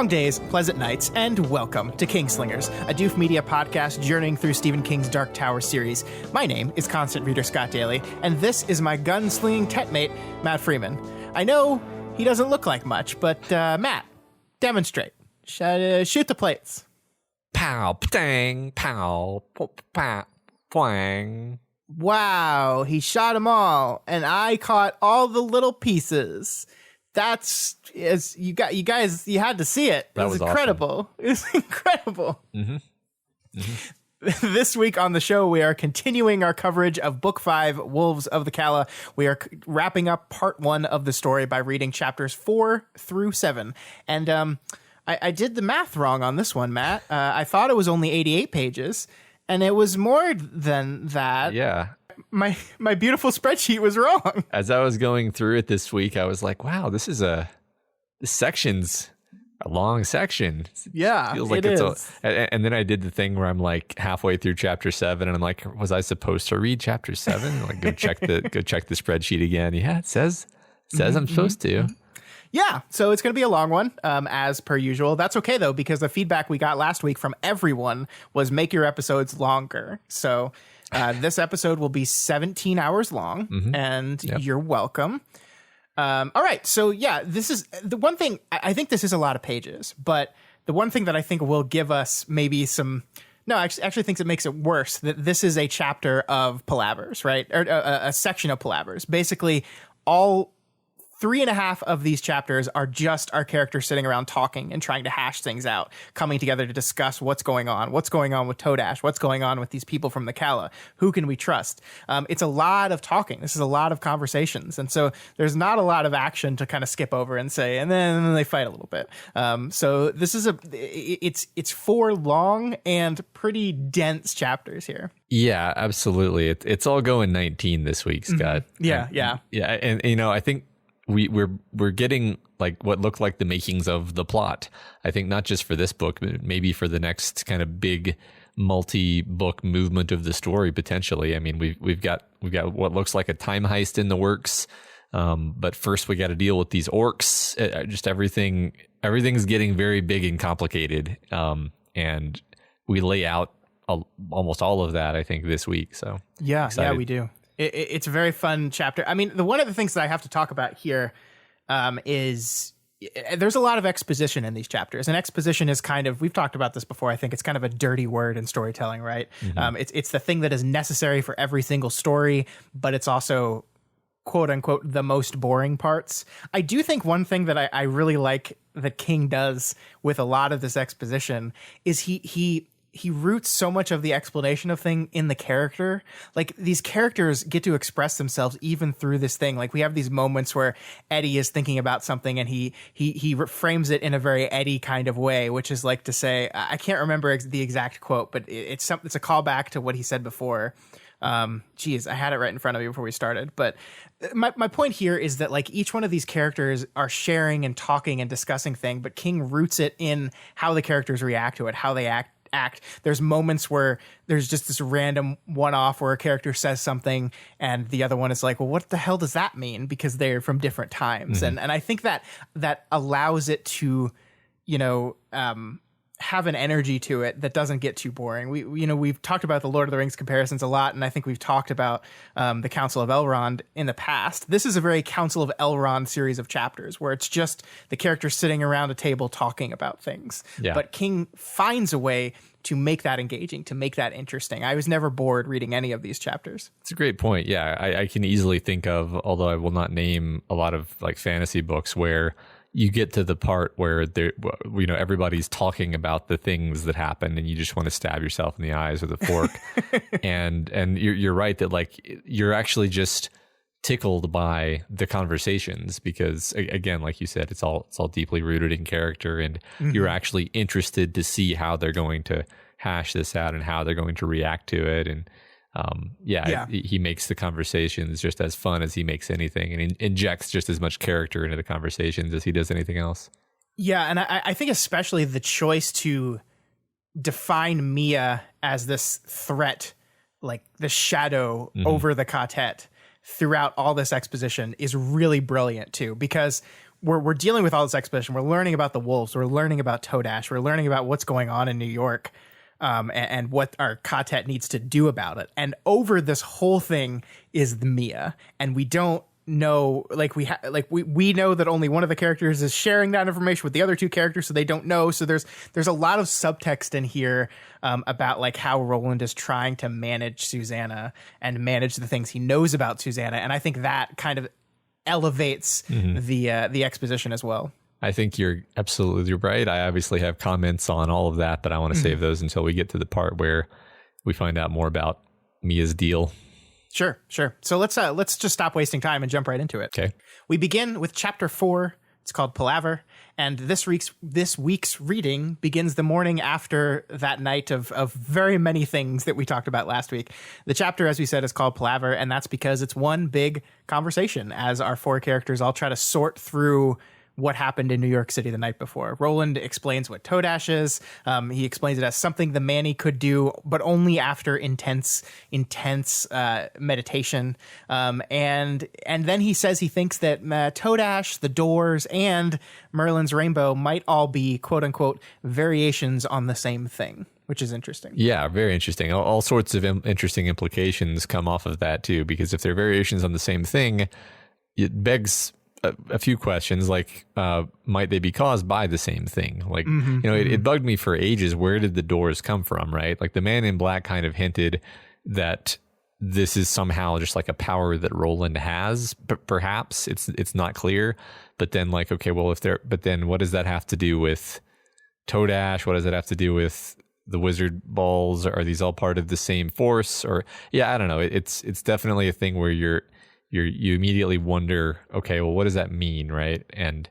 Long days, pleasant nights, and welcome to Kingslingers, a Doof Media podcast journeying through Stephen King's Dark Tower series. My name is Constant Reader Scott Daly, and this is my gunslinging tetmate, Matt Freeman. I know he doesn't look like much, but Matt, demonstrate. Shoot the plates. Pow, dang, pow, pow, pow. Wow, he shot them all, and I caught all the little pieces. That's you guys. You had to see it. It was incredible. Awesome. It was incredible. Mm-hmm. Mm-hmm. This week on the show, we are continuing our coverage of Book 5, Wolves of the Calla. We are wrapping up Part 1 of the story by reading chapters 4 through 7. And I did the math wrong on this one, Matt. I thought it was only 88 pages, and it was more than that. Yeah. My beautiful spreadsheet was wrong. As I was going through it this week, I was like, wow, this section's a long section. Yeah, feels like and then I did the thing where I'm like halfway through chapter 7 and I'm like, was I supposed to read chapter 7? Like go check the spreadsheet again. Yeah, it says I'm supposed to. Yeah, so it's going to be a long one, as per usual. That's okay, though, because the feedback we got last week from everyone was make your episodes longer. So this episode will be 17 hours long, and you're welcome. All right, so yeah, this is the one thing. I think this is a lot of pages, but the one thing that I think will give us maybe some... No, I actually think it makes it worse that this is a chapter of palavers, right? Or a section of palavers. Basically, all 3.5 of these chapters are just our characters sitting around talking and trying to hash things out, coming together to discuss what's going on with Todash, what's going on with these people from the Calla, who can we trust? It's a lot of talking. This is a lot of conversations. And so there's not a lot of action to kind of skip over and say, and then they fight a little bit. So this is it's 4 long and pretty dense chapters here. Yeah, absolutely. It's all going 19 this week, Scott. Mm-hmm. Yeah. And you know, I think we're getting like what looked like the makings of the plot. I think not just for this book, but maybe for the next kind of big multi-book movement of the story potentially. I mean, we've got what looks like a time heist in the works. But first we got to deal with these orcs. Just everything's getting very big and complicated. And we lay out almost all of that, I think, this week. So yeah, excited. Yeah, we do. It's a very fun chapter. I mean, one of the things that I have to talk about here is there's a lot of exposition in these chapters. And exposition is kind of, we've talked about this before, I think it's kind of a dirty word in storytelling, right? Mm-hmm. It's the thing that is necessary for every single story, but it's also, quote unquote, the most boring parts. I do think one thing that I really like that King does with a lot of this exposition is he roots so much of the explanation of thing in the character. Like, these characters get to express themselves even through this thing. Like, we have these moments where Eddie is thinking about something and he frames it in a very Eddie kind of way, which is like to say, I can't remember the exact quote, but it's a callback to what he said before. Geez, I had it right in front of me before we started. But my point here is that, like, each one of these characters are sharing and talking and discussing thing, but King roots it in how the characters react to it, how they act. There's moments where there's just this random one-off where a character says something and the other one is like, well, what the hell does that mean? Because they're from different times. Mm-hmm. And I think that allows it to, have an energy to it that doesn't get too boring. We've talked about the Lord of the Rings comparisons a lot, and I think we've talked about the Council of Elrond in the past. This is a very Council of Elrond series of chapters where it's just the characters sitting around a table talking about things. Yeah. But King finds a way to make that engaging, to make that interesting. I was never bored reading any of these chapters. It's a great point. Yeah, I can easily think of, although I will not name a lot of like fantasy books where you get to the part where everybody's talking about the things that happen and you just want to stab yourself in the eyes with a fork. and you're right that, like, you're actually just tickled by the conversations because, again, like you said, it's all deeply rooted in character, and you're actually interested to see how they're going to hash this out and how they're going to react to it. And he makes the conversations just as fun as he makes anything, and injects just as much character into the conversations as he does anything else. Yeah, and I think especially the choice to define Mia as this threat, like the shadow over the Ka-tet throughout all this exposition, is really brilliant too, because we're dealing with all this exposition. We're learning about the wolves. We're learning about Todash. We're learning about what's going on in New York, and what our Ka-tet needs to do about it. And over this whole thing is the Mia, and we don't know, like we know that only one of the characters is sharing that information with the other two characters, so they don't know. So there's a lot of subtext in here about like how Roland is trying to manage Susanna and manage the things he knows about Susanna, and I think that kind of elevates the exposition as well. I think you're absolutely right. I obviously have comments on all of that, but I want to save those until we get to the part where we find out more about Mia's deal. Sure. So let's just stop wasting time and jump right into it. Okay. We begin with chapter 4. It's called Palaver, and this week's reading begins the morning after that night of very many things that we talked about last week. The chapter, as we said, is called Palaver, and that's because it's one big conversation as our 4 characters all try to sort through what happened in New York City the night before. Roland explains what Todash is. He explains it as something the Manny could do, but only after intense meditation. And then he says he thinks that Todash, the doors, and Merlin's rainbow might all be quote unquote variations on the same thing, which is interesting. Yeah, very interesting. All sorts of interesting implications come off of that too, because if they're variations on the same thing, it begs a few questions, like might they be caused by the same thing? Like, it bugged me for ages. Where did the doors come from, right? Like the Man in Black kind of hinted that this is somehow just like a power that Roland has, but perhaps it's not clear. But then like, okay, well, but then what does that have to do with Todash? What does that have to do with the wizard balls? Are these all part of the same force? Or I don't know. It's definitely a thing where you immediately wonder, okay, well, what does that mean, right? And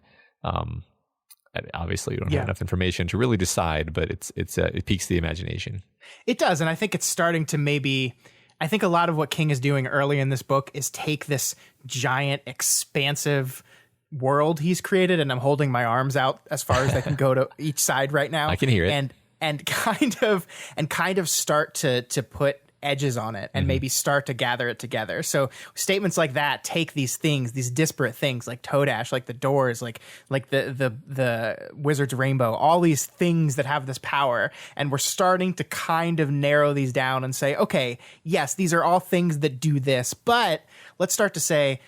obviously, you don't have enough information to really decide, but it piques the imagination. It does, and I think it's starting to I think a lot of what King is doing early in this book is take this giant, expansive world he's created, and I'm holding my arms out as far as I can go to each side right now. I can hear it, and kind of start to put edges on it and maybe start to gather it together. So statements like that take these things, these disparate things like Todash, like the doors, like the wizard's rainbow, all these things that have this power, and we're starting to kind of narrow these down and say, okay, yes, these are all things that do this, but let's start to say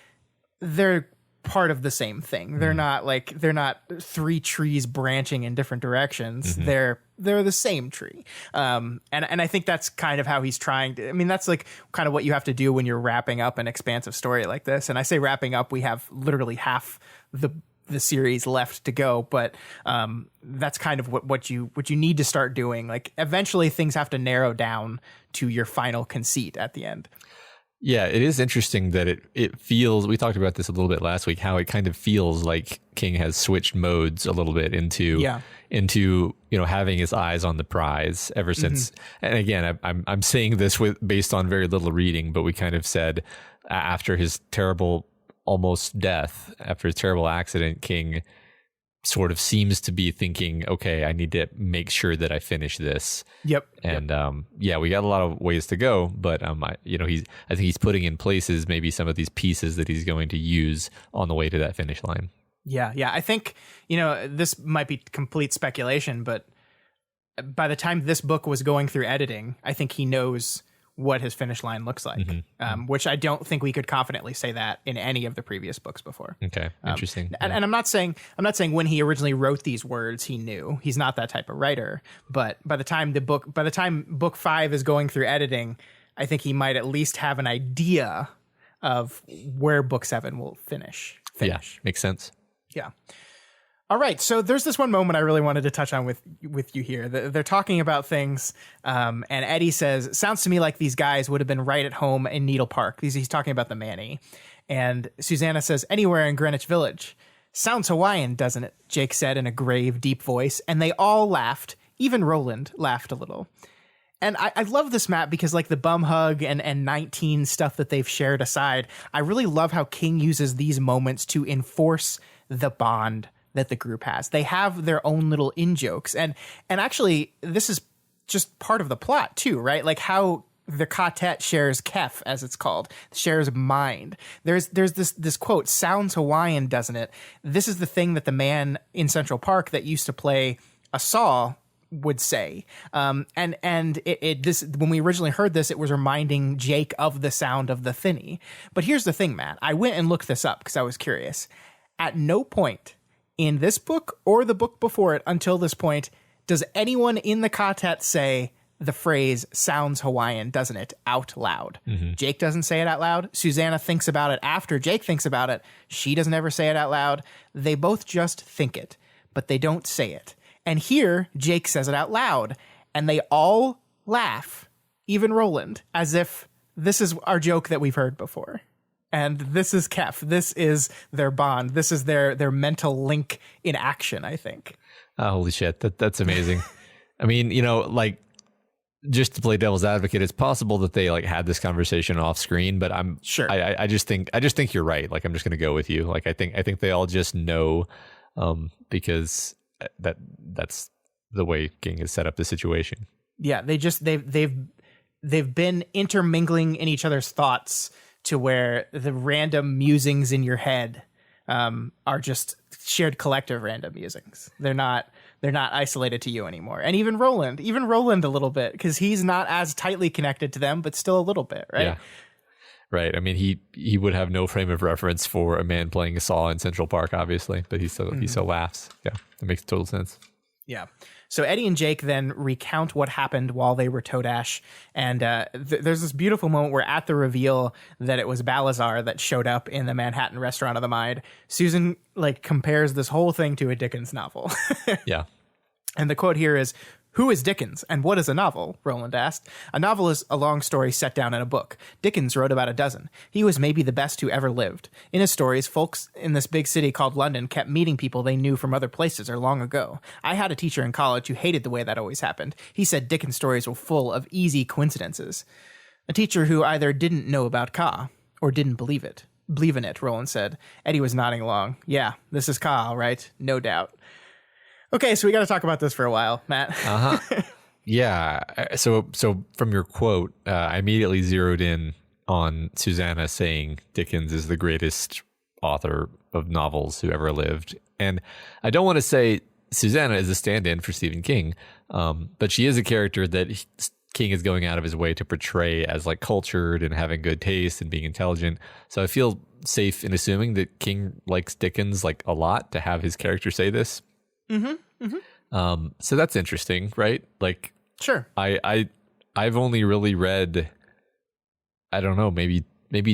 they're part of the same thing. They're not 3 trees branching in different directions. They're the same tree. And I think that's kind of how he's trying to, that's like kind of what you have to do when you're wrapping up an expansive story like this. And I say wrapping up, we have literally half the series left to go, but that's kind of what you need to start doing. Like eventually things have to narrow down to your final conceit at the end. Yeah, it is interesting that it feels, we talked about this a little bit last week, how it kind of feels like King has switched modes a little bit into having his eyes on the prize ever since. And again, I'm saying this based on very little reading, but we kind of said after his terrible almost death, after his terrible accident, King sort of seems to be thinking, okay, I need to make sure that I finish this. Yep. And we got a lot of ways to go, but I think he's putting in places maybe some of these pieces that he's going to use on the way to that finish line. Yeah. I think, this might be complete speculation, but by the time this book was going through editing, I think he knows what his finish line looks like, which I don't think we could confidently say that in any of the previous books before. Okay, interesting. And I'm not saying when he originally wrote these words he knew. He's not that type of writer. But by the time book 5 is going through editing, I think he might at least have an idea of where book 7 will finish. Yeah, makes sense. Yeah. All right, so there's this one moment I really wanted to touch on with you here. They're talking about things, and Eddie says, "Sounds to me like these guys would have been right at home in Needle Park." He's talking about the Manny. And Susanna says, "Anywhere in Greenwich Village." "Sounds Hawaiian, doesn't it?" Jake said in a grave, deep voice, and they all laughed. Even Roland laughed a little. And I love this map because like the bum hug and 19 stuff that they've shared aside, I really love how King uses these moments to enforce the bond that the group has. They have their own little in-jokes. And actually, this is just part of the plot too, right? Like how the Ka-tet shares kef, as it's called, shares mind. There's this quote, sounds Hawaiian, doesn't it? This is the thing that the man in Central Park that used to play a saw would say. And this, when we originally heard this, it was reminding Jake of the sound of the thinny. But here's the thing, Matt. I went and looked this up because I was curious. At no point in this book or the book before it until this point does anyone in the Ka-tet say the phrase sounds Hawaiian, doesn't it, out loud. Mm-hmm. Jake doesn't say it out loud. Susanna thinks about it after Jake thinks about it. She doesn't ever say it out loud. They both just think it, but they don't say it. And here, Jake says it out loud, and they all laugh, even Roland, as if this is our joke that we've heard before. And this is Kef. This is their bond. This is their mental link in action, I think. Oh, holy shit. That's amazing. I mean, like, just to play devil's advocate, it's possible that they like had this conversation off screen, but I'm sure. I just think you're right. Like, I'm just going to go with you. Like, I think they all just know, because that's the way King has set up the situation. Yeah, they've been intermingling in each other's thoughts to where the random musings in your head are just shared collective random musings. They're not isolated to you anymore. And even Roland a little bit, because he's not as tightly connected to them, but still a little bit, right? Yeah. Right. I mean, he would have no frame of reference for a man playing a saw in Central Park, obviously, but he still laughs. Yeah, that makes total sense. Yeah. So Eddie and Jake then recount what happened while they were Todash, and there's this beautiful moment where at the reveal that it was Balazar that showed up in the Manhattan Restaurant of the Mind, Susan like compares this whole thing to a Dickens novel. Yeah. And the quote here is, "Who is Dickens, and what is a novel?" Roland asked. "A novel is a long story set down in a book. Dickens wrote about a dozen. He was maybe the best who ever lived. In his stories, folks in this big city called London kept meeting people they knew from other places or long ago. I had a teacher in college who hated the way that always happened. He said Dickens' stories were full of easy coincidences." A teacher who either didn't know about Ka or didn't believe in it, Roland said. Eddie was nodding along. "Yeah, this is Ka, all right? No doubt." Okay, so we got to talk about this for a while, Matt. Uh-huh. Yeah. So from your quote, I immediately zeroed in on Susanna saying Dickens is the greatest author of novels who ever lived. And I don't want to say Susanna is a stand-in for Stephen King, but she is a character that King is going out of his way to portray as like cultured and having good taste and being intelligent. So I feel safe in assuming that King likes Dickens like a lot to have his character say this. Mm-hmm. Mm-hmm. So that's interesting, right? Like, sure. I've only really read, I don't know, maybe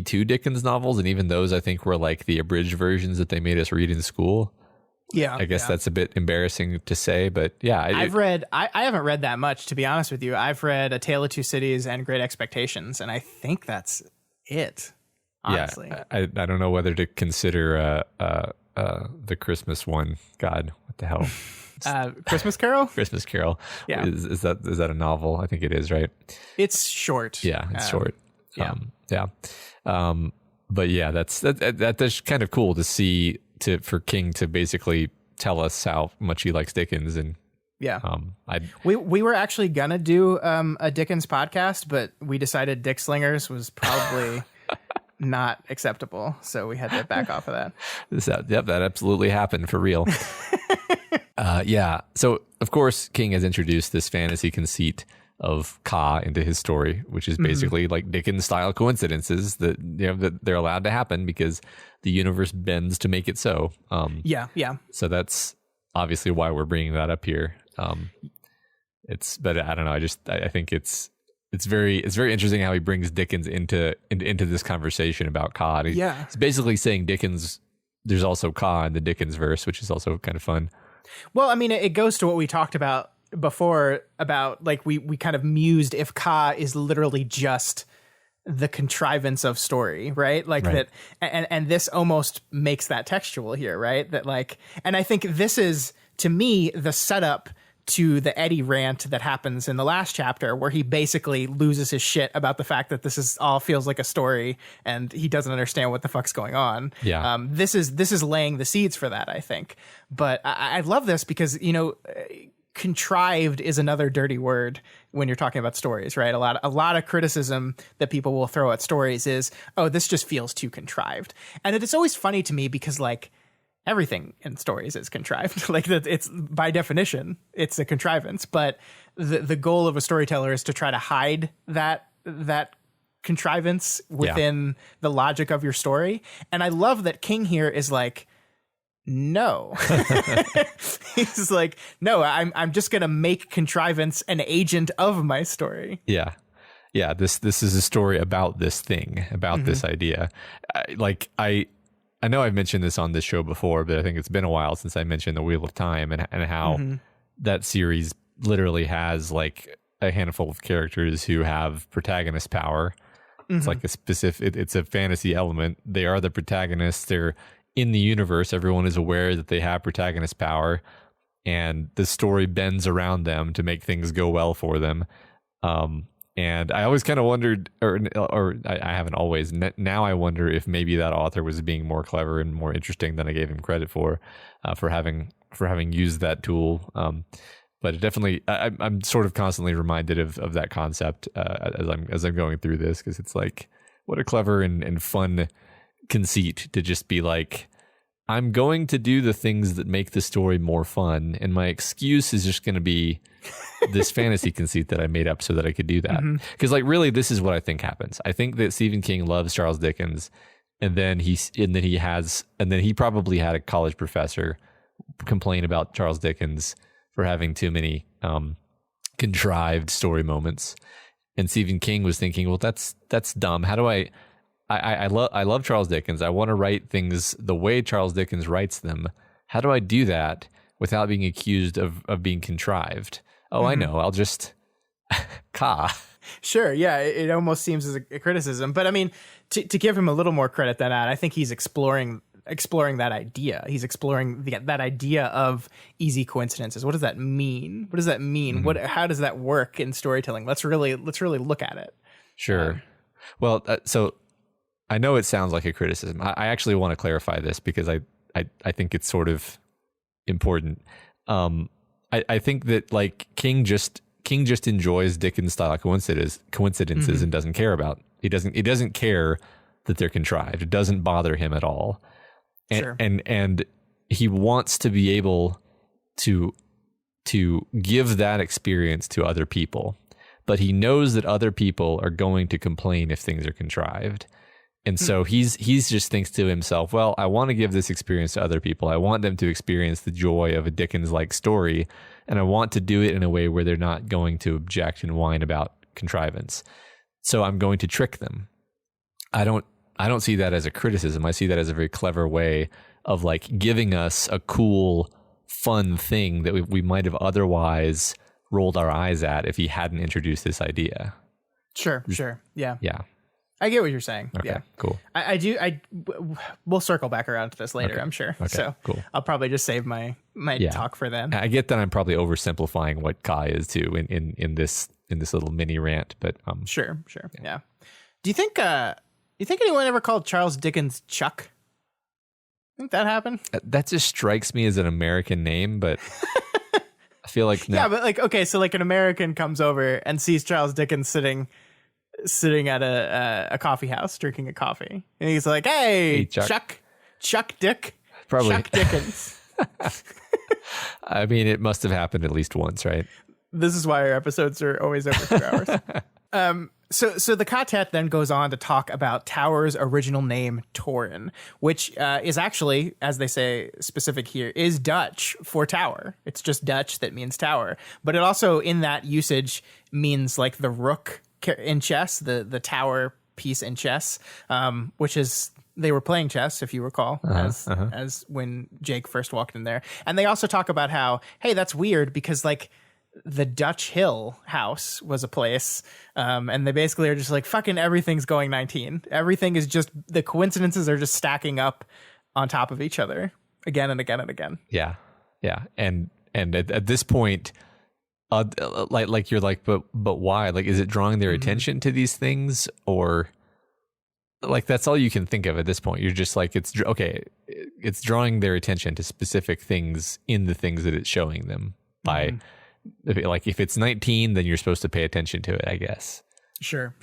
2 Dickens novels, and even those I think were like the abridged versions that they made us read in school. Yeah, I guess that's a bit embarrassing to say, but yeah, I haven't read that much, to be honest with you. I've read A Tale of Two Cities and Great Expectations, and I think that's it. Honestly, yeah, I don't know whether to consider the Christmas one. God, what the hell? Christmas Carol? Christmas Carol. Yeah. Is that a novel? I think it is, right? It's short. Yeah, it's short. Yeah. But yeah, that's kind of cool to see for King to basically tell us how much he likes Dickens. And yeah, we were actually gonna do a Dickens podcast, but we decided Dickslingers was probably not acceptable, so we had to back off of that. That absolutely happened for real. Yeah. So of course, King has introduced this fantasy conceit of Ka into his story, which is basically like Dickens style coincidences that that they're allowed to happen because the universe bends to make it so. Yeah. So that's obviously why we're bringing that up here. But I don't know. I think it's very interesting how he brings Dickens into this conversation about Ka. He's basically saying Dickens. There's also Ka in the Dickens verse, which is also kind of fun. Well, I mean, it goes to what we talked about before about like we kind of mused if Ka is literally just the contrivance of story, right? Like that, and this almost makes that textual here, right? That like, and I think this is to me the setup to the Eddie rant that happens in the last chapter, where he basically loses his shit about the fact that this is all feels like a story and he doesn't understand what the fuck's going on. Yeah. This is laying the seeds for that, I think. But I love this because, contrived is another dirty word when you're talking about stories, right? A lot of criticism that people will throw at stories is, oh, this just feels too contrived. And it is always funny to me because like everything in stories is contrived. Like that, it's by definition, it's a contrivance. But the goal of a storyteller is to try to hide that contrivance within the logic of your story. And I love that King here is like, no. He's like, no, I'm just gonna make contrivance an agent of my story. Yeah. This is a story about this thing, about this idea. I know I've mentioned this on this show before, but I think it's been a while since I mentioned the Wheel of Time and how that series literally has like a handful of characters who have protagonist power. It's like a specific, it's a fantasy element. They are the protagonists. They're in the universe. Everyone is aware that they have protagonist power, and the story bends around them to make things go well for them. And I always kind of wondered, or I haven't always. Now I wonder if maybe that author was being more clever and more interesting than I gave him credit for having used that tool. But it definitely, I'm sort of constantly reminded of that concept as I'm going through this, because it's like, what a clever and fun conceit to just be like, I'm going to do the things that make the story more fun, and my excuse is just going to be this fantasy conceit that I made up so that I could do that. Because like really, this is what I think happens. I think that Stephen King loves Charles Dickens, and then he probably had a college professor complain about Charles Dickens for having too many contrived story moments, and Stephen King was thinking, well, that's dumb. How do I love Charles Dickens. I want to write things the way Charles Dickens writes them. How do I do that without being accused of being contrived? Oh, I know. I'll just Sure. Yeah. It almost seems as a criticism, but I mean, to give him a little more credit than that, I think he's exploring that idea. He's exploring that idea of easy coincidences. What does that mean? How does that work in storytelling? Let's really look at it. Sure. Well, so I know it sounds like a criticism. I actually want to clarify this because I think it's sort of important. I think that like King just enjoys Dickens style coincidences and doesn't care about. He doesn't care that they're contrived. It doesn't bother him at all. And he wants to be able to give that experience to other people, but he knows that other people are going to complain if things are contrived. And so he's just thinks to himself, well, I want to give this experience to other people. I want them to experience the joy of a Dickens-like story, and I want to do it in a way where they're not going to object and whine about contrivance. So I'm going to trick them. I don't see that as a criticism. I see that as a very clever way of like giving us a cool, fun thing that we might have otherwise rolled our eyes at if he hadn't introduced this idea. Sure. Yeah. I get what you're saying. Okay, yeah. Cool. We'll circle back around to this later, okay. I'm sure. Okay, so cool. I'll probably just save my talk for then. I get that I'm probably oversimplifying what Ka is too in this little mini rant, but Sure. Yeah. Do you think anyone ever called Charles Dickens Chuck? Think that happened? That just strikes me as an American name, but I feel like yeah, but like okay, so like an American comes over and sees Charles Dickens sitting at a coffee house drinking a coffee, and he's like, "Hey, Chuck Dick, probably Chuck Dickens." I mean, it must have happened at least once, right? This is why our episodes are always over 2 hours. So the Ka-tet then goes on to talk about Tower's original name, Torin, which is actually, as they say, specific here, is Dutch for tower. It's just Dutch that means tower. But it also, in that usage, means like the rook in chess, the tower piece in chess, which is... They were playing chess, if you recall, as when Jake first walked in there. And they also talk about how, hey, that's weird because like the Dutch Hill house was a place. And they basically are just like, fucking everything's going 19. Everything is just, the coincidences are just stacking up on top of each other again and again and again. Yeah. Yeah. And at this point, like you're like, but why? Like, is it drawing their attention to these things, or... Like that's all you can think of at this point. You're just like, it's drawing their attention to specific things in the things that it's showing them by if it's 19, then you're supposed to pay attention to it, I guess. Sure.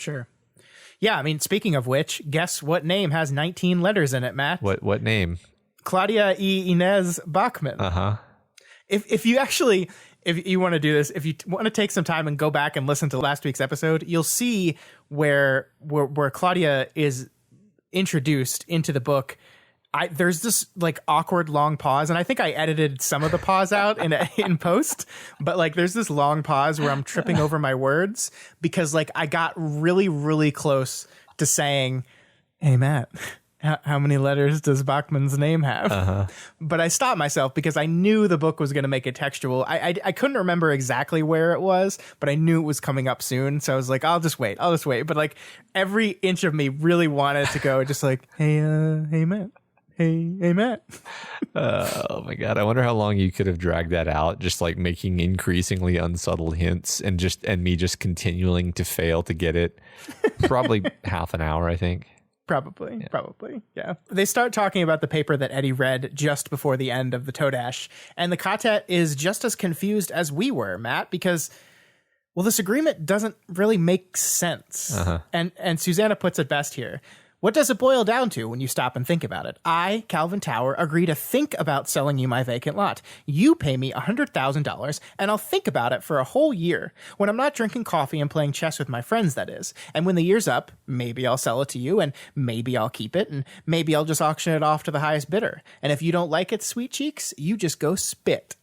Yeah, I mean, speaking of which, guess what name has 19 letters in it, Matt? What name? Claudia E. Inez Bachmann. Uh-huh. If you want to do this, if you want to take some time and go back and listen to last week's episode, you'll see where Claudia is introduced into the book. There's this like awkward long pause, and I think I edited some of the pause out in post, but like there's this long pause where I'm tripping over my words because like I got really, really close to saying, "Hey Matt, how many letters does Bachmann's name have?" Uh-huh. But I stopped myself because I knew the book was going to make it textual. I couldn't remember exactly where it was, but I knew it was coming up soon. So I was like, I'll just wait. But like every inch of me really wanted to go just like, hey Matt. Hey, Matt. Oh my God. I wonder how long you could have dragged that out, just like making increasingly unsubtle hints and me just continuing to fail to get it. Probably half an hour, I think. Probably. Yeah. They start talking about the paper that Eddie read just before the end of the Todash. And the Ka-tet is just as confused as we were, Matt, because, well, this agreement doesn't really make sense. Uh-huh. And Susanna puts it best here. What does it boil down to when you stop and think about it? I, Calvin Tower, agree to think about selling you my vacant lot. You pay me $100,000, and I'll think about it for a whole year. When I'm not drinking coffee and playing chess with my friends, that is. And when the year's up, maybe I'll sell it to you, and maybe I'll keep it, and maybe I'll just auction it off to the highest bidder. And if you don't like it, sweet cheeks, you just go spit.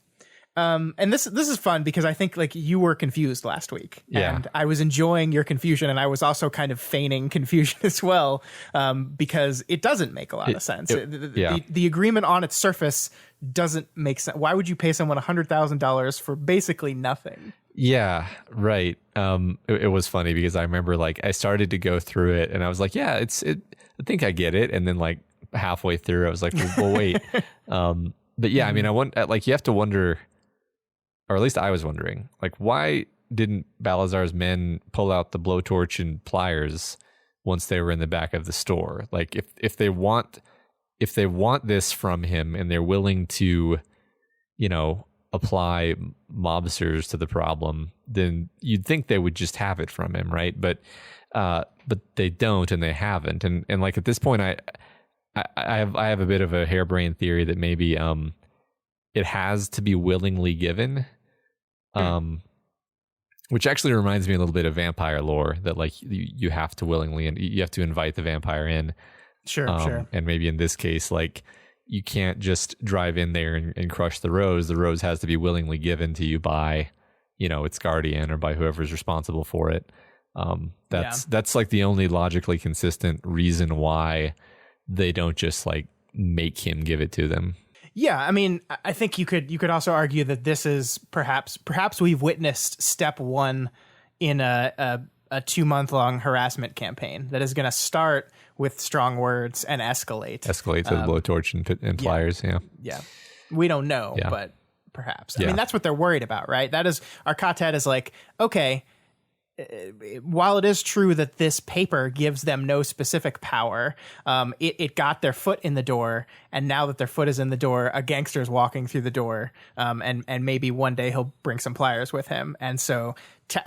And this is fun because I think like you were confused last week, and I was enjoying your confusion, and I was also kind of feigning confusion as well, because it doesn't make a lot of sense. The agreement on its surface doesn't make sense. Why would you pay someone $100,000 for basically nothing? Yeah, right. It was funny because I remember like I started to go through it, and I was like, I think I get it, and then like halfway through, I was like, well wait. But yeah, I mean, like you have to wonder. Or at least I was wondering, like, why didn't Balazar's men pull out the blowtorch and pliers once they were in the back of the store? Like, if they want this from him and they're willing to, apply mobsters to the problem, then you'd think they would just have it from him, right? But they don't, and they haven't. And like at this point, I have a bit of a harebrained theory that maybe it has to be willingly given. Which actually reminds me a little bit of vampire lore, that like you have to willingly, and you have to invite the vampire in. Sure. And maybe in this case, like you can't just drive in there and crush the rose. The rose has to be willingly given to you by, its guardian or by whoever's responsible for it. That's like the only logically consistent reason why they don't just like make him give it to them. Yeah, I mean, I think you could also argue that this is perhaps we've witnessed step one in a 2-month-long harassment campaign that is going to start with strong words and escalate to the blowtorch and pliers. Yeah. We don't know, but perhaps. I mean, that's what they're worried about, right? That is, our Ka-tet is like, okay, while it is true that this paper gives them no specific power, it got their foot in the door, and now that their foot is in the door, a gangster is walking through the door, and maybe one day he'll bring some pliers with him. And so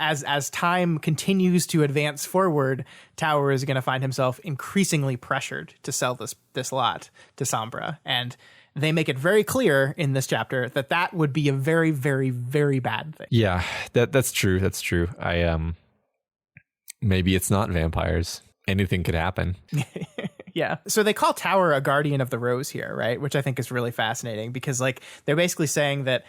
as time continues to advance forward, Tower is going to find himself increasingly pressured to sell this lot to Sombra, and they make it very clear in this chapter that would be a very, very, very bad thing. Yeah, that's true. That's true. Maybe it's not vampires. Anything could happen. Yeah. So they call Tower a guardian of the rose here, right? Which I think is really fascinating because like they're basically saying that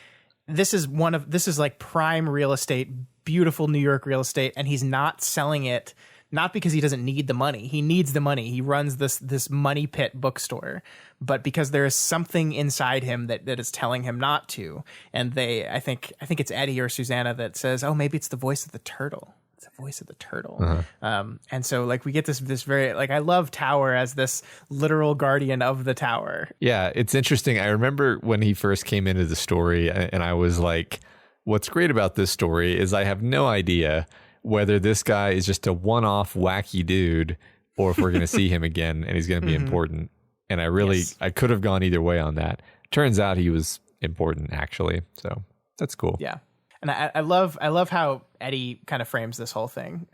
this is like prime real estate, beautiful New York real estate, and he's not selling it not because he doesn't need the money. He needs the money. He runs this money pit bookstore, but because there is something inside him that is telling him not to. And I think it's Eddie or Susanna that says, "Oh, maybe it's the voice of the turtle." It's the voice of the turtle. Uh-huh. And so like we get this very, like, I love Tower as this literal guardian of the tower. Yeah, it's interesting. I remember when he first came into the story, and I was like, what's great about this story is I have no idea whether this guy is just a one-off wacky dude or if we're going to see him again and he's going to be important. And I could have gone either way on that. Turns out he was important, actually. So that's cool. Yeah. And I love how Eddie kind of frames this whole thing,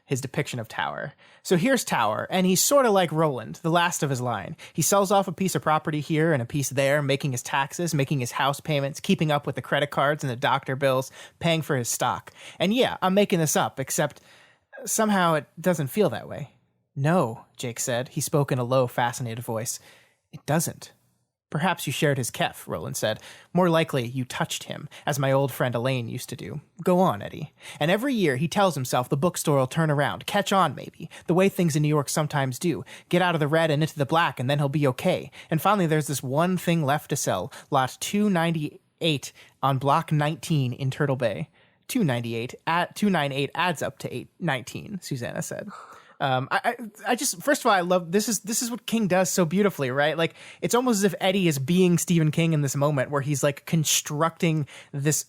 his depiction of Tower. So here's Tower, and he's sort of like Roland, the last of his line. He sells off a piece of property here and a piece there, making his taxes, making his house payments, keeping up with the credit cards and the doctor bills, paying for his stock. And yeah, I'm making this up, except somehow it doesn't feel that way. No, Jake said. He spoke in a low, fascinated voice. It doesn't. Perhaps you shared his kef, Roland said. More likely, you touched him, as my old friend Elaine used to do. Go on, Eddie. And every year, he tells himself the bookstore will turn around, catch on, maybe, the way things in New York sometimes do. Get out of the red and into the black, and then he'll be okay. And finally, there's this one thing left to sell, lot 298 on block 19 in Turtle Bay. 298 adds up to 819, Susanna said. I just, first of all, I love, this is what King does so beautifully, right? Like, it's almost as if Eddie is being Stephen King in this moment where he's like constructing this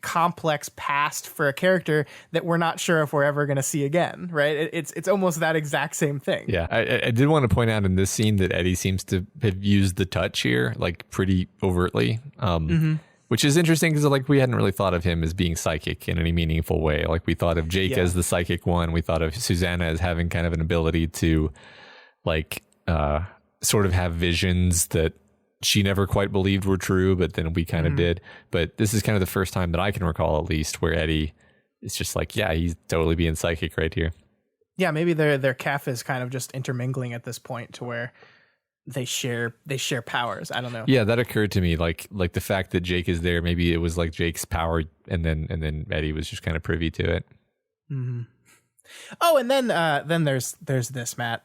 complex past for a character that we're not sure if we're ever going to see again, right? It's almost that exact same thing. Yeah. I did want to point out in this scene that Eddie seems to have used the touch here, like pretty overtly. Which is interesting because like we hadn't really thought of him as being psychic in any meaningful way. Like we thought of Jake as the psychic one. We thought of Susanna as having kind of an ability to like sort of have visions that she never quite believed were true, but then we kind of did. But this is kind of the first time that I can recall, at least, where Eddie is just like, yeah, he's totally being psychic right here. Yeah, maybe their kef is kind of just intermingling at this point to where they share powers. I don't know. Yeah, that occurred to me. Like the fact that Jake is there, maybe it was like Jake's power, and then Eddie was just kind of privy to it. Mm-hmm. Oh, and then there's this, Matt.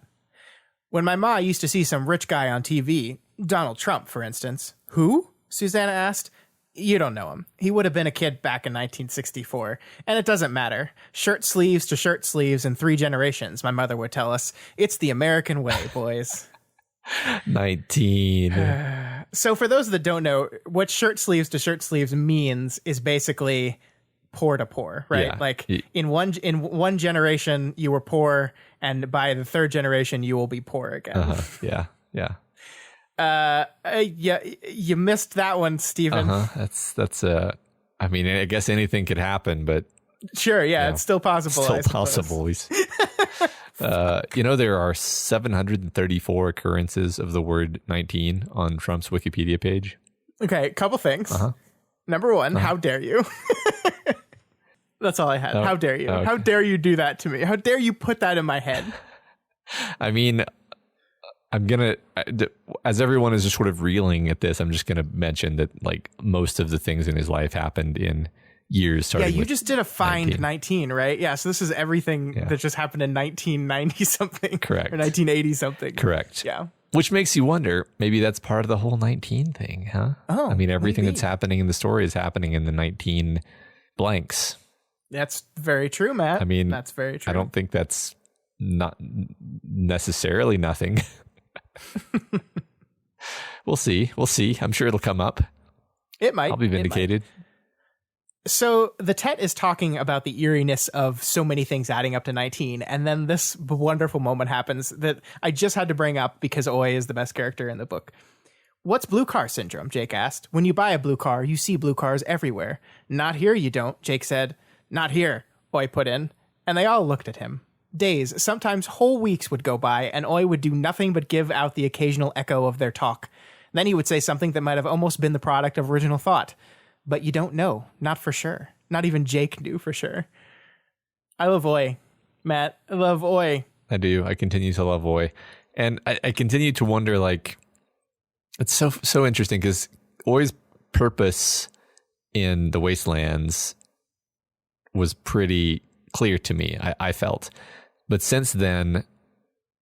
When my ma used to see some rich guy on TV, Donald Trump, for instance. Who? Susanna asked. You don't know him. He would have been a kid back in 1964. And it doesn't matter. Shirt sleeves to shirt sleeves in 3 generations, my mother would tell us. It's the American way, boys. 19. So for those that don't know, what shirt sleeves to shirt sleeves means is basically poor to poor, right? Yeah. Like in one generation you were poor, and by the 3rd generation you will be poor again. Yeah. Yeah, you missed that one, Stephen. That's I mean, I guess anything could happen, but sure, yeah, it's still possible. Still possible. There are 734 occurrences of the word 19 on Trump's Wikipedia page. Okay, couple things. Number one, how dare you? That's all I had. How dare you? Okay. How dare you do that to me? How dare you put that in my head? I mean, I'm going to, as everyone is just sort of reeling at this, I'm just going to mention that like most of the things in his life happened in years. Yeah, you just did a find 19, right? Yeah, so this is everything that just happened in 1990 something. Correct. Or 1980 something. Correct. Yeah. Which makes you wonder, maybe that's part of the whole 19 thing, huh? Oh, I mean, everything that's happening in the story is happening in the 19 blanks. That's very true, Matt. I mean, that's very true. I don't think that's not necessarily nothing. We'll see. I'm sure it'll come up. It might. I'll be vindicated. So the Tet is talking about the eeriness of so many things adding up to 19, and then this wonderful moment happens that I just had to bring up because Oi is the best character in the book. What's blue car syndrome? Jake asked. When you buy a blue car, you see blue cars everywhere. Not here you don't, Jake said. Not here, Oi put in. And they all looked at him. Days, sometimes whole weeks would go by, and Oi would do nothing but give out the occasional echo of their talk. Then he would say something that might have almost been the product of original thought. But you don't know. Not for sure. Not even Jake knew for sure. I love Oi. Matt, I love Oi. I do. I continue to love Oi. And I continue to wonder, like, it's so interesting because Oi's purpose in the Wastelands was pretty clear to me, I felt. But since then,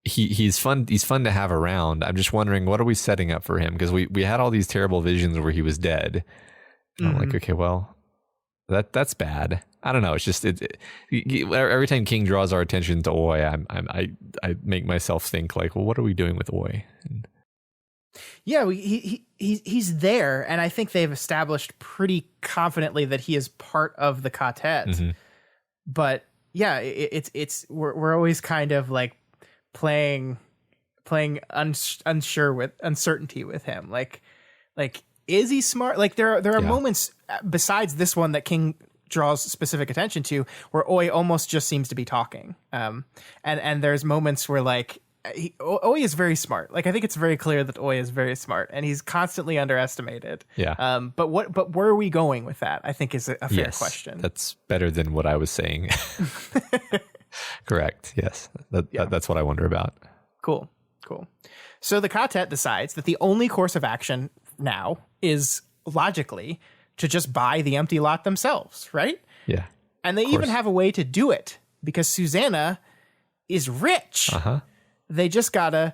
he's fun to have around. I'm just wondering, what are we setting up for him? Because we had all these terrible visions where he was dead. And I'm like, okay, well, that's bad. I don't know. It's just every time King draws our attention to Oi, I make myself think like, well, what are we doing with Oi? Yeah, he's there, and I think they've established pretty confidently that he is part of the Ka-tet. Mm-hmm. But yeah, we're always kind of like playing unsure with uncertainty with him, like is he smart? Like there are Yeah. moments besides this one that King draws specific attention to where Oi almost just seems to be talking. And there's moments where like Oi is very smart. Like I think it's very clear that Oi is very smart and he's constantly underestimated. Yeah. But where are we going with that? I think is a fair question. That's better than what I was saying. Correct. Yes. That's what I wonder about. Cool. So the Ka-tet decides that the only course of action now is logically to just buy the empty lot themselves, right? Yeah. And they even have a way to do it because Susanna is rich. Uh-huh. They just gotta,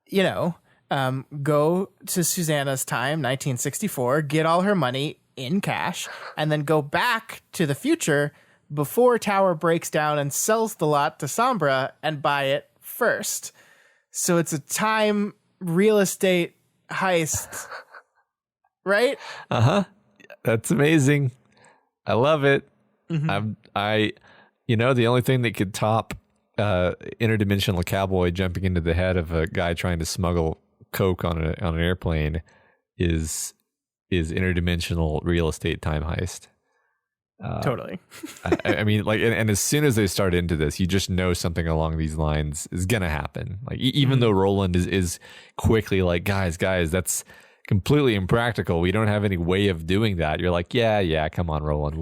go to Susanna's time, 1964, get all her money in cash, and then go back to the future before Tower breaks down and sells the lot to Sombra and buy it first. So it's a time real estate heist, right? Uh-huh. That's amazing. I love it. Mm-hmm. The only thing that could top interdimensional cowboy jumping into the head of a guy trying to smuggle coke on an airplane is interdimensional real estate time heist. Totally. I mean, like, and as soon as they start into this, you just know something along these lines is gonna happen. Like, even though Roland is quickly like, guys, that's completely impractical. We don't have any way of doing that. You're like, yeah, come on, Roland.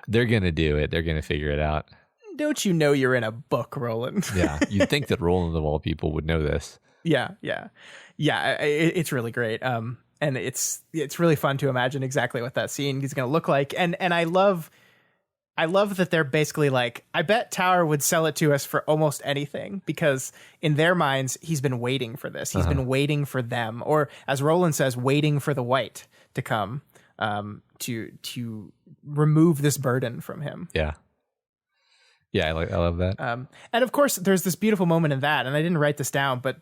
They're gonna do it. They're gonna figure it out. Don't you know you're in a book, Roland? Yeah, you'd think that Roland of all people would know this. Yeah. It's really great. And it's really fun to imagine exactly what that scene is going to look like. And I love that they're basically like, I bet Tower would sell it to us for almost anything because in their minds, he's been waiting for this. He's been waiting for them, or as Roland says, waiting for the white to come to remove this burden from him. Yeah. Yeah, I love that. And of course, there's this beautiful moment in that, and I didn't write this down, but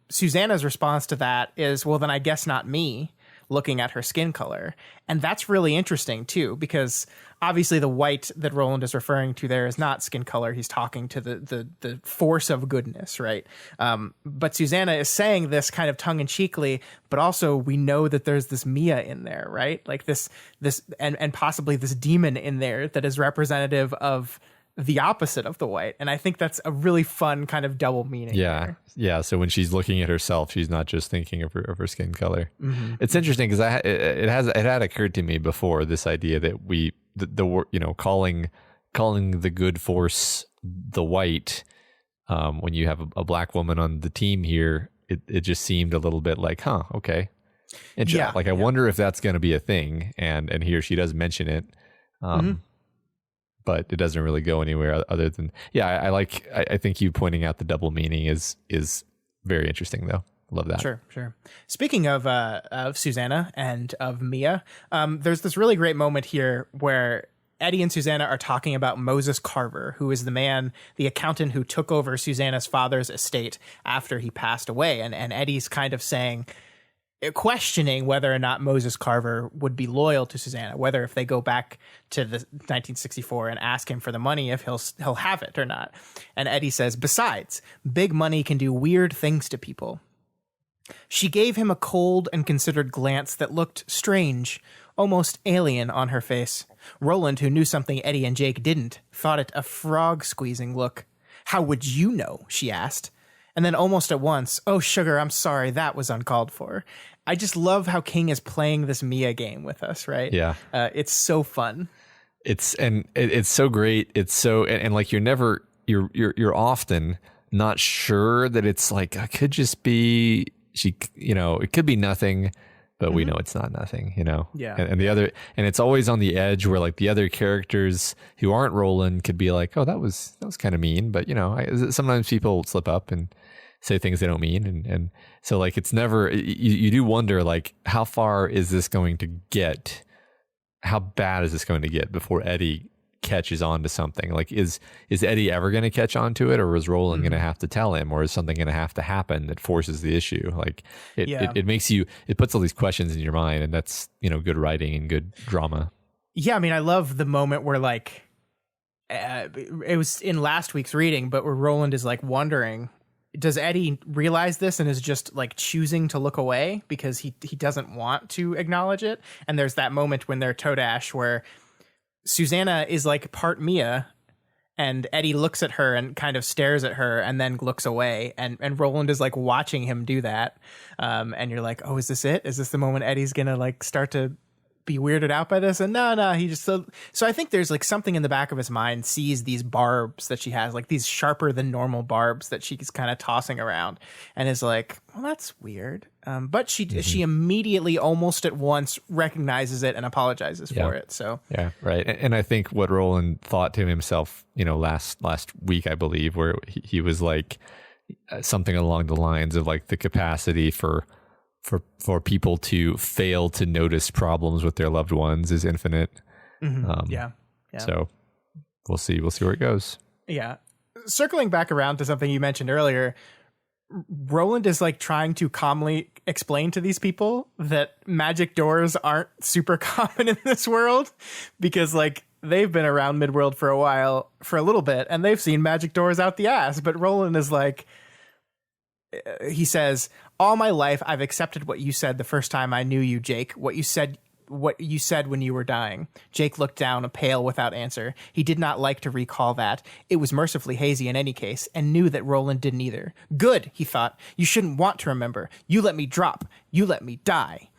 Susanna's response to that is, well, then I guess not me, looking at her skin color. And that's really interesting, too, because obviously the white that Roland is referring to there is not skin color. He's talking to the force of goodness, right? But Susanna is saying this kind of tongue-in-cheekly, but also we know that there's this Mia in there, right? Like this and possibly this demon in there that is representative of the opposite of the white. And I think that's a really fun kind of double meaning. Yeah. there. Yeah. So when she's looking at herself, she's not just thinking of her skin color. Mm-hmm. It's interesting because it had occurred to me before, this idea that calling the good force the white, when you have a black woman on the team here, it just seemed a little bit like, okay. And I wonder if that's going to be a thing. And here she does mention it. But it doesn't really go anywhere other than, I think you pointing out the double meaning is very interesting, though. Love that. Sure. Speaking of Susanna and of Mia, there's this really great moment here where Eddie and Susanna are talking about Moses Carver, who is the accountant who took over Susanna's father's estate after he passed away. And Eddie's kind of questioning whether or not Moses Carver would be loyal to Susanna, whether if they go back to the 1964 and ask him for the money, if he'll have it or not. And Eddie says, besides, big money can do weird things to people. She gave him a cold and considered glance that looked strange, almost alien on her face. Roland, who knew something Eddie and Jake didn't, thought it a frog-squeezing look. How would you know? She asked. And then almost at once, oh, sugar, I'm sorry, that was uncalled for. I just love how King is playing this Mia game with us, right? Yeah. It's so fun. It's so great. It's so, and like you're often not sure that it's like, it could just be, it could be nothing, but we know it's not nothing, Yeah. And it's always on the edge where like the other characters who aren't Roland could be like, oh, that was kind of mean, but sometimes people slip up and say things they don't mean. And so like, it's never, you do wonder like, how far is this going to get? How bad is this going to get before Eddie catches on to something? Like, is Eddie ever going to catch on to it, or is Roland going to have to tell him, or is something going to have to happen that forces the issue? Like it makes you, it puts all these questions in your mind, and that's, good writing and good drama. Yeah. I mean, I love the moment where like, it was in last week's reading, but where Roland is like wondering, does Eddie realize this and is just like choosing to look away because he doesn't want to acknowledge it? And there's that moment when they're Todash where Susanna is like part Mia, and Eddie looks at her and kind of stares at her and then looks away. And Roland is like watching him do that. And you're like, oh, is this it? Is this the moment Eddie's going to like start to be weirded out by this? And no, he just, so I think there's like something in the back of his mind sees these barbs that she has, like these sharper than normal barbs that she's kind of tossing around, and is like, well, that's weird. But she immediately, almost at once, recognizes it and apologizes for it. So yeah, right. And I think what Roland thought to himself, last week, I believe, where he was like something along the lines of like the capacity for people to fail to notice problems with their loved ones is infinite. Yeah. So we'll see where it goes. Yeah. Circling back around to something you mentioned earlier, Roland is like trying to calmly explain to these people that magic doors aren't super common in this world, because like they've been around Midworld for a little bit, and they've seen magic doors out the ass. But Roland is like, he says, all my life I've accepted what you said the first time I knew you, Jake. What you said when you were dying. Jake looked down, pale, without answer. He did not like to recall that. It was mercifully hazy in any case, and knew that Roland didn't either. Good, he thought. You shouldn't want to remember. You let me drop. You let me die.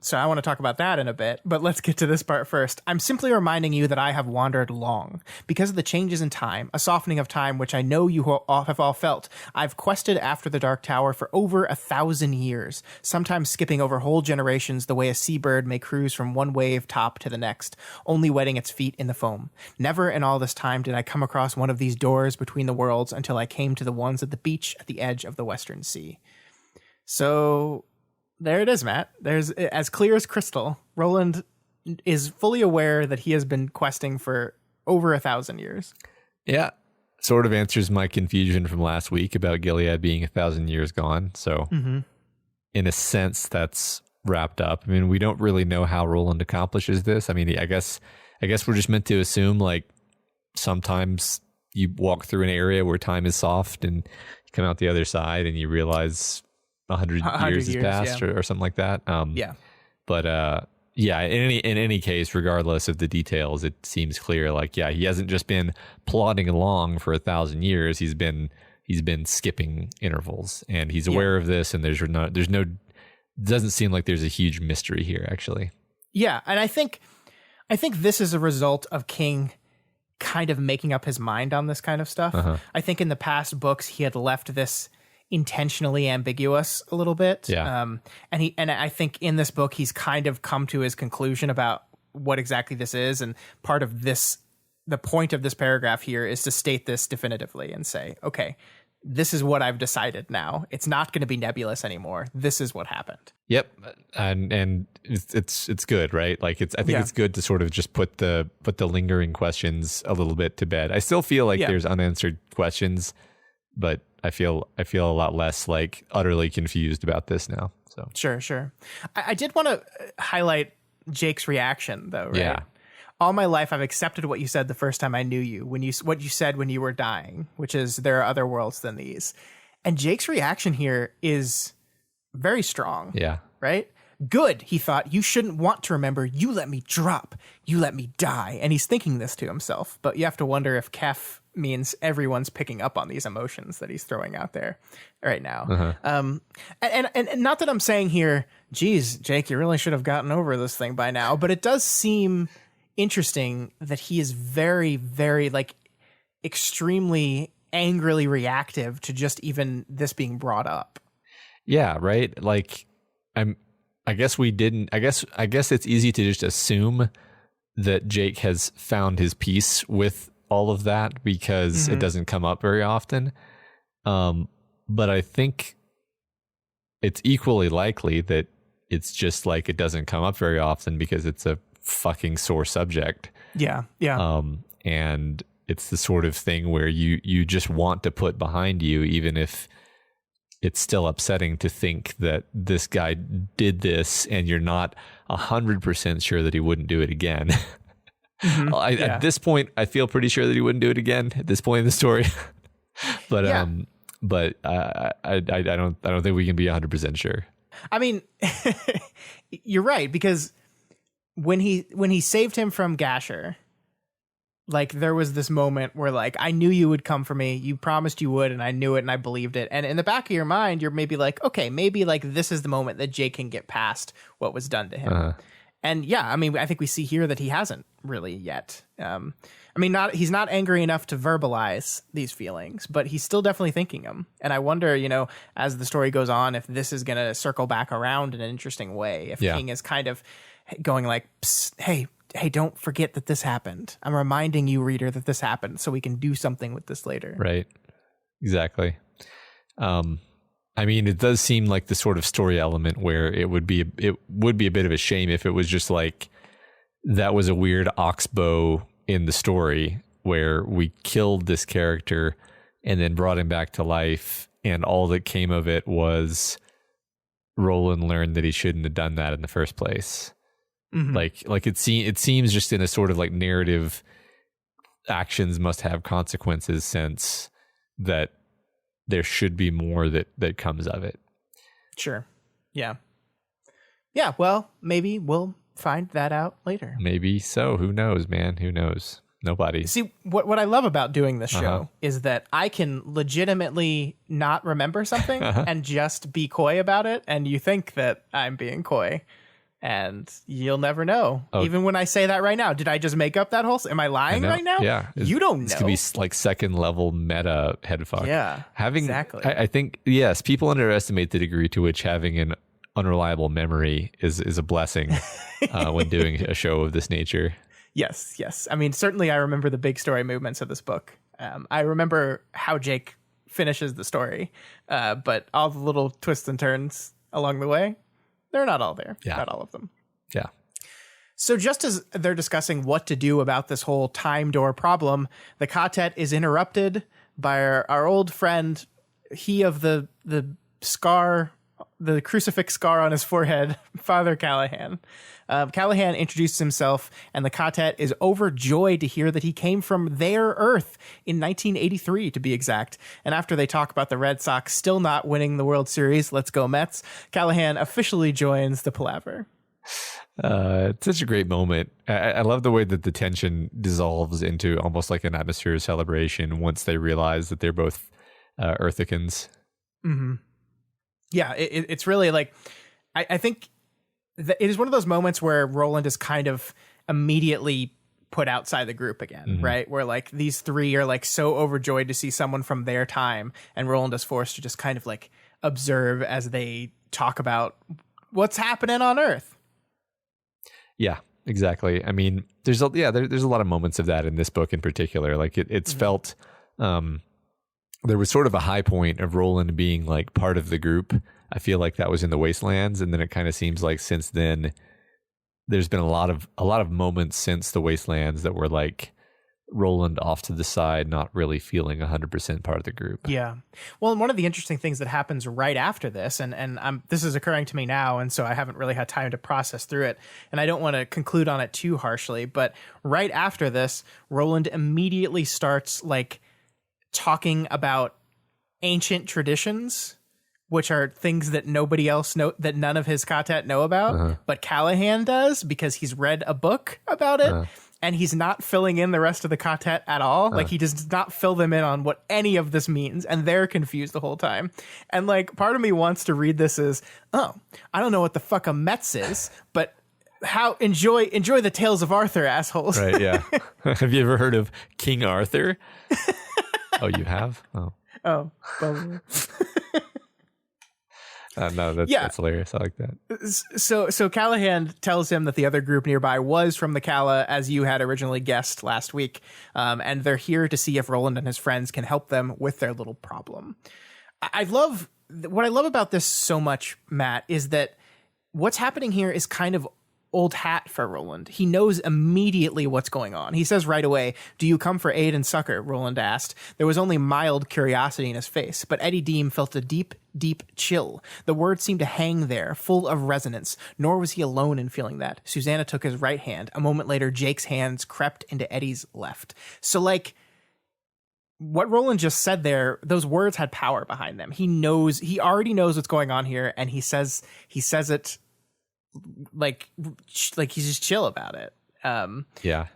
So I want to talk about that in a bit, but let's get to this part first. I'm simply reminding you that I have wandered long. Because of the changes in time, a softening of time which I know you have all felt, I've quested after the Dark Tower for over 1,000 years, sometimes skipping over whole generations the way a seabird may cruise from one wave top to the next, only wetting its feet in the foam. Never in all this time did I come across one of these doors between the worlds until I came to the ones at the beach at the edge of the Western Sea. So there it is, Matt. There's, as clear as crystal, Roland is fully aware that he has been questing for over 1,000 years. Yeah. Sort of answers my confusion from last week about Gilead being 1,000 years gone. So in a sense, that's wrapped up. I mean, we don't really know how Roland accomplishes this. I mean, I guess we're just meant to assume like sometimes you walk through an area where time is soft and you come out the other side and you realize 100 years has passed, or something like that. But in any case, regardless of the details, it seems clear. Like, yeah, he hasn't just been plodding along for 1,000 years. He's been skipping intervals, and he's aware of this. And there's no. Doesn't seem like there's a huge mystery here, actually. Yeah, and I think this is a result of King kind of making up his mind on this kind of stuff. I think in the past books he had left this intentionally ambiguous a little bit. And I think in this book he's kind of come to his conclusion about what exactly this is, and part of this, the point of this paragraph here, is to state this definitively and say, okay, this is what I've decided now. It's not going to be nebulous anymore. This is what happened. Yep. And it's good, right? Like I think it's good to sort of just put the lingering questions a little bit to bed. I still feel like there's unanswered questions, but I feel a lot less like utterly confused about this now. So sure. I did want to highlight Jake's reaction, though. Right? Yeah. All my life, I've accepted what you said the first time I knew you. What you said when you were dying, which is there are other worlds than these. And Jake's reaction here is very strong. Yeah. Right. Good, he thought. You shouldn't want to remember. You let me drop. You let me die. And he's thinking this to himself. But you have to wonder if Kef means everyone's picking up on these emotions that he's throwing out there right now. And not that I'm saying here, geez, Jake, you really should have gotten over this thing by now. But it does seem interesting that he is very, very, like, extremely angrily reactive to just even this being brought up. Yeah, right. Like, I guess it's easy to just assume that Jake has found his peace with all of that because it doesn't come up very often. But I think it's equally likely that it's just like it doesn't come up very often because it's a fucking sore subject. Yeah. And it's the sort of thing where you just want to put behind you, even if it's still upsetting to think that this guy did this and you're not 100% sure that he wouldn't do it again. At this point, I feel pretty sure that he wouldn't do it again at this point in the story. But but I don't think we can be 100% sure. I mean, you're right, because when he saved him from Gasher, like there was this moment where like, I knew you would come for me. You promised you would, and I knew it and I believed it. And in the back of your mind, you're maybe like, okay, maybe like this is the moment that Jake can get past what was done to him. And yeah, I mean, I think we see here that he hasn't really yet. I mean, he's not angry enough to verbalize these feelings, but he's still definitely thinking them. And I wonder, you know, as the story goes on, if this is going to circle back around in an interesting way. If King is kind of going like, hey, don't forget that this happened. I'm reminding you, reader, that this happened so we can do something with this later. Right. Exactly. I mean, it does seem like the sort of story element where it would be a bit of a shame if it was just like that was a weird oxbow in the story where we killed this character and then brought him back to life, and all that came of it was Roland learned that he shouldn't have done that in the first place. Mm-hmm. Like it seems just in a sort of like narrative, actions must have consequences sense that there should be more that comes of it. Sure. Yeah. Yeah. Well, maybe we'll find that out later. Maybe so. Who knows, man? Who knows? Nobody. See, what I love about doing this show is that I can legitimately not remember something and just be coy about it. And you think that I'm being coy. And you'll never know. Oh. Even when I say that right now, did I just make up that whole? Am I lying right now? Yeah, you don't know. This could be like second level meta headfuck. Yeah, exactly. I think yes, people underestimate the degree to which having an unreliable memory is a blessing when doing a show of this nature. Yes. I mean, certainly, I remember the big story movements of this book. I remember how Jake finishes the story, but all the little twists and turns along the way. They're not all there. Yeah. Not all of them. Yeah. So just as they're discussing what to do about this whole time door problem, the Ka-tet is interrupted by our old friend, he of the scar, the crucifix scar on his forehead, Father Callahan. Callahan introduces himself, and the Ka-tet is overjoyed to hear that he came from their Earth in 1983, to be exact. And after they talk about the Red Sox still not winning the World Series, let's go Mets, Callahan officially joins the palaver. It's such a great moment. I love the way that the tension dissolves into almost like an atmosphere of celebration once they realize that they're both Earthicans. Mm-hmm. Yeah, it's really like, I think it is one of those moments where Roland is kind of immediately put outside the group again, right? Where like these three are like so overjoyed to see someone from their time, and Roland is forced to just kind of like observe as they talk about what's happening on Earth. Yeah, exactly. I mean, there's a lot of moments of that in this book in particular. Like it's felt, there was sort of a high point of Roland being like part of the group. I feel like that was in the Wastelands, and then it kind of seems like since then there's been a lot of moments since the Wastelands that were like Roland off to the side, not really feeling 100% part of the group. Yeah. Well, and one of the interesting things that happens right after this, and this is occurring to me now, and so I haven't really had time to process through it, and I don't want to conclude on it too harshly, but right after this, Roland immediately starts like talking about ancient traditions, which are things that nobody else that none of his Ka-tet know about, but Callahan does because he's read a book about it, and he's not filling in the rest of the Ka-tet at all. Like he does not fill them in on what any of this means, and they're confused the whole time. And like part of me wants to read this as, oh, I don't know what the fuck a Mets is, but how enjoy the tales of Arthur, assholes. Right? Yeah. Have you ever heard of King Arthur? Oh, you have? Oh, bummer. No, that's hilarious. I like that. So Callahan tells him that the other group nearby was from the Calla, as you had originally guessed last week, and they're here to see if Roland and his friends can help them with their little problem. What I love about this so much, Matt, is that what's happening here is kind of old hat for Roland. He knows immediately what's going on. He says right away, "Do you come for aid and succor?" Roland asked. There was only mild curiosity in his face, but Eddie Deem felt a deep, deep chill. The words seemed to hang there, full of resonance, nor was he alone in feeling that. Susanna took his right hand. A moment later, Jake's hands crept into Eddie's left. So, like, what Roland just said there, those words had power behind them. He already knows what's going on here, and he says it like he's just chill about it. Yeah.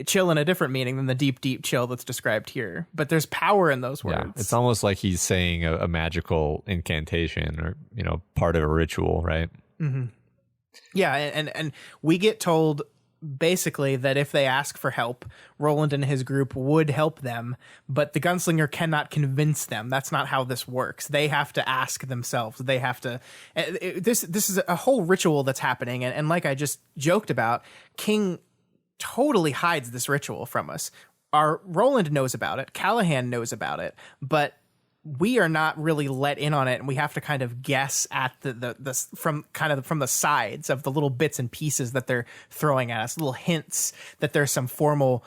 Chill in a different meaning than the deep, deep chill that's described here. But there's power in those words. Yeah. It's almost like he's saying a magical incantation or, part of a ritual, right? Mm-hmm. Yeah, and we get told basically that if they ask for help, Roland and his group would help them, but the gunslinger cannot convince them. That's not how this works. They have to ask themselves. They have to. This is a whole ritual that's happening, and like I just joked about, King totally hides this ritual from us. Our Roland knows about it. Callahan knows about it, but we are not really let in on it, and we have to kind of guess at the from the sides of the little bits and pieces that they're throwing at us, little hints that there's some formal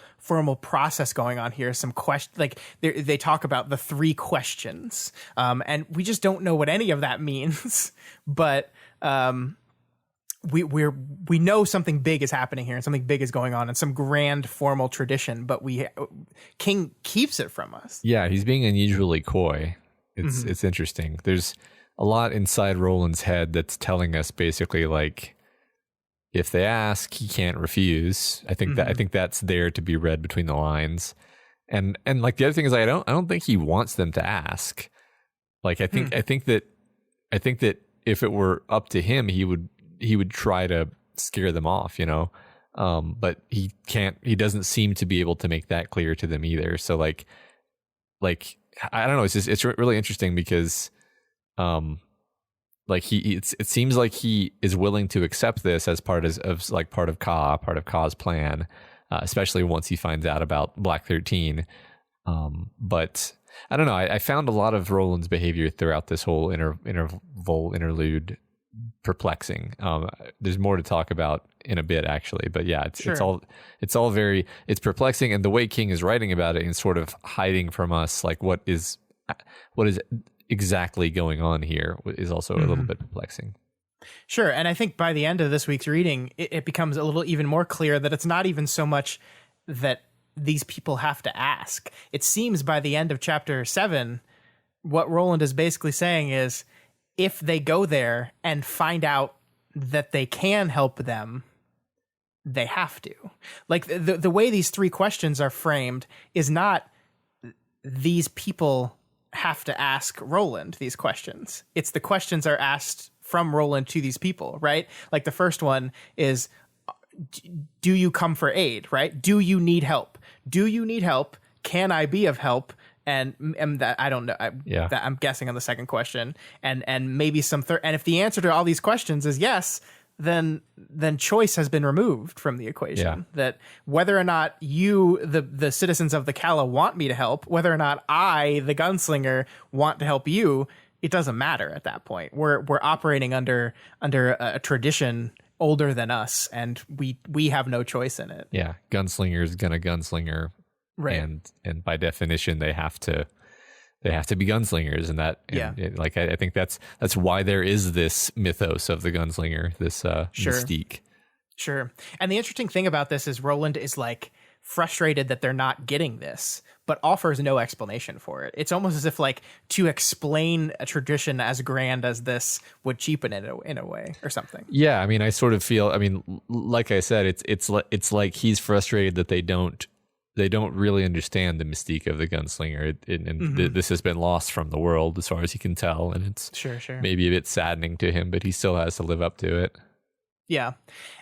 process going on here. Some question, like they talk about the 3 questions, and we just don't know what any of that means. But we know something big is happening here, and something big is going on, and some grand formal tradition. But King keeps it from us. Yeah, he's being unusually coy. It's interesting. There's a lot inside Roland's head that's telling us basically like, if they ask, he can't refuse. I think that's there to be read between the lines. And like the other thing is, I don't think he wants them to ask. Like I think that if it were up to him, he would try to scare them off, but he can't. He doesn't seem to be able to make that clear to them either. So like I don't know. It's really interesting because, it seems like he is willing to accept this as part of Ka's plan, especially once he finds out about Black 13. But I don't know. I found a lot of Roland's behavior throughout this whole interlude perplexing. There's more to talk about in a bit, actually, but yeah, it's all very perplexing, and the way King is writing about it and sort of hiding from us like what is exactly going on here is also a little bit perplexing. Sure, and I think by the end of this week's reading, it becomes a little even more clear that it's not even so much that these people have to ask. It seems by the end of chapter 7, what Roland is basically saying is, if they go there and find out that they can help them, they have to. Like the way these 3 questions are framed is not these people have to ask Roland these questions. It's the questions are asked from Roland to these people, right? Like the first one is, do you come for aid, right? Do you need help? Do you need help? Can I be of help? And that I don't know. I'm guessing on the second question, and maybe some third. And if the answer to all these questions is yes, then choice has been removed from the equation. Yeah. That whether or not you, the citizens of the Calla, want me to help, whether or not I, the gunslinger, want to help you, it doesn't matter at that point. We're operating under a tradition older than us, and we have no choice in it. Yeah, gunslinger's gonna gunslinger. Right. And by definition, they have to be gunslingers, and I think that's why there is this mythos of the gunslinger, this mystique. Sure. And the interesting thing about this is Roland is like frustrated that they're not getting this, but offers no explanation for it. It's almost as if like to explain a tradition as grand as this would cheapen it in a way or something. Yeah, I mean, I sort of feel. I mean, like I said, it's like he's frustrated that they don't really understand the mystique of the gunslinger, this has been lost from the world as far as he can tell, and it's sure maybe a bit saddening to him, but he still has to live up to it. Yeah,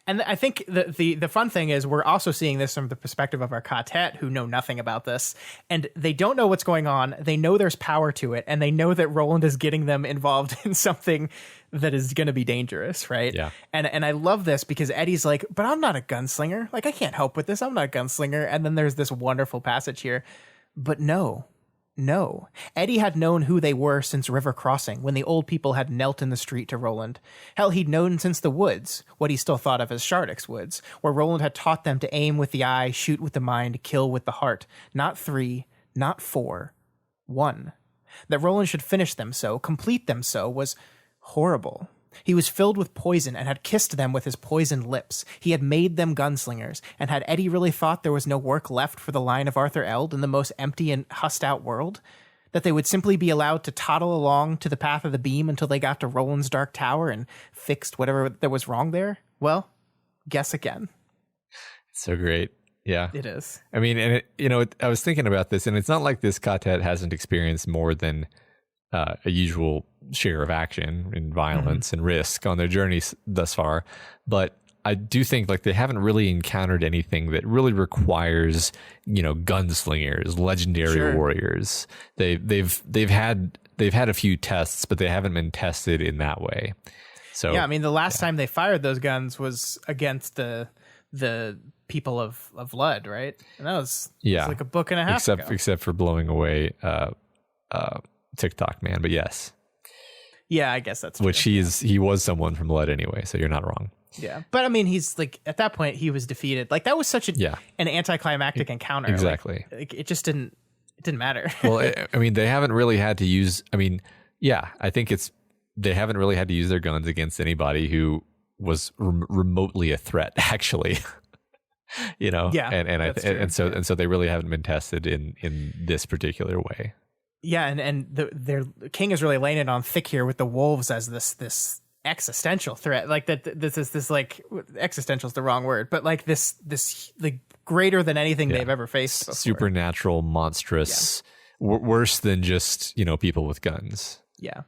and I think the fun thing is we're also seeing this from the perspective of our Ka-tet, who know nothing about this, and they don't know what's going on. They know there's power to it, and they know that Roland is getting them involved in something that is going to be dangerous, right? Yeah. And I love this because Eddie's like, but I'm not a gunslinger. Like, I can't help with this. I'm not a gunslinger. And then there's this wonderful passage here. But no. Eddie had known who they were since River Crossing, when the old people had knelt in the street to Roland. Hell, he'd known since the woods, what he still thought of as Shardick's woods, where Roland had taught them to aim with the eye, shoot with the mind, kill with the heart. Not 3, not 4, 1. That Roland should finish them so, complete them so, was horrible. He was filled with poison and had kissed them with his poisoned lips. He had made them gunslingers, and had Eddie really thought there was no work left for the line of Arthur Eld in the most empty and hussed-out world? That they would simply be allowed to toddle along to the path of the beam until they got to Roland's dark tower and fixed whatever that was wrong there? Well, guess again. It's so great. Yeah. It is. I mean, and I was thinking about this, and it's not like this Ka-tet hasn't experienced more than a usual share of action and violence and risk on their journeys thus far. But I do think like they haven't really encountered anything that really requires, gunslingers, legendary warriors. They've had a few tests, but they haven't been tested in that way. So yeah, I mean, the last time they fired those guns was against the people of Lud, right? And that was like a book and a half ago. Except for blowing away TikTok man, but yes. Yeah, I guess that's true. Which he was someone from Lud anyway, so you're not wrong. Yeah, but I mean, he's like at that point he was defeated. Like that was such an anticlimactic encounter. Exactly. Like it just didn't matter. Well, I mean, they haven't really had to use. I mean, yeah, I think they haven't really had to use their guns against anybody who was remotely a threat, actually. Yeah, and so they really haven't been tested in this particular way. Yeah, and their king is really laying it on thick here with the wolves as this existential threat. Like this like existential is the wrong word, but like this like greater than anything they've ever faced before. Supernatural, monstrous, worse than just people with guns. Yeah.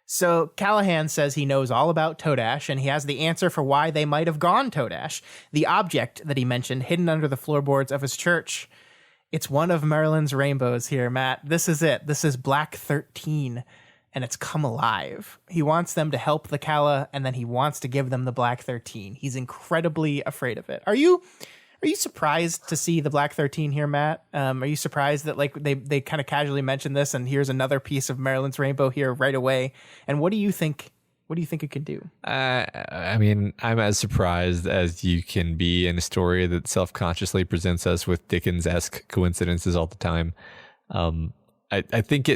So Callahan says he knows all about Todash, and he has the answer for why they might have gone Todash, the object that he mentioned hidden under the floorboards of his church. It's one of Merlin's rainbows here, Matt. This is it. This is Black 13, and it's come alive. He wants them to help the Calla, and then he wants to give them the Black 13. He's incredibly afraid of it. Are you surprised to see the Black 13 here, Matt? Are you surprised that like they kind of casually mentioned this, and here's another piece of Merlin's rainbow here right away? And what do you think? What do you think it could do? I mean, I'm as surprised as you can be in a story that self-consciously presents us with Dickens-esque coincidences all the time. I think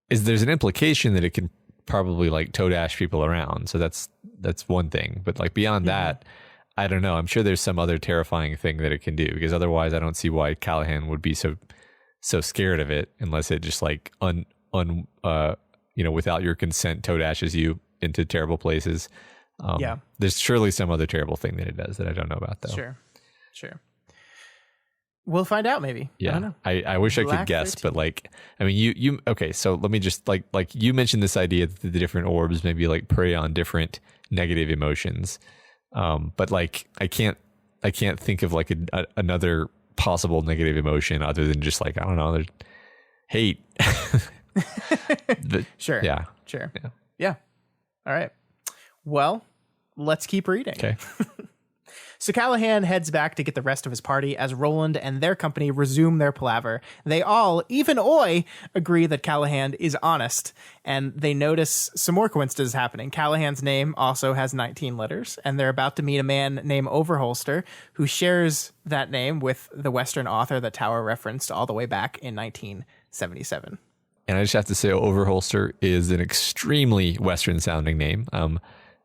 there's an implication that it can probably like Todash people around. So that's one thing. But like beyond that, I don't know. I'm sure there's some other terrifying thing that it can do, because otherwise I don't see why Callahan would be so scared of it unless it just like without your consent, Todashes you into terrible places. There's surely some other terrible thing that it does that I don't know about, though. Sure. We'll find out, maybe. Yeah, I don't know. I wish Black I could guess, 13. but like, I mean, you okay? So let me just like you mentioned this idea that the different orbs maybe like prey on different negative emotions, but like I can't think of like another possible negative emotion other than just like I don't know, there's hate. Sure. Yeah. All right. Well, let's keep reading. Okay. So Callahan heads back to get the rest of his party as Roland and their company resume their palaver. They all, even Oy, agree that Callahan is honest, and they notice some more coincidences happening. Callahan's name also has 19 letters, and they're about to meet a man named Overholster who shares that name with the Western author that Tower referenced all the way back in 1977. And I just have to say, Overholster is an extremely Western sounding name.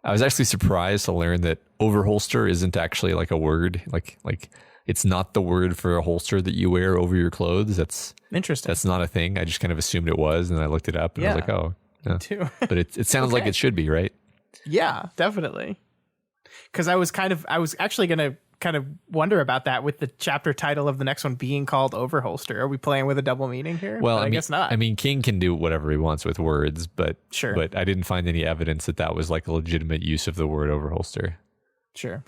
I was actually surprised to learn that overholster isn't actually like a word. Like it's not the word for a holster that you wear over your clothes. That's interesting. That's not a thing. I just kind of assumed it was, and I looked it up and I was like, oh, no. Too. But it sounds like it should be, right? Yeah, definitely. Because I was actually going to kind of wonder about that with the chapter title of the next one being called Overholster. Are we playing with a double meaning here? Well, I guess not. I mean, King can do whatever he wants with words, but sure. But I didn't find any evidence that was like a legitimate use of the word overholster. Sure.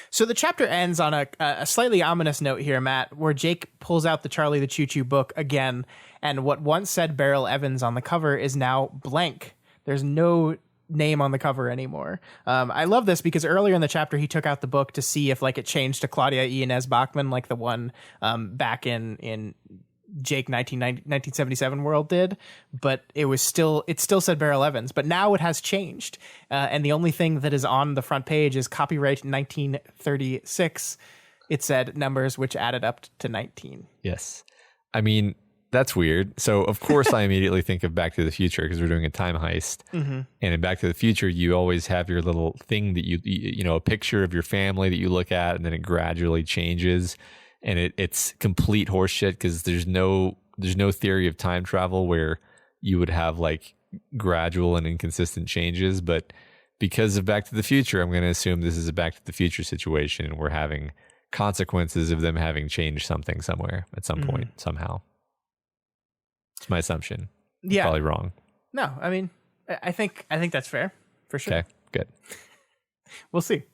So the chapter ends on a slightly ominous note here, Matt, where Jake pulls out the Charlie the Choo Choo book again, and what once said Beryl Evans on the cover is now blank. There's no name on the cover anymore. I love this because earlier in the chapter he took out the book to see if like it changed to Claudia Inez Bachmann like the one back in Jake 1977 world did, but it still said Beryl Evans, but now it has changed, and the only thing that is on the front page is copyright 1936. It said numbers which added up to 19. Yes. I mean, that's weird. So of course I immediately think of Back to the Future because we're doing a time heist. Mm-hmm. And in Back to the Future, you always have your little thing that you know, a picture of your family that you look at, and then it gradually changes. And it's complete horseshit because there's no theory of time travel where you would have like gradual and inconsistent changes. But because of Back to the Future, I'm going to assume this is a Back to the Future situation, and we're having consequences of them having changed something somewhere at some point, somehow. It's my assumption. Yeah. Probably wrong. No, I mean, I think that's fair for sure. Okay, good. We'll see.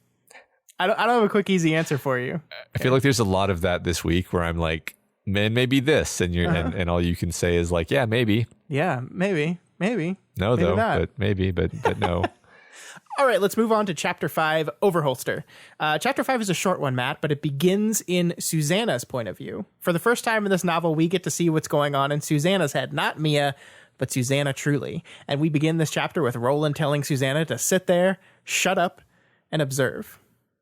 I don't have a quick, easy answer for you. I feel like there's a lot of that this week where I'm like, man, maybe this, and you're and all you can say is like, yeah, maybe. Yeah, maybe. No, maybe though, not. but maybe, but no. All right, let's move on to Chapter 5, Overholster. Chapter 5 is a short one, Matt, but it begins in Susanna's point of view. For the first time in this novel, we get to see what's going on in Susanna's head. Not Mia, but Susanna truly. And we begin this chapter with Roland telling Susanna to sit there, shut up, and observe.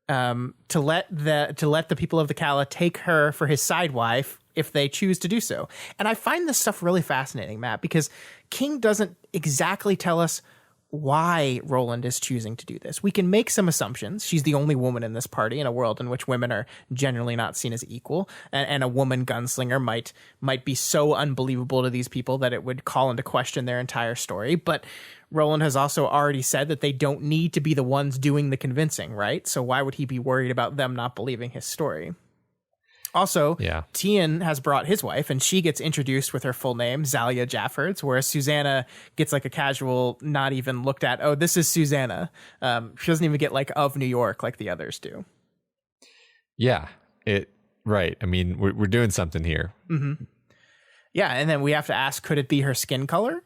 To let the people of the Calla take her for his side wife if they choose to do so. And I find this stuff really fascinating, Matt, because King doesn't exactly tell us why Roland is choosing to do this. We can make some assumptions. She's the only woman in this party in a world in which women are generally not seen as equal, and a woman gunslinger might be so unbelievable to these people that it would call into question their entire story. But Roland has also already said that they don't need to be the ones doing the convincing, right? So why would he be worried about them not believing his story? Also, Tien has brought his wife, and she gets introduced with her full name, Zalia Jaffords, whereas Susanna gets like a casual, not even looked at, oh, this is Susanna. She doesn't even get like of New York like the others do. Yeah, right. I mean, we're doing something here. Mm-hmm. Yeah, and then we have to ask, could it be her skin color?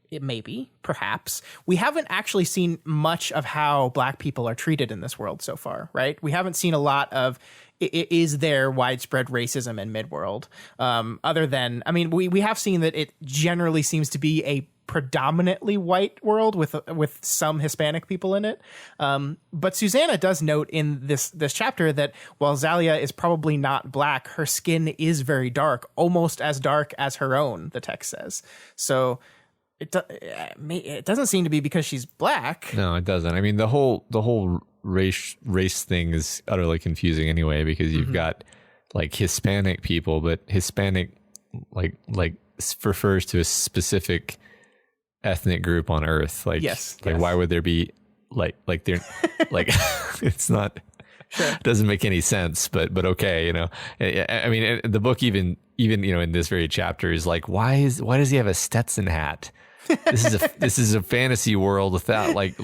It may be, perhaps. We haven't actually seen much of how Black people are treated in this world so far, right? We haven't seen a lot of, is there widespread racism in Midworld? Other than, I mean, we have seen that it generally seems to be a predominantly white world with some Hispanic people in it. But Susanna does note in this chapter that while Zalia is probably not Black, her skin is very dark, almost as dark as her own, the text says. So it doesn't seem to be because she's Black. No, it doesn't. I mean, the whole race thing is utterly confusing anyway, because you've got like Hispanic people, but Hispanic like refers to a specific ethnic group on Earth. Like, yes. Why would there be like they're like it's not. Sure. Doesn't make any sense, but okay, you know. I mean, the book even you know in this very chapter is like, why does he have a Stetson hat? This is a fantasy world without like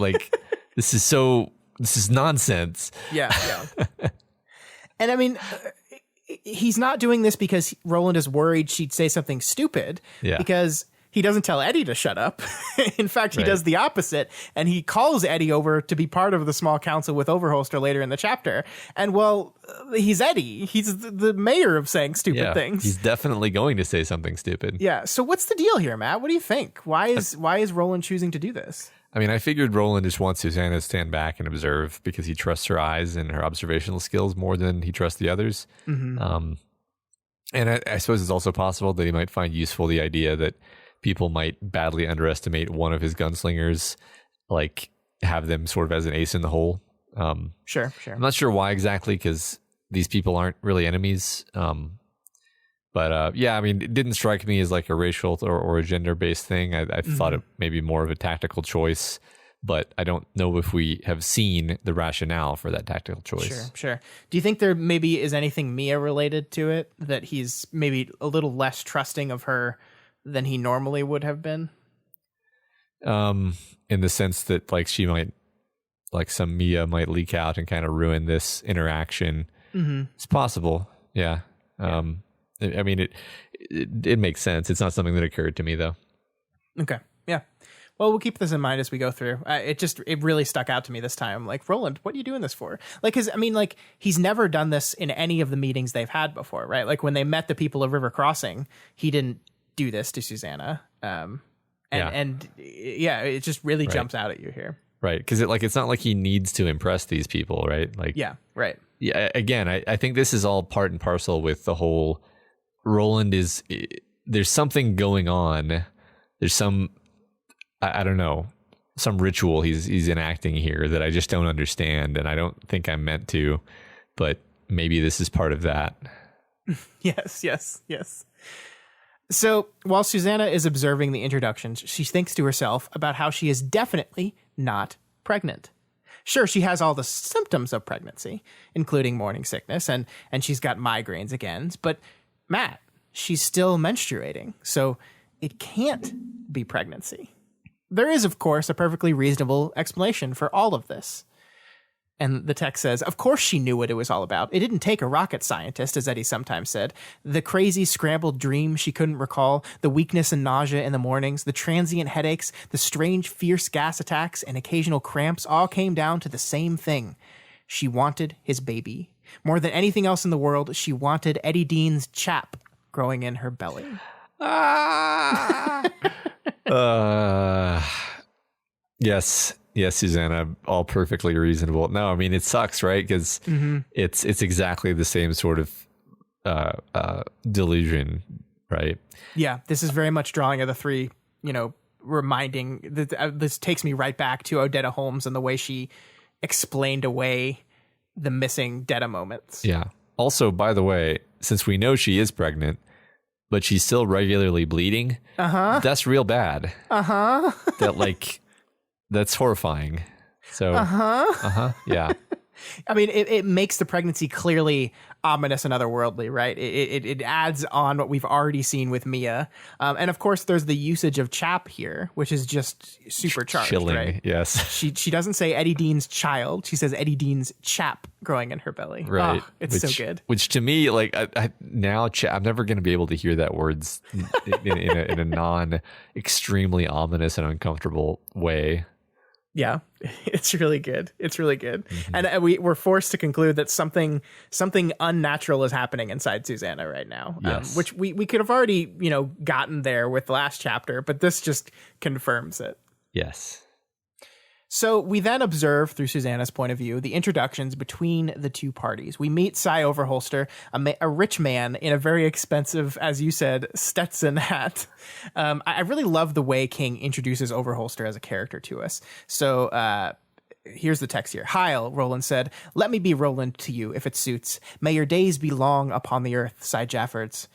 this is nonsense. Yeah. And I mean, he's not doing this because Roland is worried she'd say something stupid. Yeah. Because he doesn't tell Eddie to shut up. In fact, he does the opposite, and he calls Eddie over to be part of the small council with Overholster later in the chapter. And well, he's Eddie. He's the mayor of saying stupid things. He's definitely going to say something stupid. Yeah. So what's the deal here, Matt? What do you think? Why is Roland choosing to do this? I mean, I figured Roland just wants Susanna to stand back and observe because he trusts her eyes and her observational skills more than he trusts the others. Mm-hmm. And I suppose it's also possible that he might find useful the idea that people might badly underestimate one of his gunslingers, like have them sort of as an ace in the hole. Sure. I'm not sure why exactly, because these people aren't really enemies. But yeah, I mean, it didn't strike me as like a racial or a gender-based thing. I thought it maybe more of a tactical choice, but I don't know if we have seen the rationale for that tactical choice. Sure. Do you think there maybe is anything Mia related to it, that he's maybe a little less trusting of her than he normally would have been? In the sense that like she might, like some Mia might leak out and kind of ruin this interaction. Mm-hmm. It's possible. Yeah. I mean, it makes sense. It's not something that occurred to me though. Okay. Yeah. Well, we'll keep this in mind as we go through. It really stuck out to me this time. Like, Roland, what are you doing this for? Like, cause I mean, like, he's never done this in any of the meetings they've had before, right? Like when they met the people of River Crossing, he didn't do this to Susanna. And it just really jumps out at you here. Right. Because it's not like he needs to impress these people, right? Like, yeah, right. Yeah. Again, I think this is all part and parcel with the whole Roland is there's something going on. There's some, I don't know, some ritual he's enacting here that I just don't understand, and I don't think I'm meant to, but maybe this is part of that. Yes. So while Susanna is observing the introductions, she thinks to herself about how she is definitely not pregnant. Sure, she has all the symptoms of pregnancy, including morning sickness, and she's got migraines again, but Matt, she's still menstruating, so it can't be pregnancy. There is, of course, a perfectly reasonable explanation for all of this. And the text says, of course she knew what it was all about. It didn't take a rocket scientist, as Eddie sometimes said. The crazy scrambled dream she couldn't recall, the weakness and nausea in the mornings, the transient headaches, the strange fierce gas attacks, and occasional cramps all came down to the same thing. She wanted his baby. More than anything else in the world, she wanted Eddie Dean's chap growing in her belly. Yes, Susanna, all perfectly reasonable. No, I mean, it sucks, right? Because it's exactly the same sort of delusion, right? Yeah, this is very much drawing of the three, reminding that this takes me right back to Odetta Holmes and the way she explained away the missing Detta moments. Yeah. Also, by the way, since we know she is pregnant, but she's still regularly bleeding, that's real bad. That's horrifying. So, yeah. I mean, it makes the pregnancy clearly ominous and otherworldly, right? It adds on what we've already seen with Mia. And of course, there's the usage of chap here, which is just supercharged, chilling, right? Yes. She doesn't say Eddie Dean's child. She says Eddie Dean's chap growing in her belly. Right. Oh, it's so good. Which to me, like, I'm never going to be able to hear that words in a non-extremely ominous and uncomfortable way. Yeah, it's really good. And we're forced to conclude that something unnatural is happening inside Susanna right now, yes. Which we could have already, gotten there with the last chapter, but this just confirms it. Yes. So we then observe, through Susanna's point of view, the introductions between the two parties. We meet Cy Overholster, a rich man in a very expensive, as you said, Stetson hat. I really love the way King introduces Overholster as a character to us. So here's the text here. Heil, Roland said, let me be Roland to you, if it suits. May your days be long upon the earth, Cy Jaffords.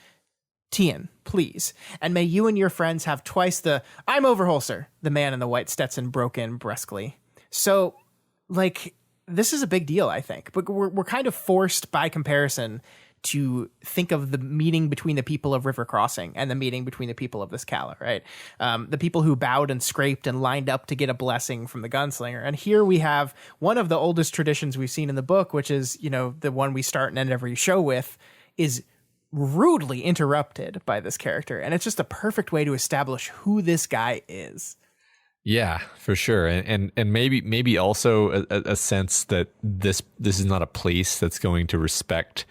Tian, please. And may you and your friends have twice the I'm Overholster, the man in the white Stetson broke in brusquely. So, this is a big deal, I think. But we're kind of forced by comparison to think of the meeting between the people of River Crossing and the meeting between the people of this Calla, right? The people who bowed and scraped and lined up to get a blessing from the gunslinger. And here we have one of the oldest traditions we've seen in the book, which is, the one we start and end every show with, is rudely interrupted by this character, and it's just a perfect way to establish who this guy is. Yeah, for sure. And maybe also a sense that this is not a place that's going to respect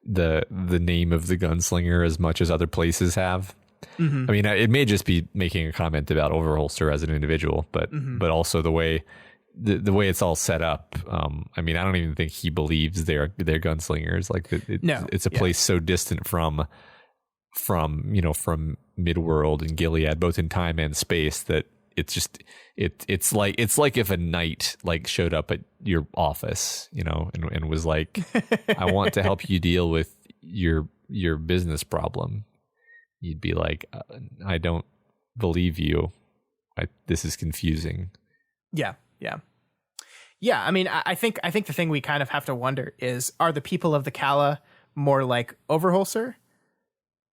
the name of the gunslinger as much as other places have. I mean, it may just be making a comment about Overholster as an individual, but also the way it's all set up. I mean, I don't even think he believes they're gunslingers. It's a place so distant from Midworld and Gilead, both in time and space, that it's just it's like if a knight showed up at your office, and was like, I want to help you deal with your business problem. You'd be like, I don't believe you. This is confusing. Yeah. I mean, I think the thing we kind of have to wonder is, are the people of the Calla more like Overholster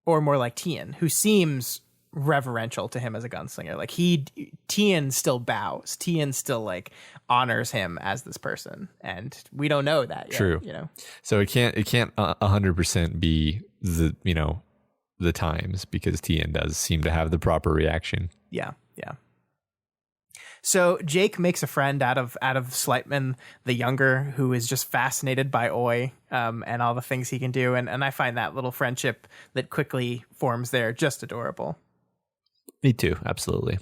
or more like Tian, who seems reverential to him as a gunslinger? Tian still bows. Tian still honors him as this person, and we don't know that yet. True. So it can't 100% be the times, because Tian does seem to have the proper reaction. Yeah. So Jake makes a friend out of Sleipman the Younger, who is just fascinated by Oi and all the things he can do. And I find that little friendship that quickly forms there just adorable. Me too. Absolutely.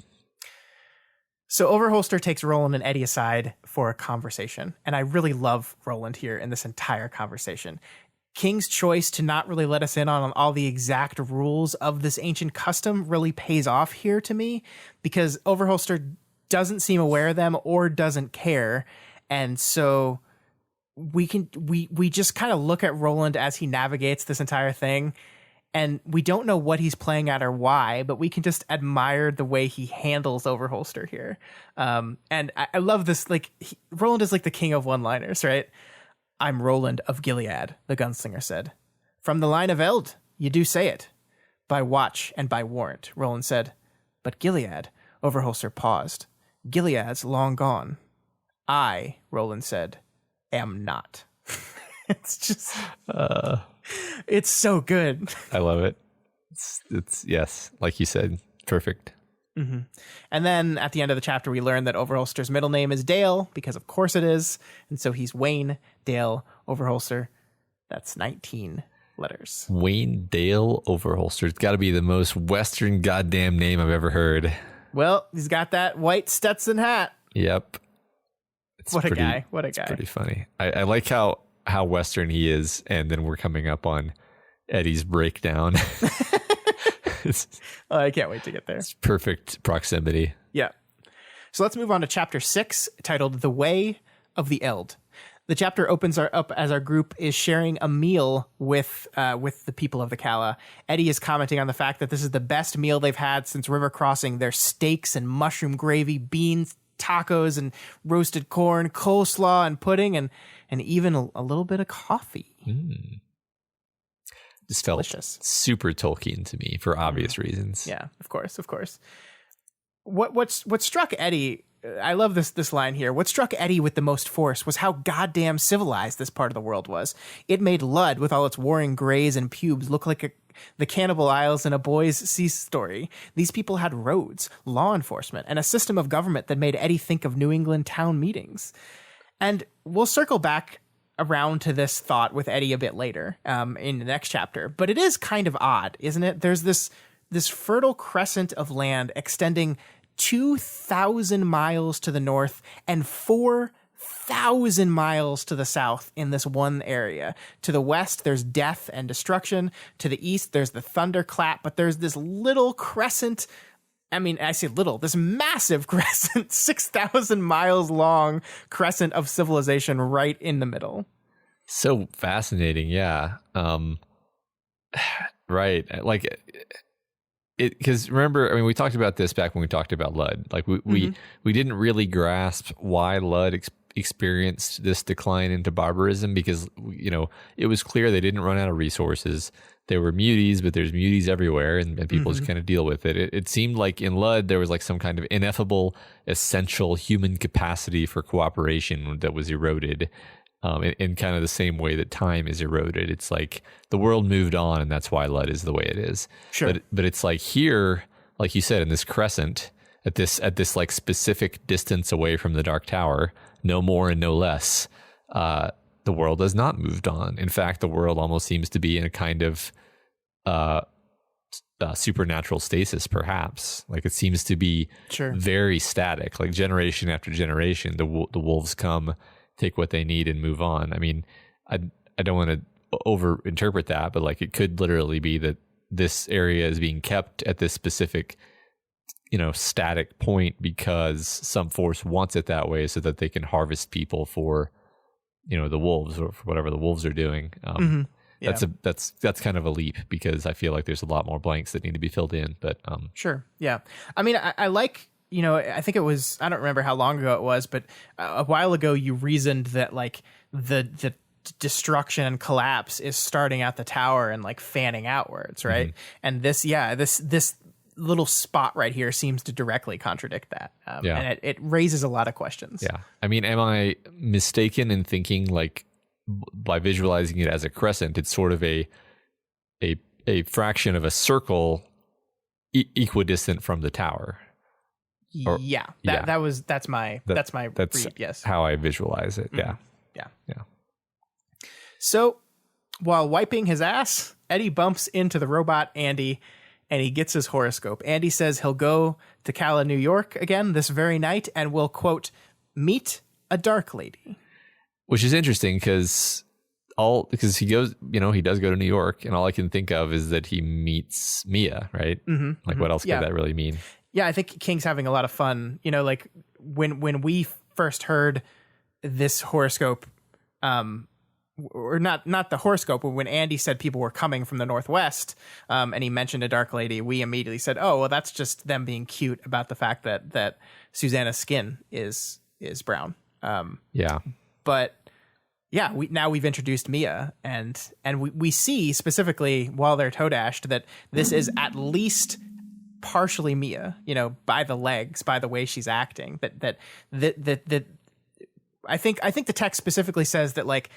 So Overholster takes Roland and Eddie aside for a conversation. And I really love Roland here in this entire conversation. King's choice to not really let us in on all the exact rules of this ancient custom really pays off here to me, because Overholster doesn't seem aware of them or doesn't care. And so we just kind of look at Roland as he navigates this entire thing, and we don't know what he's playing at or why, but we can just admire the way he handles Overholster here. And I love this. Like, Roland is like the king of one-liners, right? "I'm Roland of Gilead," the gunslinger said. "From the line of Eld, you do say it. By watch and by warrant," Roland said. "But Gilead," Overholster paused. "Gilead's long gone." "I," Roland said, "am not." It's just, it's so good. I love it. It's yes, like you said, perfect. Mm-hmm. And then at the end of the chapter, we learn that Overholster's middle name is Dale, because of course it is. And so he's Wayne Dale Overholster. That's 19 letters. Wayne Dale Overholster. It's got to be the most Western goddamn name I've ever heard. Well, he's got that white Stetson hat. Yep. What a guy. What a guy. It's pretty funny. I like how Western he is, and then we're coming up on Eddie's breakdown. I can't wait to get there. It's perfect proximity. Yeah. So let's move on to chapter 6, titled "The Way of the Eld." The chapter opens up as our group is sharing a meal with the people of the Calla. Eddie is commenting on the fact that this is the best meal they've had since river crossing. There's steaks and mushroom gravy, beans, tacos, and roasted corn, coleslaw, and pudding, and even a little bit of coffee. Just felt delicious. Super Tolkien to me for obvious reasons. Yeah, of course. What struck Eddie, I love this line here. What struck Eddie with the most force was how goddamn civilized this part of the world was. It made Lud, with all its warring grays and pubes, look like the Cannibal Isles in A Boy's Sea Story. These people had roads, law enforcement, and a system of government that made Eddie think of New England town meetings. And we'll circle back around to this thought with Eddie a bit later in the next chapter. But it is kind of odd, isn't it? There's this fertile crescent of land extending 2,000 miles to the north and 4,000 miles to the south in this one area. To the west, there's death and destruction. To the east, there's the thunderclap. But there's this little crescent. I mean, I say little, this massive crescent, 6,000 miles long crescent of civilization right in the middle. So fascinating. Yeah. Right. Like it, because remember, I mean, we talked about this back when we talked about Lud. Like we didn't really grasp why Lud experienced this decline into barbarism, because, you know, it was clear they didn't run out of resources. There were muties, but there's muties everywhere, and people just kind of deal with it. It seemed like in Lud, there was like some kind of ineffable, essential human capacity for cooperation that was eroded in kind of the same way that time is eroded. It's like the world moved on, and that's why Lud is the way it is. Sure. But it's like here, like you said, in this crescent, at this like specific distance away from the Dark Tower, no more and no less, the world has not moved on. In fact, the world almost seems to be in a kind of supernatural stasis, perhaps. Like it seems to be very static. Like generation after generation, the wolves come, take what they need, and move on. I mean, I don't want to overinterpret that, but like it could literally be that this area is being kept at this specific, you know, static point because some force wants it that way, so that they can harvest people for, you know, the wolves, or for whatever the wolves are doing. Yeah. That's kind of a leap, because I feel like there's a lot more blanks that need to be filled in. But sure, yeah. I mean, I like, you know, I think it was, I don't remember how long ago it was, but a while ago you reasoned that like the destruction and collapse is starting at the tower and like fanning outwards, right? And this little spot right here seems to directly contradict that. And it raises a lot of questions. Yeah. I mean, am I mistaken in thinking like by visualizing it as a crescent, it's sort of a fraction of a circle equidistant from the tower? That's my read. Yes. How I visualize it. Yeah. So while wiping his ass, Eddie bumps into the robot Andy, and he gets his horoscope. Andy says he'll go to Calla, New York again this very night, and will, quote, meet a dark lady. Which is interesting, because all because he goes, he does go to New York, and all I can think of is that he meets Mia, right? Like, what else could that really mean? Yeah, I think King's having a lot of fun. Like when we first heard this horoscope, or not the horoscope, but when Andy said people were coming from the Northwest, and he mentioned a dark lady, we immediately said, oh, well, that's just them being cute about the fact that Susanna's skin is brown. But yeah, we've introduced Mia, and we see specifically while they're Todashed that this is at least partially Mia, by the legs, by the way she's acting. That I think the text specifically says that, like,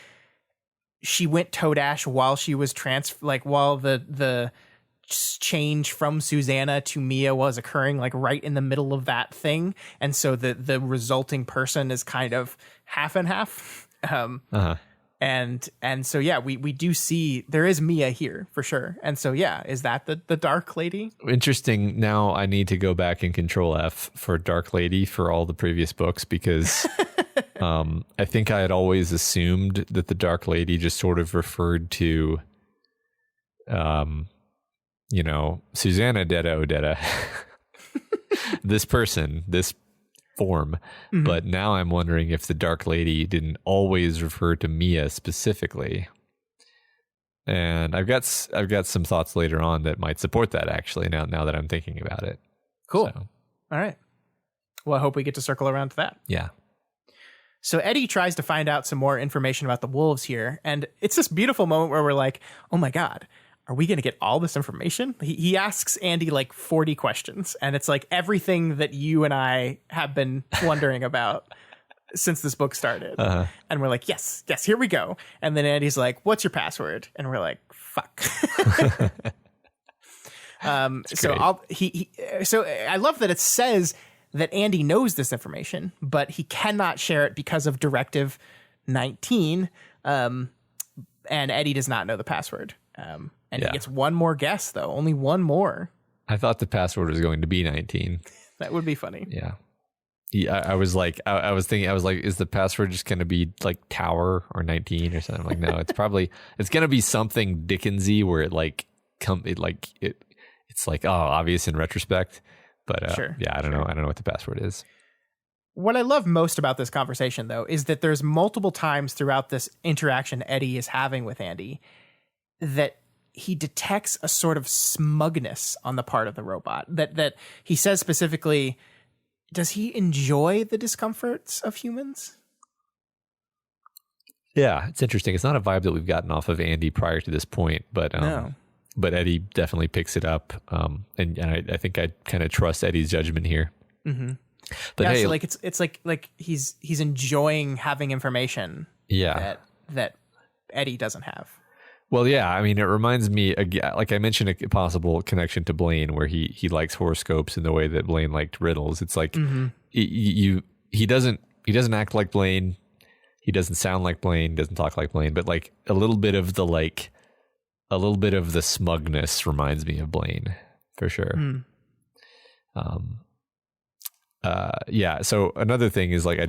she went Todash while she was while the change from Susanna to Mia was occurring, like right in the middle of that thing, and so the resulting person is kind of half and half. And so yeah, we do see there is Mia here for sure. And so yeah, is that the dark lady? Interesting. Now I need to go back and Control F for dark lady for all the previous books, because I think I had always assumed that the dark lady just sort of referred to Susanna Detta Odetta, this person, this form. But now I'm wondering if the dark lady didn't always refer to Mia specifically. And I've got some thoughts later on that might support that, actually, now that I'm thinking about it. Cool. So. All right. Well, I hope we get to circle around to that. Yeah. So Eddie tries to find out some more information about the wolves here, and it's this beautiful moment where we're like, oh my God, are we going to get all this information? He asks Andy like 40 questions, and it's like everything that you and I have been wondering about since this book started. And we're like, yes, here we go. And then Andy's like, what's your password? And we're like, fuck. So I love that it says that Andy knows this information, but he cannot share it because of Directive 19. And Eddie does not know the password. And he gets one more guess, though. Only one more. I thought the password was going to be 19. That would be funny. Yeah. I was like, is the password just going to be like Tower or 19 or something? I'm like, no, it's going to be something Dickensy where it it's like, oh, obvious in retrospect. But sure, I don't know. I don't know what the password is. What I love most about this conversation, though, is that there's multiple times throughout this interaction Eddie is having with Andy that he detects a sort of smugness on the part of the robot. That he says specifically, does he enjoy the discomforts of humans? Yeah, it's interesting. It's not a vibe that we've gotten off of Andy prior to this point, but no. But Eddie definitely picks it up, and I think I kind of trust Eddie's judgment here. Mm-hmm. But yeah, hey, so like it's like he's enjoying having information. Yeah, that Eddie doesn't have. Well, yeah, I mean, it reminds me, like I mentioned, a possible connection to Blaine, where he likes horoscopes in the way that Blaine liked riddles. It's like he doesn't act like Blaine, he doesn't sound like Blaine, doesn't talk like Blaine, but like a little bit of the smugness reminds me of Blaine for sure. Yeah. So another thing is like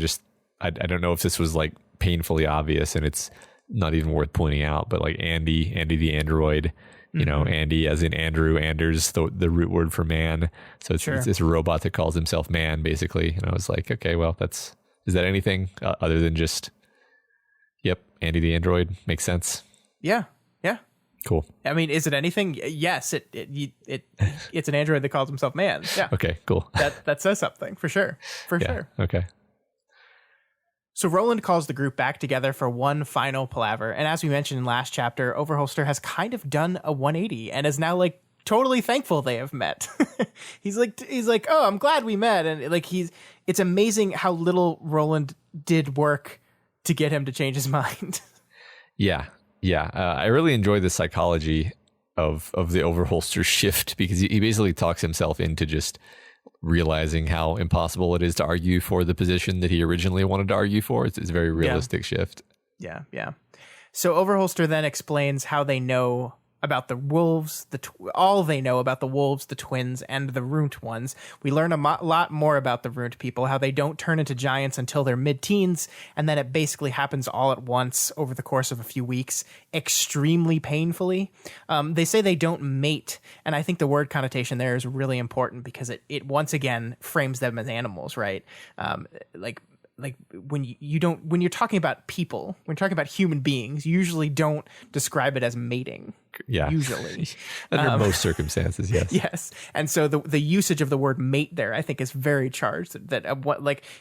I don't know if this was like painfully obvious, and it's not even worth pointing out, but like Andy the android, you know, Andy as in Andrew, Anders, the root word for man. So it's this robot that calls himself man, basically. And I was like, okay, well, is that anything other than just, yep, Andy the android makes sense. Yeah. Cool. I mean, is it anything? Yes, it's an android that calls himself man. Yeah. Okay, cool. That says something for sure. Sure. Okay. So Roland calls the group back together for one final palaver. And as we mentioned in last chapter, Overholster has kind of done a 180 and is now like totally thankful they have met. He's like, oh, I'm glad we met. And like, it's amazing how little Roland did work to get him to change his mind. Yeah. I really enjoy the psychology of the Overholster shift, because he basically talks himself into just realizing how impossible it is to argue for the position that he originally wanted to argue for. It's a very realistic shift. Yeah. So Overholster then explains how they know about the wolves, all they know about the wolves, the twins, and the runt ones. We learn a lot more about the runt people, how they don't turn into giants until they're mid-teens, and then it basically happens all at once over the course of a few weeks, extremely painfully. They say they don't mate, and I think the word connotation there is really important because it once again frames them as animals, right? Like when when you're talking about people, when you're talking about human beings, you usually don't describe it as mating. Yeah. Usually. Under most circumstances, yes. Yes. And so the usage of the word mate there, I think, is very charged. That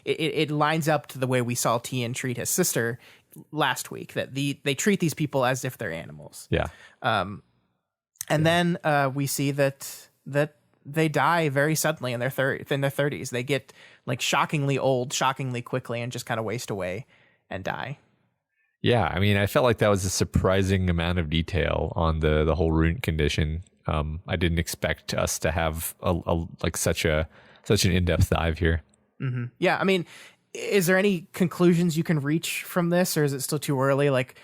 it lines up to the way we saw Tien treat his sister last week, that they treat these people as if they're animals. Yeah. Then we see that they die very suddenly in their 30s. They get like shockingly old, shockingly quickly, and just kind of waste away and die. Yeah, I mean, I felt like that was a surprising amount of detail on the whole runt condition. I didn't expect us to have such an in-depth dive here. Mm-hmm. Yeah, I mean, is there any conclusions you can reach from this, or is it still too early? Like,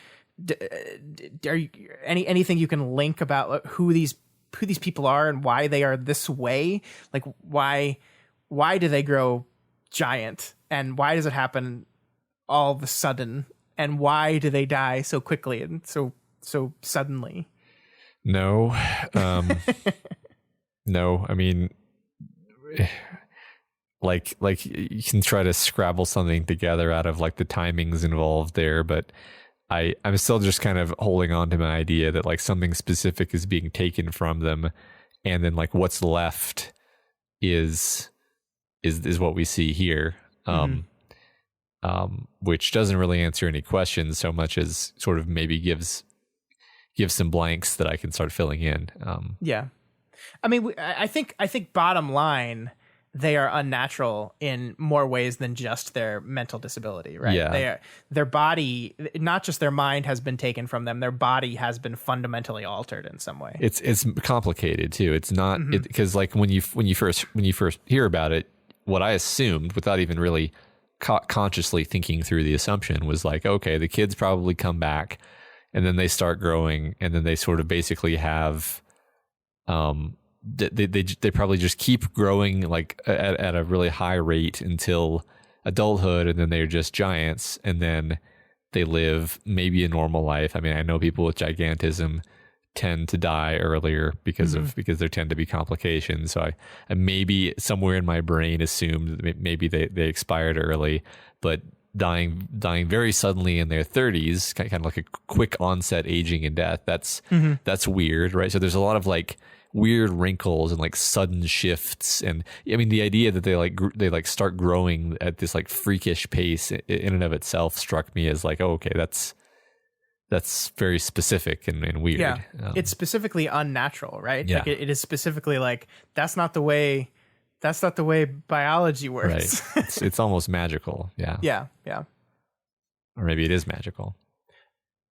are you, anything you can link about who these people are and why they are this way? Like, why do they grow giant, and why does it happen all of a sudden, and why do they die so quickly and so suddenly? No. No, I mean, like you can try to scrabble something together out of like the timings involved there, but I'm still just kind of holding on to my idea that like something specific is being taken from them, and then like what's left is what we see here, which doesn't really answer any questions so much as sort of maybe gives some blanks that I can start filling in. Yeah, I mean, I think bottom line, they are unnatural in more ways than just their mental disability, right? Yeah. Their body, not just their mind has been taken from them, their body has been fundamentally altered in some way. It's complicated too. It's not because like when you first hear about it, what I assumed without even really consciously thinking through the assumption was like, okay, the kids probably come back and then they start growing, and then they sort of basically have they probably just keep growing like at a really high rate until adulthood, and then they're just giants, and then they live maybe a normal life. I mean, I know people with gigantism tend to die earlier because there tend to be complications. So I maybe somewhere in my brain assumed that maybe they expired early, but dying very suddenly in their 30s, kind of like a quick onset aging and death. That's weird, right? So there's a lot of like weird wrinkles and like sudden shifts, and I mean the idea that they start growing at this like freakish pace in and of itself struck me as like, oh, okay, that's very specific and weird. Yeah, it's specifically unnatural, right? Yeah. Like it is specifically like that's not the way biology works. Right. It's almost magical. Yeah. Yeah. Or maybe it is magical.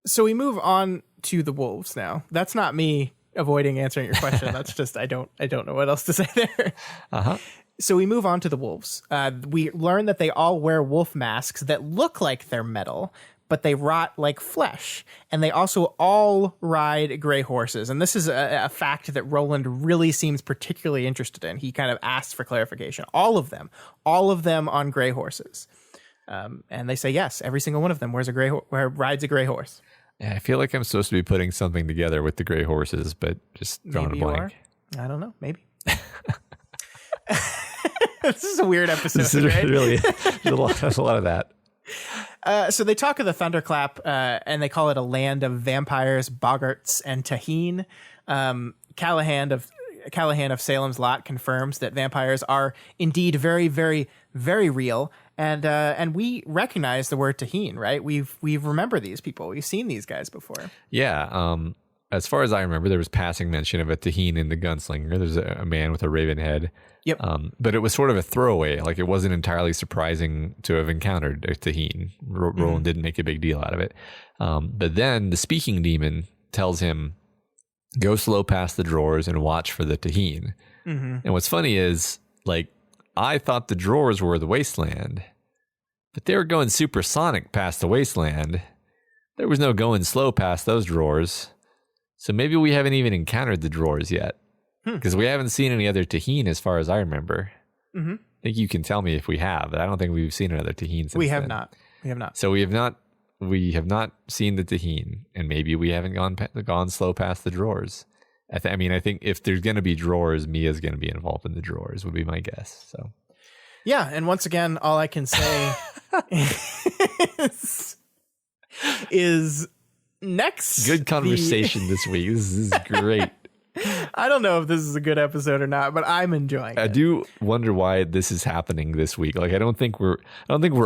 So we move on to the wolves now. That's not me avoiding answering your question. That's just I don't know what else to say there. So we move on to the wolves. We learn that they all wear wolf masks that look like they're metal, but they rot like flesh. And they also all ride gray horses. And this is a fact that Roland really seems particularly interested in. He kind of asked for clarification. All of them on gray horses. And they say, yes, every single one of them rides a gray horse. Yeah, I feel like I'm supposed to be putting something together with the gray horses, but just drawing a blank. I don't know. Maybe. This is a weird episode. This is right? Really there's a lot of that. So they talk of the Thunderclap, and they call it a land of vampires, boggarts, and tahine. Callahan of Salem's Lot confirms that vampires are indeed very, very, very real, and we recognize the word tahine, right? We remember these people. We've seen these guys before. Yeah. As far as I remember, there was passing mention of a tahine in the Gunslinger. There's a man with a raven head. Yep. But it was sort of a throwaway. Like it wasn't entirely surprising to have encountered a tahine. Roland didn't make a big deal out of it. But then the speaking demon tells him, go slow past the drawers and watch for the tahine. And what's funny is, like, I thought the drawers were the wasteland, but they were going supersonic past the wasteland. There was no going slow past those drawers. So maybe we haven't even encountered the drawers yet, because we haven't seen any other Taheen as far as I remember. I think you can tell me if we have, but I don't think we've seen another Taheen since We have then. not. We have not. So we have not seen the Taheen, and maybe we haven't gone slow past the drawers. I think if there's going to be drawers, Mia's going to be involved in the drawers, would be my guess. So yeah, and once again, all I can say is next. Good conversation this week. This is great. I don't know if this is a good episode or not, but I'm enjoying it. I do wonder why this is happening this week. Like, I don't think we're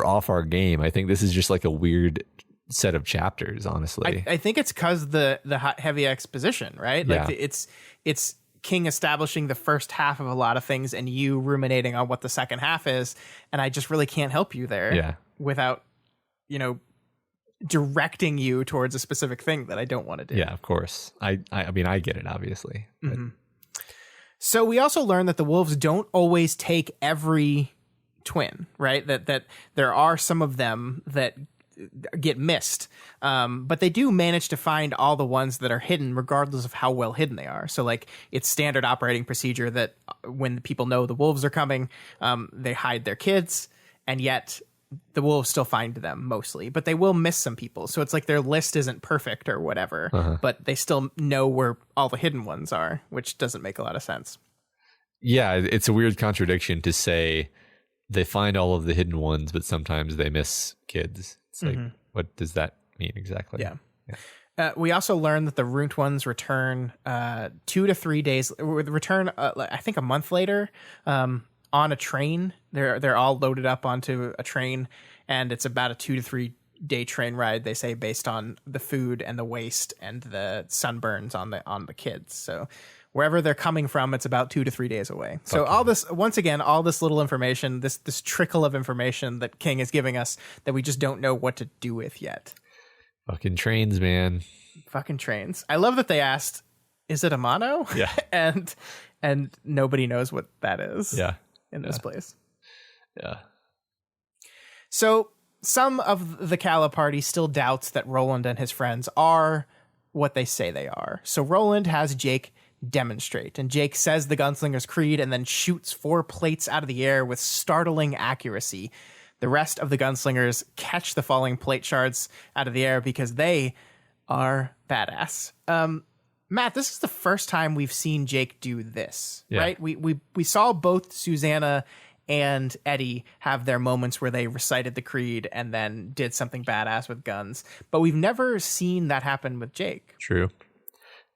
off our game. I think this is just like a weird set of chapters, honestly. I think it's because the heavy exposition, right? Like it's King establishing the first half of a lot of things and you ruminating on what the second half is, and I just really can't help you there without, directing you towards a specific thing that I don't want to do. Yeah, of course. I mean, I get it, obviously. So we also learn that the wolves don't always take every twin, right? That there are some of them that get missed, but they do manage to find all the ones that are hidden, regardless of how well hidden they are. So like it's standard operating procedure that when people know the wolves are coming, they hide their kids, and yet the wolves still find them mostly, but they will miss some people. So it's like their list isn't perfect or whatever, but they still know where all the hidden ones are, which doesn't make a lot of sense. Yeah, it's a weird contradiction to say they find all of the hidden ones, but sometimes they miss kids. It's like, what does that mean exactly? Yeah. We also learned that the ruined ones return 2 to 3 days, return I think a month later, on a train. They're all loaded up onto a train, and it's about a 2 to 3 day train ride, they say, based on the food and the waste and the sunburns on the kids. So wherever they're coming from, it's about 2 to 3 days away. So all this, once again, all this little information, this trickle of information that King is giving us that we just don't know what to do with yet. Fucking trains, man. Fucking trains. I love that they asked, is it a mono? Yeah. and nobody knows what that is. Yeah. In this place. Yeah. So some of the Calla party still doubts that Roland and his friends are what they say they are. So Roland has Jake demonstrate, and Jake says the Gunslinger's Creed and then shoots 4 plates out of the air with startling accuracy. The rest of the Gunslingers catch the falling plate shards out of the air because they are badass. Matt, this is the first time we've seen Jake do this, right? We saw both Susanna and Eddie have their moments where they recited the creed and then did something badass with guns, but we've never seen that happen with Jake. True.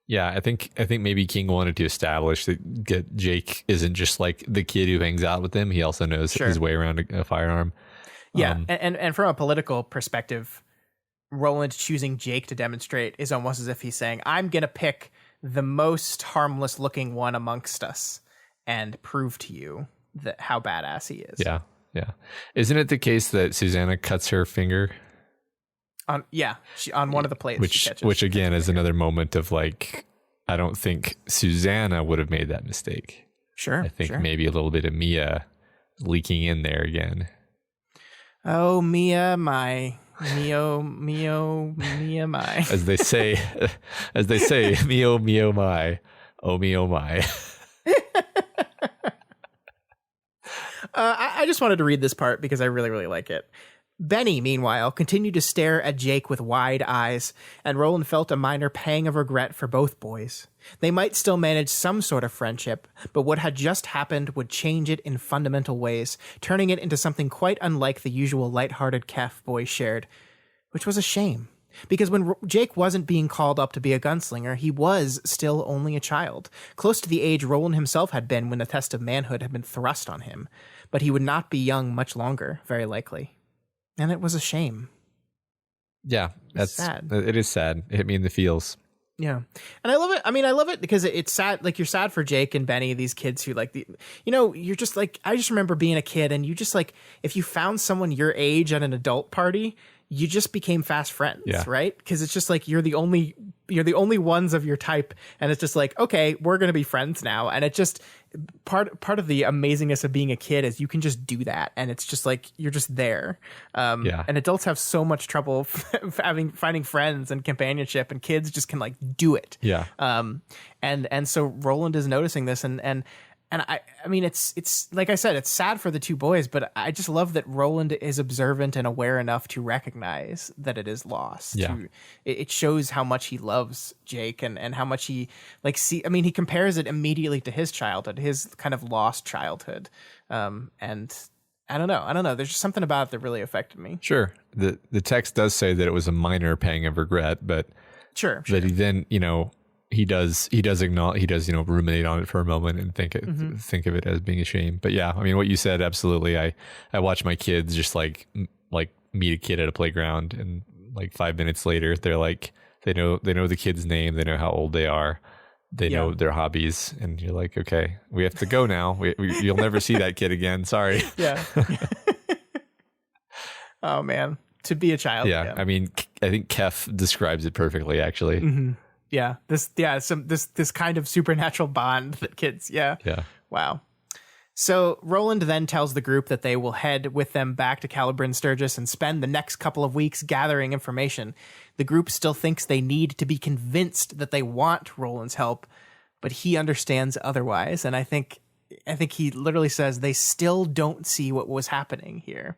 Yeah, I think maybe King wanted to establish that Jake isn't just like the kid who hangs out with him. He also knows his way around a firearm. Yeah, and from a political perspective, Roland choosing Jake to demonstrate is almost as if he's saying, I'm going to pick the most harmless looking one amongst us and prove to you that how badass he is. Yeah. Yeah. Isn't it the case that Susanna cuts her finger? On one of the plates. Which again is another moment of like, I don't think Susanna would have made that mistake. Sure. I think maybe a little bit of Mia leaking in there again. Oh, Mia, my... Mio, my. As they say, Mio, my. Oh, Mio, my. I just wanted to read this part because I really, really like it. Benny, meanwhile, continued to stare at Jake with wide eyes, and Roland felt a minor pang of regret for both boys. They might still manage some sort of friendship, but what had just happened would change it in fundamental ways, turning it into something quite unlike the usual lighthearted Kef boys shared, which was a shame. Because when Jake wasn't being called up to be a gunslinger, he was still only a child, close to the age Roland himself had been when the test of manhood had been thrust on him. But he would not be young much longer, very likely. And it was a shame. Yeah, that's sad. It is sad. It hit me in the feels. Yeah. And I love it. I mean, I love it because it's sad. Like, you're sad for Jake and Benny, these kids who you're just like, I just remember being a kid and you just like, if you found someone your age at an adult party, you just became fast friends, right? Because it's just like, you're the only only ones of your type, and it's just like, okay, we're gonna be friends now. And it just part of the amazingness of being a kid is you can just do that, and it's just like you're just there. And adults have so much trouble finding friends and companionship, and kids just can like do it. And so Roland is noticing this, and I mean, it's like I said, it's sad for the two boys, but I just love that Roland is observant and aware enough to recognize that it is lost. It shows how much he loves Jake and how much he he compares it immediately to his childhood, his kind of lost childhood. And I don't know. There's just something about it that really affected me. Sure. The text does say that it was a minor pang of regret, but sure. That he then, he does ruminate on it for a moment and think of it as being a shame. But yeah, I mean, what you said, absolutely. I watch my kids just like meet a kid at a playground, and like 5 minutes later, they're like, they know the kid's name, they know how old they are, they know their hobbies, and you're like, okay, we have to go now. You'll never see that kid again. Sorry. Yeah. Oh man, to be a child. Yeah. Again. I mean, I think Kef describes it perfectly, actually. Mm-hmm. Yeah, this kind of supernatural bond that kids, yeah. Wow. So Roland then tells the group that they will head with them back to Calla Sturgis and spend the next couple of weeks gathering information. The group still thinks they need to be convinced that they want Roland's help, but he understands otherwise. And I think he literally says they still don't see what was happening here.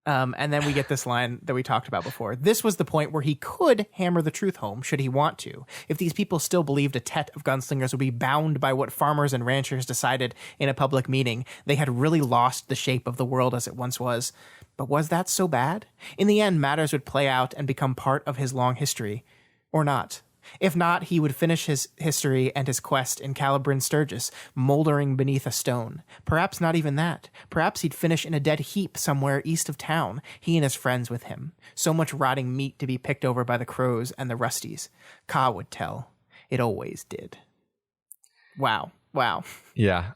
And then we get this line that we talked about before. This was the point where he could hammer the truth home, should he want to. If these people still believed a tet of gunslingers would be bound by what farmers and ranchers decided in a public meeting, they had really lost the shape of the world as it once was. But was that so bad? In the end, matters would play out and become part of his long history. Or not. If not, he would finish his history and his quest in Calla Sturgis, moldering beneath a stone. Perhaps not even that. Perhaps he'd finish in a dead heap somewhere east of town, he and his friends with him. So much rotting meat to be picked over by the crows and the rusties. Ka would tell. It always did. Wow. Yeah,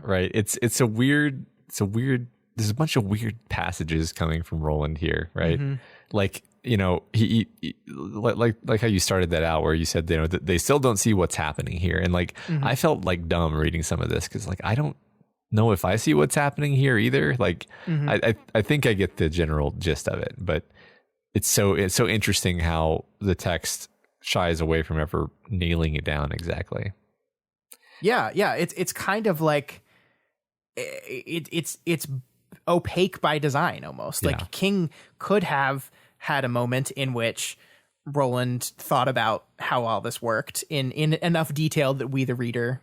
right. It's a weird, there's a bunch of weird passages coming from Roland here, right? Mm-hmm. Like, he like how you started that out where you said, that they still don't see what's happening here. And like, I felt like dumb reading some of this, because like, I don't know if I see what's happening here either. Like, I think I get the general gist of it, but it's so interesting how the text shies away from ever nailing it down exactly. Yeah. It's kind of like it's opaque by design almost. Like King could have had a moment in which Roland thought about how all this worked in enough detail that we, the reader,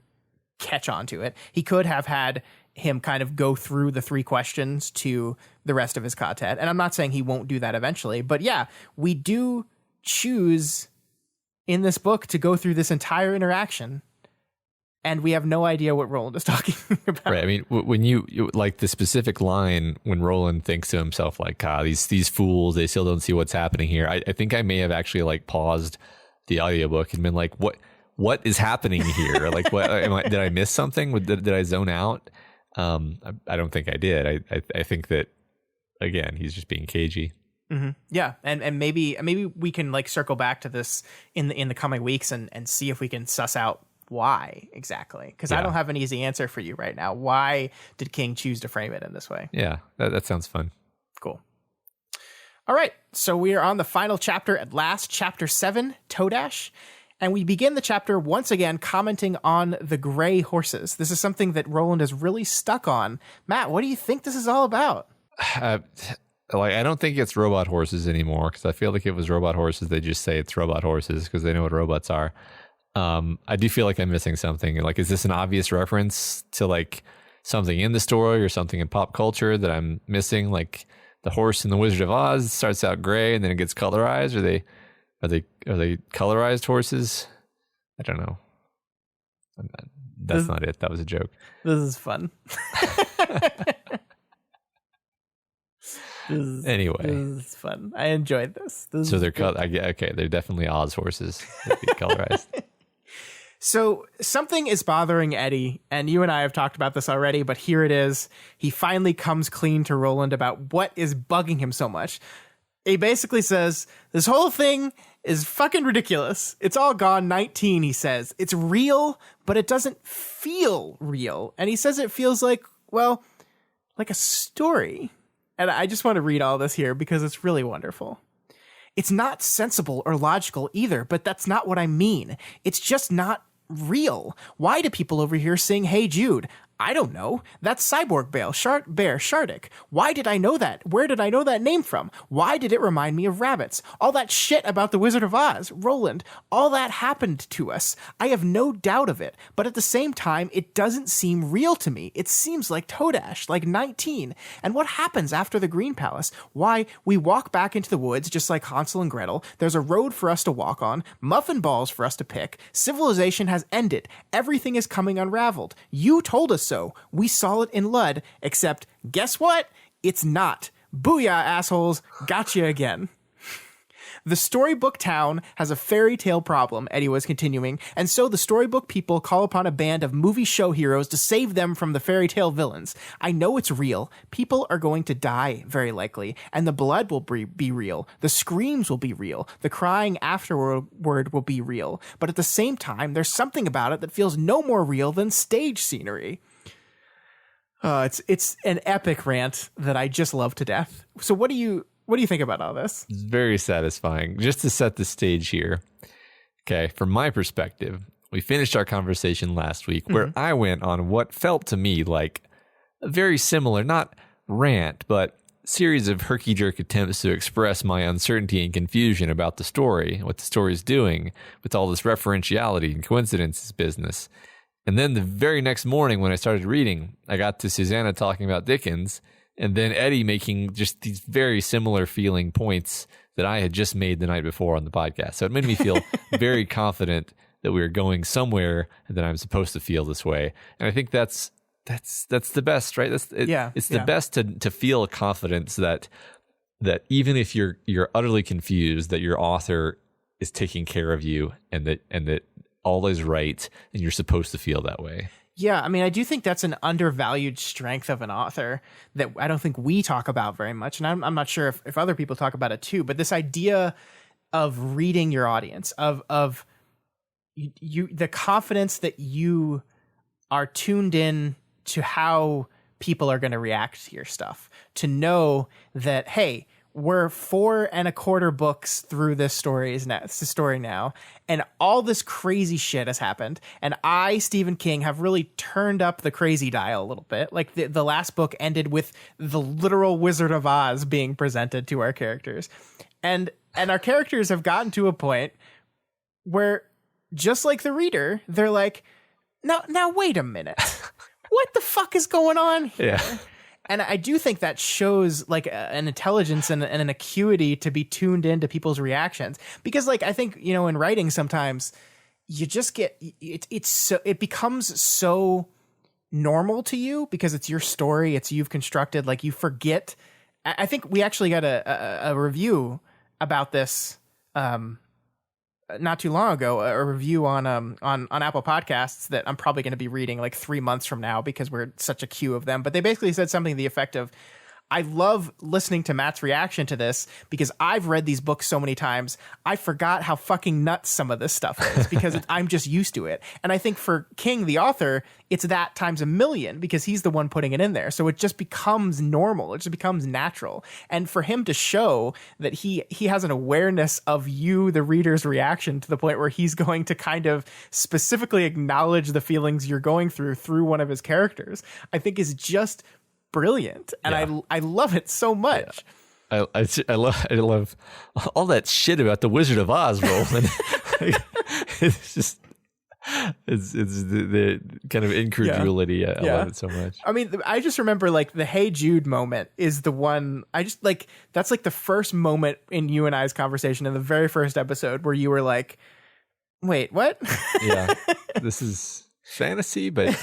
catch on to it. He could have had him kind of go through the 3 questions to the rest of his Ka-tet. And I'm not saying he won't do that eventually, but yeah, we do choose in this book to go through this entire interaction, and we have no idea what Roland is talking about. Right. I mean, when you like the specific line when Roland thinks to himself, like, these fools, they still don't see what's happening here. I think I may have actually like paused the audiobook and been like, what is happening here? Like, what did I miss something? Did I zone out? I don't think I did. I think that, again, he's just being cagey. Mm-hmm. Yeah. And maybe we can like circle back to this in the coming weeks and see if we can suss out why exactly, because I don't have an easy answer for you right now. Why did King choose to frame it in this way? Yeah, that sounds fun. Cool. All right, so we are on the final chapter at last, chapter 7, Todash, and we begin the chapter once again commenting on the gray horses. This is something that Roland is really stuck on. Matt, what do you think this is all about? I don't think it's robot horses anymore, because I feel like if it was robot horses, they just say it's robot horses because they know what robots are. I do feel like I'm missing something. Like, is this an obvious reference to like something in the story or something in pop culture that I'm missing? Like the horse in the Wizard of Oz starts out gray and then it gets colorized. Are they colorized horses? I don't know. That's not it. That was a joke. This is fun. Anyway, this is fun. I enjoyed this. So they're okay. They're definitely Oz horses that be colorized. So something is bothering Eddie, and you and I have talked about this already, but here it is. He finally comes clean to Roland about what is bugging him so much. He basically says, this whole thing is fucking ridiculous. It's all gone. 19, he says. It's real, but it doesn't feel real. And he says it feels like, well, like a story. And I just want to read all this here because it's really wonderful. It's not sensible or logical either, but that's not what I mean. It's just not real. Why do people over here sing Hey Jude? I don't know. That's Cyborg Bear Shardik. Why did I know that? Where did I know that name from? Why did it remind me of rabbits? All that shit about the Wizard of Oz, Roland, all that happened to us. I have no doubt of it, but at the same time, it doesn't seem real to me. It seems like Todash, like 19. And what happens after the Green Palace? Why, we walk back into the woods just like Hansel and Gretel. There's a road for us to walk on, muffin balls for us to pick. Civilization has ended. Everything is coming unraveled. You told us so. We saw it in Lud, except guess what? It's not. Booyah, assholes. Gotcha again. The storybook town has a fairy tale problem, Eddie was continuing, and so the storybook people call upon a band of movie show heroes to save them from the fairy tale villains. I know it's real. People are going to die, very likely, and the blood will be real. The screams will be real. The crying afterward will be real. But at the same time, there's something about it that feels no more real than stage scenery. It's an epic rant that I just love to death. So what do you think about all this? It's very satisfying. Just to set the stage here. Okay, from my perspective, we finished our conversation last week where I went on what felt to me like a very similar, not rant, but series of herky-jerk attempts to express my uncertainty and confusion about the story, what the story is doing with all this referentiality and coincidences business. And then the very next morning when I started reading, I got to Susanna talking about Dickens, and then Eddie making just these very similar feeling points that I had just made the night before on the podcast. So it made me feel very confident that we were going somewhere and that I'm supposed to feel this way. And I think that's the best, right? It's the best to feel confidence that even if you're utterly confused, that your author is taking care of you and that all is right and you're supposed to feel that way. Yeah, I mean, I do think that's an undervalued strength of an author that I don't think we talk about very much. And I'm not sure if other people talk about it too, but this idea of reading your audience, of you the confidence that you are tuned in to how people are going to react to your stuff, to know that, hey, we're 4 1/4 books through this story now, and all this crazy shit has happened. And I, Stephen King, have really turned up the crazy dial a little bit. Like the last book ended with the literal Wizard of Oz being presented to our characters, and our characters have gotten to a point where, just like the reader, they're like, now wait a minute, what the fuck is going on here? Yeah. And I do think that shows like an intelligence and an acuity to be tuned into people's reactions, because like I think, you know, in writing sometimes you just get it becomes so normal to you because it's your story, it's you've constructed, like you forget. I think we actually got a review about this not too long ago, a review on Apple Podcasts that I'm probably going to be reading like 3 months from now because we're such a queue of them. But they basically said something to the effect of, I love listening to Matt's reaction to this because I've read these books so many times. I forgot how fucking nuts some of this stuff is because I'm just used to it. And I think for King, the author, it's that times a million because he's the one putting it in there. So it just becomes normal. It just becomes natural. And for him to show that he has an awareness of you, the reader's reaction, to the point where he's going to kind of specifically acknowledge the feelings you're going through one of his characters, I think is just brilliant. And I love it so much. Yeah. I love all that shit about the Wizard of Oz, Roland. It's just it's the kind of incredulity. I love it so much. I mean, I just remember like the Hey Jude moment is the one I just like. That's like the first moment in you and I's conversation in the very first episode where you were like, wait, what? Yeah, this is fantasy, but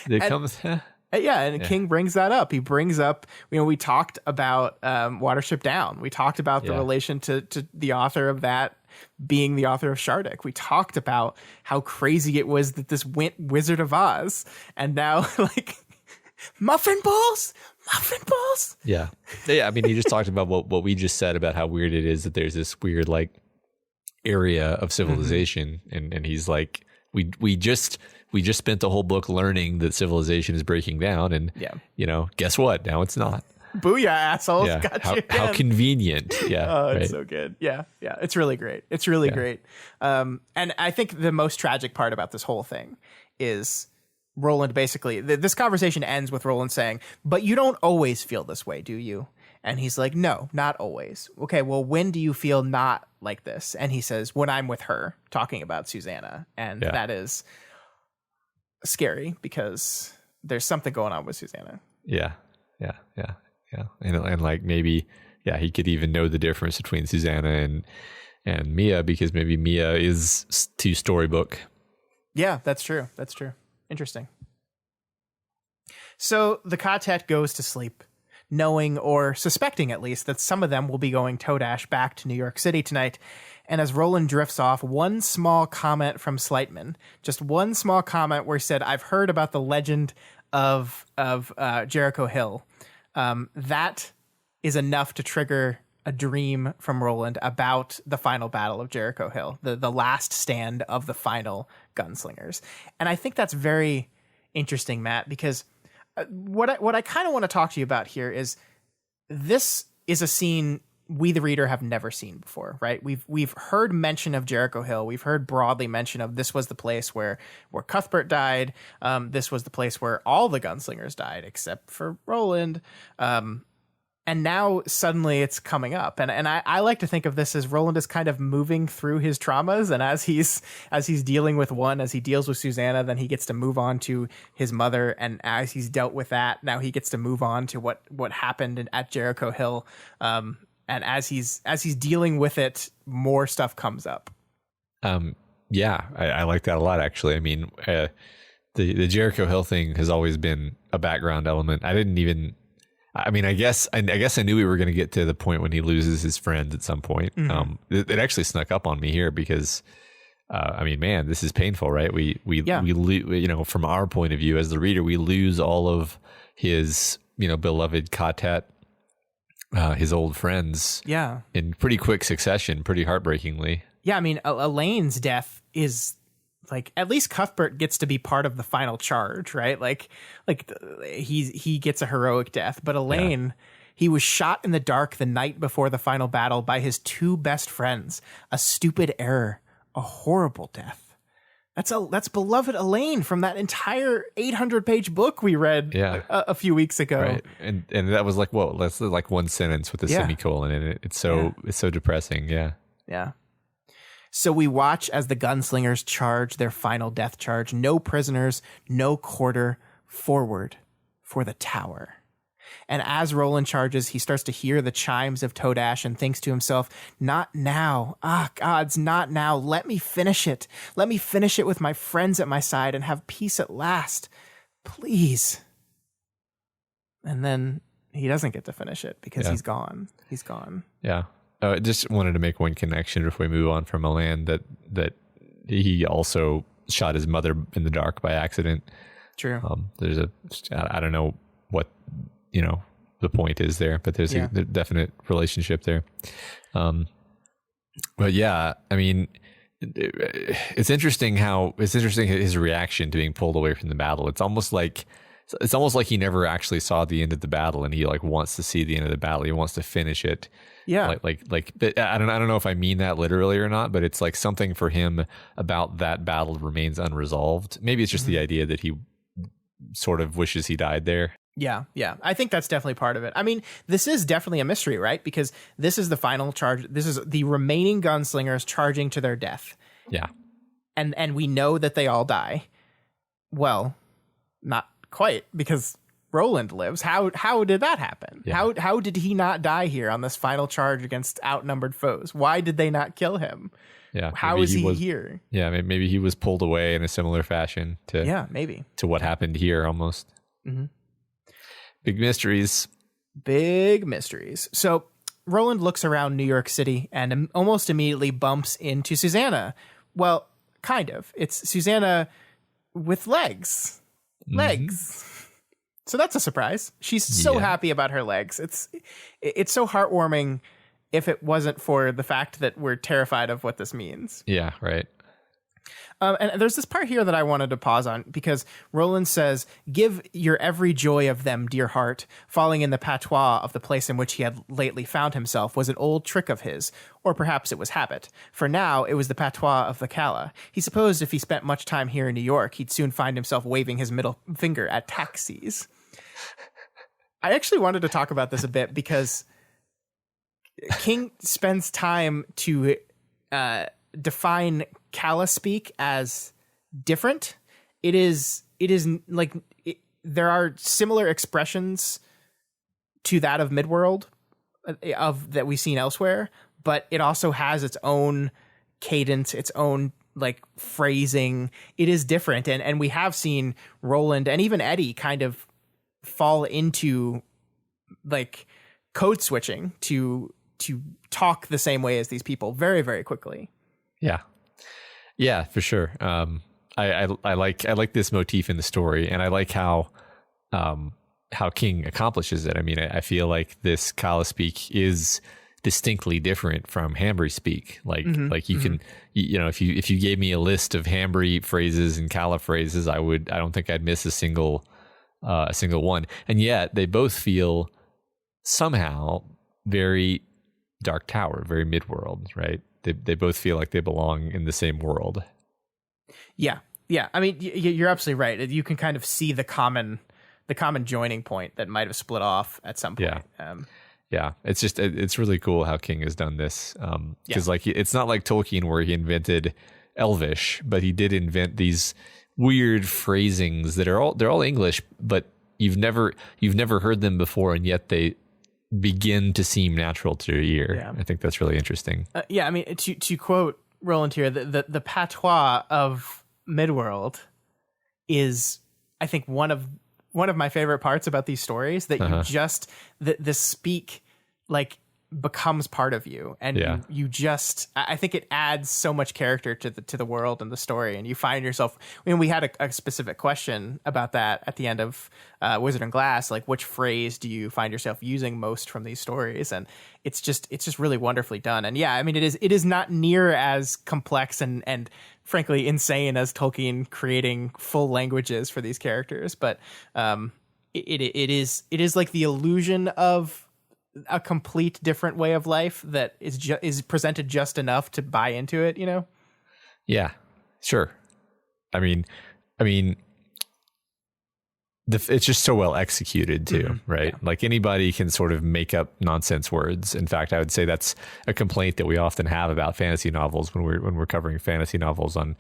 it comes. Yeah, and King brings that up. He brings up, you know, we talked about Watership Down. We talked about the relation to the author of that being the author of Shardik. We talked about how crazy it was that this went Wizard of Oz, and now like muffin balls. Yeah. I mean, he just talked about what we just said about how weird it is that there's this weird like area of civilization, and he's like, we just spent the whole book learning that civilization is breaking down, and guess what? Now it's not. Booyah, assholes! Yeah, Got you how convenient. Yeah, oh, it's so good. Yeah, it's really great. It's really great. And I think the most tragic part about this whole thing is Roland basically, this conversation ends with Roland saying, "But you don't always feel this way, do you?" And he's like, "No, not always." Okay, well, when do you feel not like this? And he says, "When I'm with her," talking about Susanna. And that is scary because there's something going on with Susanna. Yeah. And like maybe, he could even know the difference between Susanna and Mia, because maybe Mia is to storybook. Yeah, that's true. Interesting. So the Ka-tet goes to sleep, knowing, or suspecting at least, that some of them will be going Todash back to New York City tonight. And as Roland drifts off, one small comment from Slightman, just one small comment where he said, "I've heard about the legend of Jericho Hill." That is enough to trigger a dream from Roland about the final battle of Jericho Hill, the last stand of the final gunslingers. And I think that's very interesting, Matt, because what I kind of want to talk to you about here is, this is a scene we, the reader, have never seen before, right? We've heard mention of Jericho Hill. We've heard broadly mention of this was the place where Cuthbert died. This was the place where all the gunslingers died, except for Roland. And now suddenly it's coming up. And I like to think of this as Roland is kind of moving through his traumas. And as he's dealing with one, as he deals with Susanna, then he gets to move on to his mother. And as he's dealt with that, now he gets to move on to what happened at Jericho Hill. And as he's dealing with it, more stuff comes up. I like that a lot, actually. I mean, the Jericho Hill thing has always been a background element. I guess I knew we were going to get to the point when he loses his friends at some point. It actually snuck up on me here because, man, this is painful, right? We from our point of view as the reader, we lose all of his, beloved Ka-tet, his old friends, in pretty quick succession, pretty heartbreakingly. Yeah, I mean, Elaine's death is like, at least Cuthbert gets to be part of the final charge, right? Like he gets a heroic death, but Elaine, he was shot in the dark the night before the final battle by his two best friends. A stupid error, a horrible death. That's beloved Elaine from that entire 800-page book we read a few weeks ago. Right. And that was like, whoa, that's like one sentence with a semicolon in it. It's so depressing. Yeah. Yeah. So we watch as the gunslingers charge their final death charge. No prisoners, no quarter, forward for the tower. And as Roland charges, he starts to hear the chimes of Todash and thinks to himself, "Not now. Ah, gods, not now. Let me finish it. Let me finish it with my friends at my side and have peace at last. Please." And then he doesn't get to finish it because he's gone. He's gone. Yeah. I just wanted to make one connection before we move on from Milan, that he also shot his mother in the dark by accident. True. There's I don't know what, the point is there, but there's a definite relationship there. But yeah, I mean, it's interesting his reaction to being pulled away from the battle. It's almost like he never actually saw the end of the battle, and he like wants to see the end of the battle. He wants to finish it. Yeah. But I don't know if I mean that literally or not, but it's like something for him about that battle remains unresolved. Maybe it's just the idea that he sort of wishes he died there. Yeah. I think that's definitely part of it. I mean, this is definitely a mystery, right? Because this is the final charge. This is the remaining gunslingers charging to their death. Yeah. And we know that they all die. Well, not quite, because Roland lives. How did that happen? Yeah. How did he not die here on this final charge against outnumbered foes? Why did they not kill him? Yeah. How is he here? Yeah, maybe he was pulled away in a similar fashion to to what happened here almost. Mm-hmm. Big mysteries. So Roland looks around New York City and almost immediately bumps into Susanna. Well, kind of. It's Susanna with legs. Legs. So that's a surprise. She's so happy about her legs. It's so heartwarming. if it wasn't for the fact that we're terrified of what this means. Yeah, right. And there's this part here that I wanted to pause on, because Roland says, "Give your every joy of them, dear heart." Falling in the patois of the place in which he had lately found himself was an old trick of his, or perhaps it was habit. For now, it was the patois of the Calla. He supposed if he spent much time here in New York, he'd soon find himself waving his middle finger at taxis. I actually wanted to talk about this a bit, because King spends time to define Calla speak as different. It is like there are similar expressions to that of Midworld of that we've seen elsewhere, but it also has its own cadence, its own like phrasing. It is different, and we have seen Roland and even Eddie kind of fall into like code switching to talk the same way as these people very, very quickly. Yeah, for sure. I like this motif in the story, and I like how King accomplishes it. I mean, I feel like this Calla speak is distinctly different from Hambry speak. Like you can, you know, if you gave me a list of Hambry phrases and Calla phrases, I don't think I'd miss a single one. And yet they both feel somehow very Dark Tower, very Midworld, right? They both feel like they belong in the same world. Yeah. I mean, you're absolutely right. You can kind of see the common joining point that might have split off at some point. Yeah. It's really cool how King has done this. Because like it's not like Tolkien where he invented Elvish, but he did invent these weird phrasings that they're all English, but you've never heard them before, and yet they begin to seem natural to your ear. Yeah. I think that's really interesting. I mean, to quote Roland here, the patois of Midworld is, I think, one of my favorite parts about these stories, that you just the speak like becomes part of you, and you just, I think it adds so much character to the world and the story, and you find yourself, I mean, we had a specific question about that at the end of Wizard and Glass, like which phrase do you find yourself using most from these stories, and it's just really wonderfully done. And I mean, it is not near as complex and frankly insane as Tolkien creating full languages for these characters, but it is like the illusion of a complete different way of life that is presented just enough to buy into it, you know? Yeah, sure. I mean, it's just so well executed too, right? Yeah. Like anybody can sort of make up nonsense words. In fact, I would say that's a complaint that we often have about fantasy novels when we're covering fantasy novels on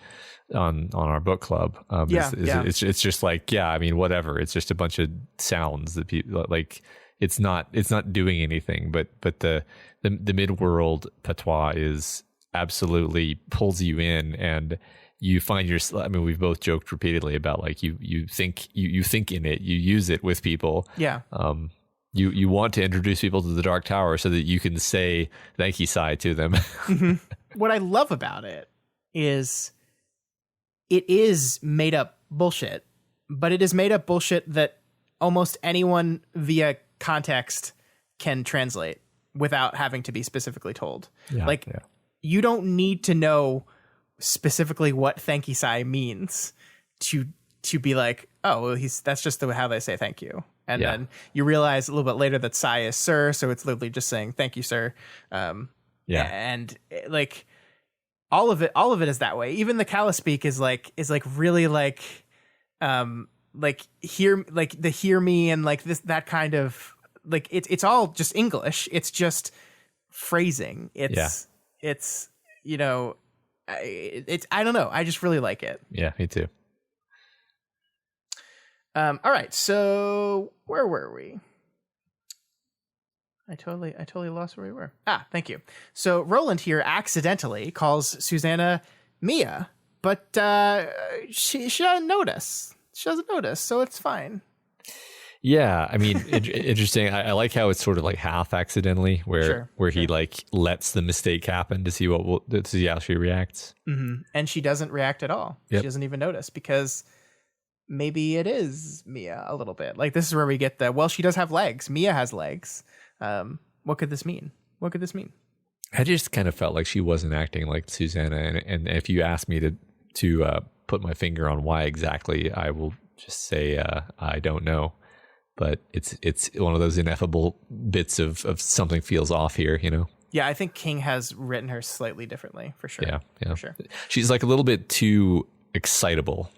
our book club. It's just like, I mean, whatever. It's just a bunch of sounds that people like. It's not doing anything, but the Midworld patois is absolutely pulls you in, and you find I mean, we've both joked repeatedly about like you think in it, you use it with people. Yeah. You want to introduce people to the Dark Tower so that you can say thank you sai to them. What I love about it is made up bullshit, but it is made up bullshit that almost anyone via context can translate without having to be specifically told. You don't need to know specifically what thank you sai means to be like, oh, well, that's just how they say thank you. And then you realize a little bit later that sai is sir, so it's literally just saying thank you, sir. And like all of it is that way. Even the Calla speak is really like hear me, and like that kind of like it's all just English. It's just phrasing. It's you know, it's I don't know. I just really like it. Yeah, me too. All right. So where were we? I totally lost where we were. Thank you. So Roland here accidentally calls Susanna Mia, but she doesn't notice. She doesn't notice, so it's fine. Yeah, I mean, interesting. I like how it's sort of like half accidentally, where he like lets the mistake happen to see to see how she reacts, and she doesn't react at all. Yep. She doesn't even notice, because maybe it is Mia a little bit. Like this is where we get she does have legs. Mia has legs. What could this mean? I just kind of felt like she wasn't acting like Susanna, and if you ask me to put my finger on why exactly, I will just say I don't know. But it's one of those ineffable bits of something feels off here, you know? Yeah, I think King has written her slightly differently, for sure. Yeah. For sure. She's like a little bit too excitable,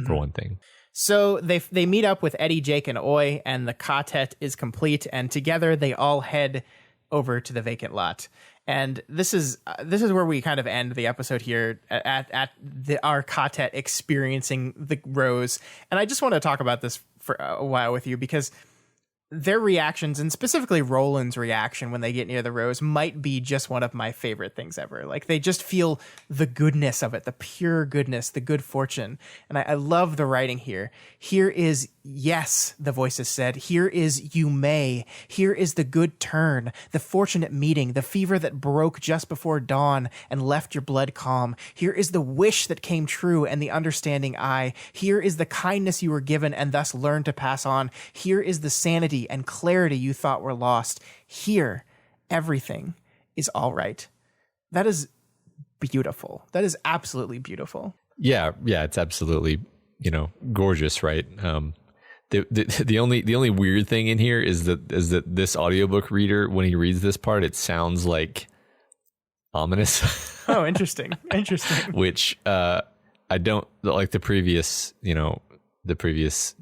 for one thing. So they meet up with Eddie, Jake, and Oi, and the Ka-tet is complete, and together they all head over to the vacant lot. And this is where we kind of end the episode here at our Ka-tet experiencing the rose. And I just want to talk about this for a while with you, because their reactions, and specifically Roland's reaction when they get near the rose, might be just one of my favorite things ever. Like, they just feel the goodness of it, the pure goodness, the good fortune. And I love the writing here. Here is yes, the voices said. Here is you may. Here is the good turn, the fortunate meeting, the fever that broke just before dawn and left your blood calm. Here is the wish that came true and the understanding eye. Here is the kindness you were given and thus learned to pass on. Here is the sanity and clarity you thought were lost. Here, everything is all right. That is beautiful. That is absolutely beautiful. Yeah, it's absolutely, gorgeous, right? The only weird thing in here is that this audiobook reader, when he reads this part, it sounds like ominous. Oh, interesting. Which I don't like. The previous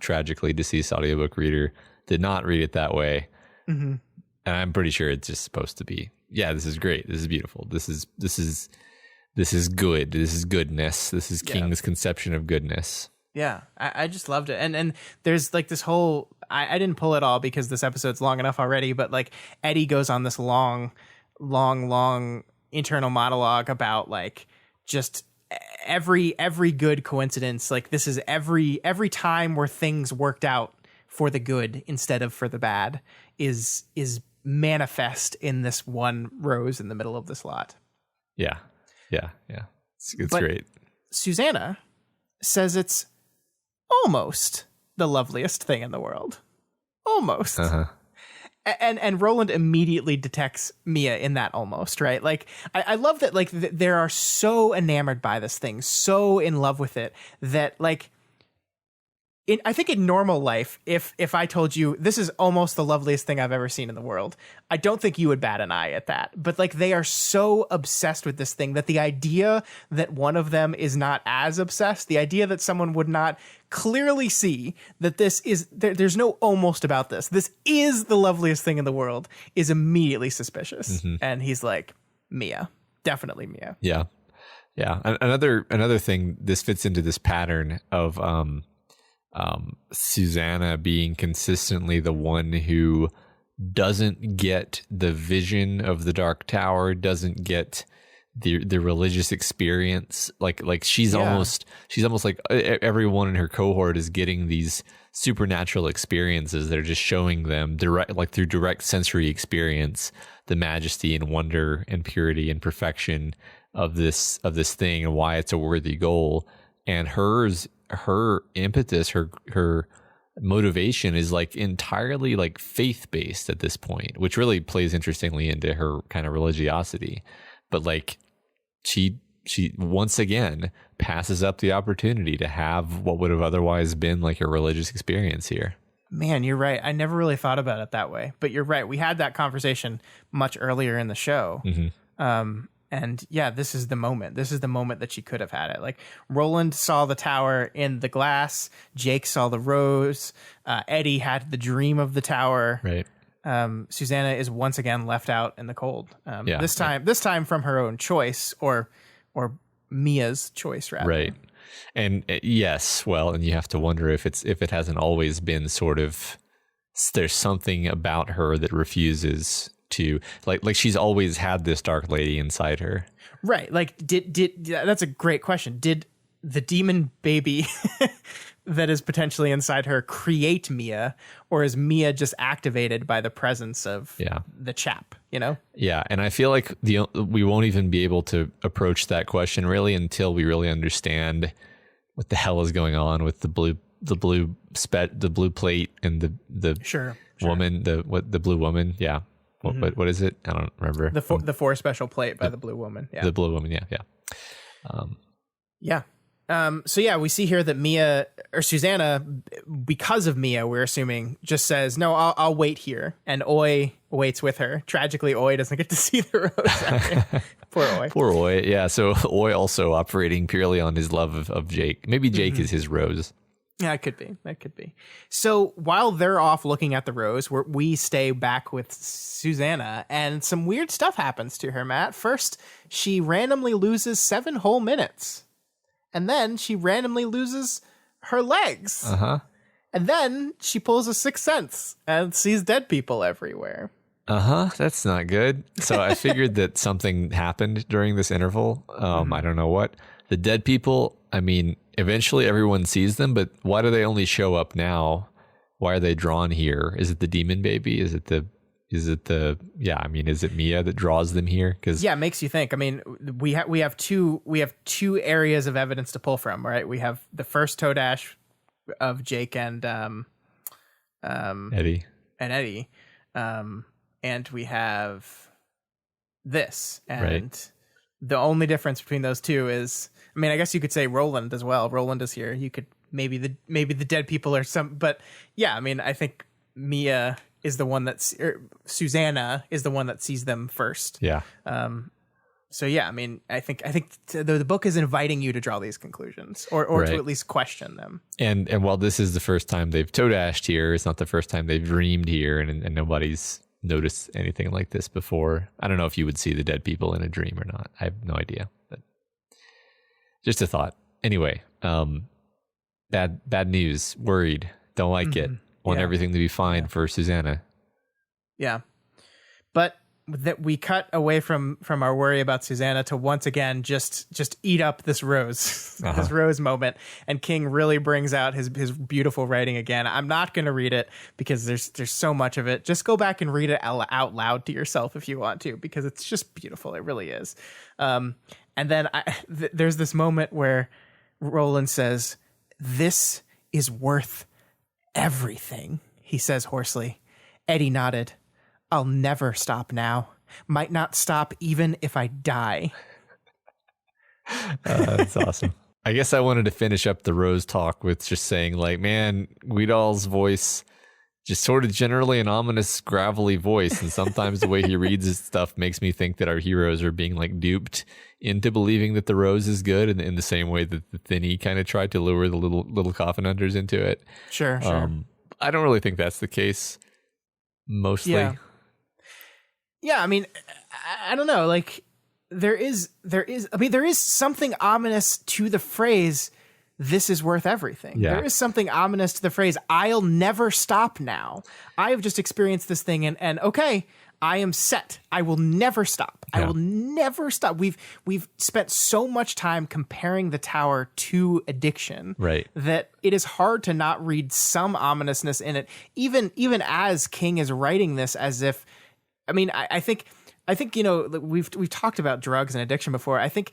tragically deceased audiobook reader did not read it that way. Mm-hmm. And I'm pretty sure it's just supposed to be, yeah, this is great. This is beautiful. This is good. This is goodness. This is King's conception of goodness. Yeah, I just loved it. And there's like this whole, I didn't pull it all because this episode's long enough already, but like Eddie goes on this long internal monologue about like just every good coincidence. Like, this is every time where things worked out for the good instead of for the bad is manifest in this one rose in the middle of this lot. Yeah. It's great. Susanna says it's almost the loveliest thing in the world. Almost. Uh-huh. And Roland immediately detects Mia in that almost, right? Like, I love that, like, they are so enamored by this thing, so in love with it, that, like, I think in normal life, if I told you this is almost the loveliest thing I've ever seen in the world, I don't think you would bat an eye at that. But like, they are so obsessed with this thing that the idea that one of them is not as obsessed, the idea that someone would not clearly see that this is, there's no almost about this is the loveliest thing in the world, is immediately suspicious. Mm-hmm. And he's like, Mia, definitely Mia. Yeah. Another thing, this fits into this pattern of Susanna being consistently the one who doesn't get the vision of the Dark Tower, doesn't get the religious experience. Like she's almost like everyone in her cohort is getting these supernatural experiences that are just showing them through direct sensory experience, the majesty and wonder and purity and perfection of this thing and why it's a worthy goal. And her impetus, her motivation is like entirely like faith-based at this point, which really plays interestingly into her kind of religiosity. But like she once again passes up the opportunity to have what would have otherwise been like a religious experience here. Man, you're right. I never really thought about it that way, but you're right. We had that conversation much earlier in the show. Mm-hmm. And yeah, this is the moment. This is the moment that she could have had it. Like, Roland saw the tower in the glass. Jake saw the rose. Eddie had the dream of the tower. Right. Susanna is once again left out in the cold. This time from her own choice, or Mia's choice, rather. Right. And yes, well, and you have to wonder if it hasn't always been sort of, there's something about her that refuses to, like she's always had this dark lady inside her. Right. Like, did that's a great question. Did the demon baby that is potentially inside her create Mia, or is Mia just activated by the presence of the chap, Yeah. And I feel like we won't even be able to approach that question really until we really understand what the hell is going on with the blue plate and the sure. woman, the blue woman. Yeah. What is it? I don't remember. The four special plate by the Blue Woman. Yeah. The Blue Woman. Yeah. Yeah. So yeah, we see here that Mia or Susanna, because of Mia, we're assuming, just says, no, I'll wait here. And Oi waits with her. Tragically, Oi doesn't get to see the rose. Poor Oi. Poor Oi. Yeah. So Oi also operating purely on his love of Jake. Maybe Jake is his rose. Yeah, it could be. That could be. So while they're off looking at the rose, we stay back with Susanna, and some weird stuff happens to her, Matt. First, she randomly loses 7 whole minutes. And then she randomly loses her legs. And then she pulls a sixth sense and sees dead people everywhere. That's not good. So I figured that something happened during this interval. I don't know what. The dead people, I mean, eventually everyone sees them, but why do they only show up now? Why are they drawn here? Is it the demon baby? Is it Mia that draws them here? Because it makes you think. I mean, we have two areas of evidence to pull from, right? We have the first Todash of Jake and Eddie. And we have this, and right. The only difference between those two is, I mean, I guess you could say Roland as well. Roland is here. You could maybe the dead people are some, but yeah, I mean, I think Mia is the one Susanna is the one that sees them first. Yeah. So yeah, I mean, I think the book is inviting you to draw these conclusions or right. to at least question them. And while this is the first time they've Todashed here, it's not the first time they've dreamed here, and nobody's noticed anything like this before. I don't know if you would see the dead people in a dream or not. I have no idea, but just a thought. Anyway, bad news. Worried. Don't like it. Want everything to be fine for Susanna. Yeah. But that we cut away from our worry about Susanna to once again just eat up this rose, this rose moment. And King really brings out his beautiful writing again. I'm not going to read it because there's so much of it. Just go back and read it out loud to yourself if you want to, because it's just beautiful. It really is. And then there's this moment where Roland says, "This is worth everything," he says hoarsely. Eddie nodded. "I'll never stop now. Might not stop even if I die." That's awesome. I guess I wanted to finish up the Rose talk with just saying, like, man, Guidal's voice, just sort of generally an ominous, gravelly voice. And sometimes the way he reads his stuff makes me think that our heroes are being like duped into believing that the rose is good, in the same way that the Thinny kind of tried to lure the little coffin hunters into it. Sure. I don't really think that's the case. Mostly. Yeah, I mean, I don't know. Like, there is something ominous to the phrase, "This is worth everything." Yeah. There is something ominous to the phrase, "I'll never stop now. I have just experienced this thing and okay, I am set. I will never stop. Yeah. I will never stop." We've spent so much time comparing the tower to addiction, right, that it is hard to not read some ominousness in it. Even as King is writing this, as if, I mean, I think we've talked about drugs and addiction before. I think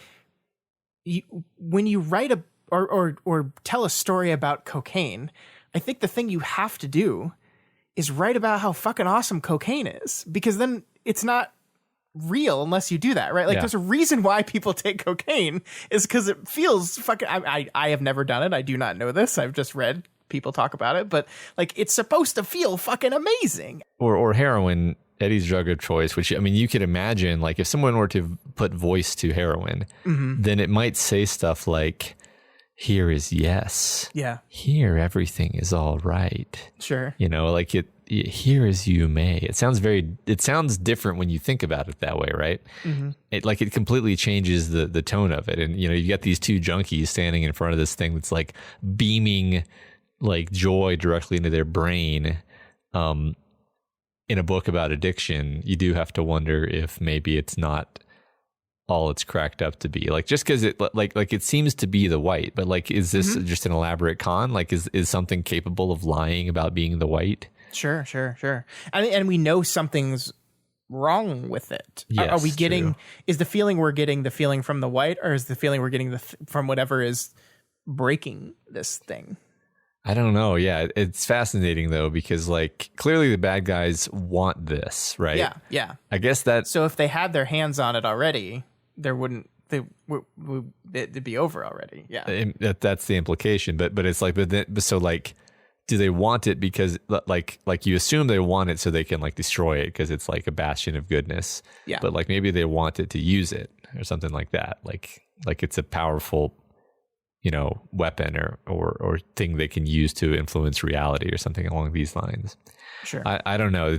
when you write or tell a story about cocaine, I think the thing you have to do is write about how fucking awesome cocaine is, because then it's not real unless you do that, right? Like, there's a reason why people take cocaine, is because it feels fucking. I have never done it. I do not know this. I've just read people talk about it, but like, it's supposed to feel fucking amazing. Or heroin, Eddie's drug of choice, which, I mean, you could imagine, like, if someone were to put voice to heroin, then it might say stuff like, "Here is yes. Yeah. Here everything is all right." Sure. You know, like here is you may. It sounds different when you think about it that way, right? It completely changes the tone of it. And, you know, you got these two junkies standing in front of this thing that's like beaming like joy directly into their brain. In a book about addiction, you do have to wonder if maybe it's not all it's cracked up to be. Like, just because it like it seems to be the white, but like, is this just an elaborate con? Like, is something capable of lying about being the white? Sure. And we know something's wrong with it. Yes, are we getting? true. Is the feeling we're getting the feeling from the white, or is the feeling we're getting from whatever is breaking this thing? I don't know. Yeah, it's fascinating though, because like clearly the bad guys want this, right? Yeah. I guess that. So if they had their hands on it already, it'd be over already. Yeah. That's the implication, but it's like, so like, do they want it because like you assume they want it so they can like destroy it because it's like a bastion of goodness. Yeah. But like maybe they want it to use it or something like that. Like it's a powerful, weapon or thing they can use to influence reality or something along these lines. Sure. I don't know.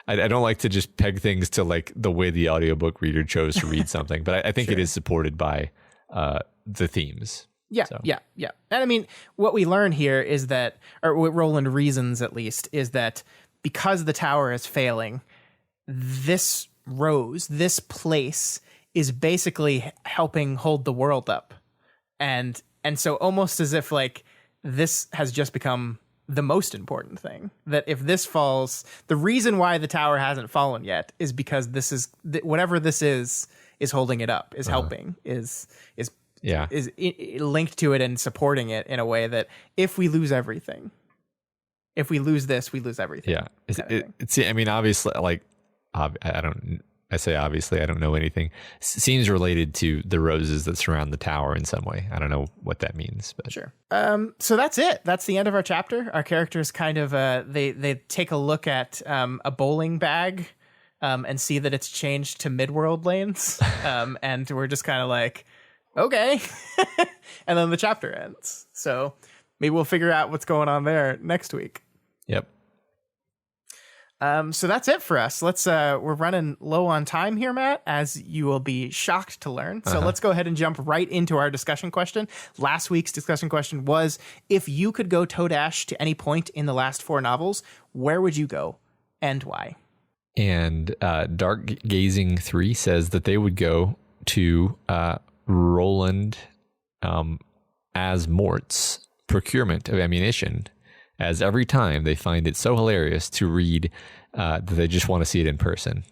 I don't like to just peg things to like the way the audiobook reader chose to read something, but I think it is supported by the themes. Yeah, so. yeah. And I mean, what we learn here is that, or what Roland reasons at least, is that because the tower is failing, this place is basically helping hold the world up. And so almost as if like this has just become the most important thing, that if this falls, the reason why the tower hasn't fallen yet is because this is whatever this is holding it up, is helping, is linked to it and supporting it in a way that if we lose everything, if we lose this, we lose everything. Yeah. I mean, obviously, like, I say obviously, I don't know anything. Seems related to the roses that surround the tower in some way. I don't know what that means, but sure. So that's it. That's the end of our chapter. Our characters kind of they take a look at a bowling bag and see that it's changed to midworld lanes, and we're just kind of like, okay. And then the chapter ends. So maybe we'll figure out what's going on there next week. Yep. So that's it for us. We're running low on time here, Matt, as you will be shocked to learn. So let's go ahead and jump right into our discussion question. Last week's discussion question was, if you could go Todash to any point in the last 4 novels, where would you go and why? And Dark Gazing 3 says that they would go to Roland as Mort's procurement of ammunition, as every time they find it so hilarious to read that they just want to see it in person.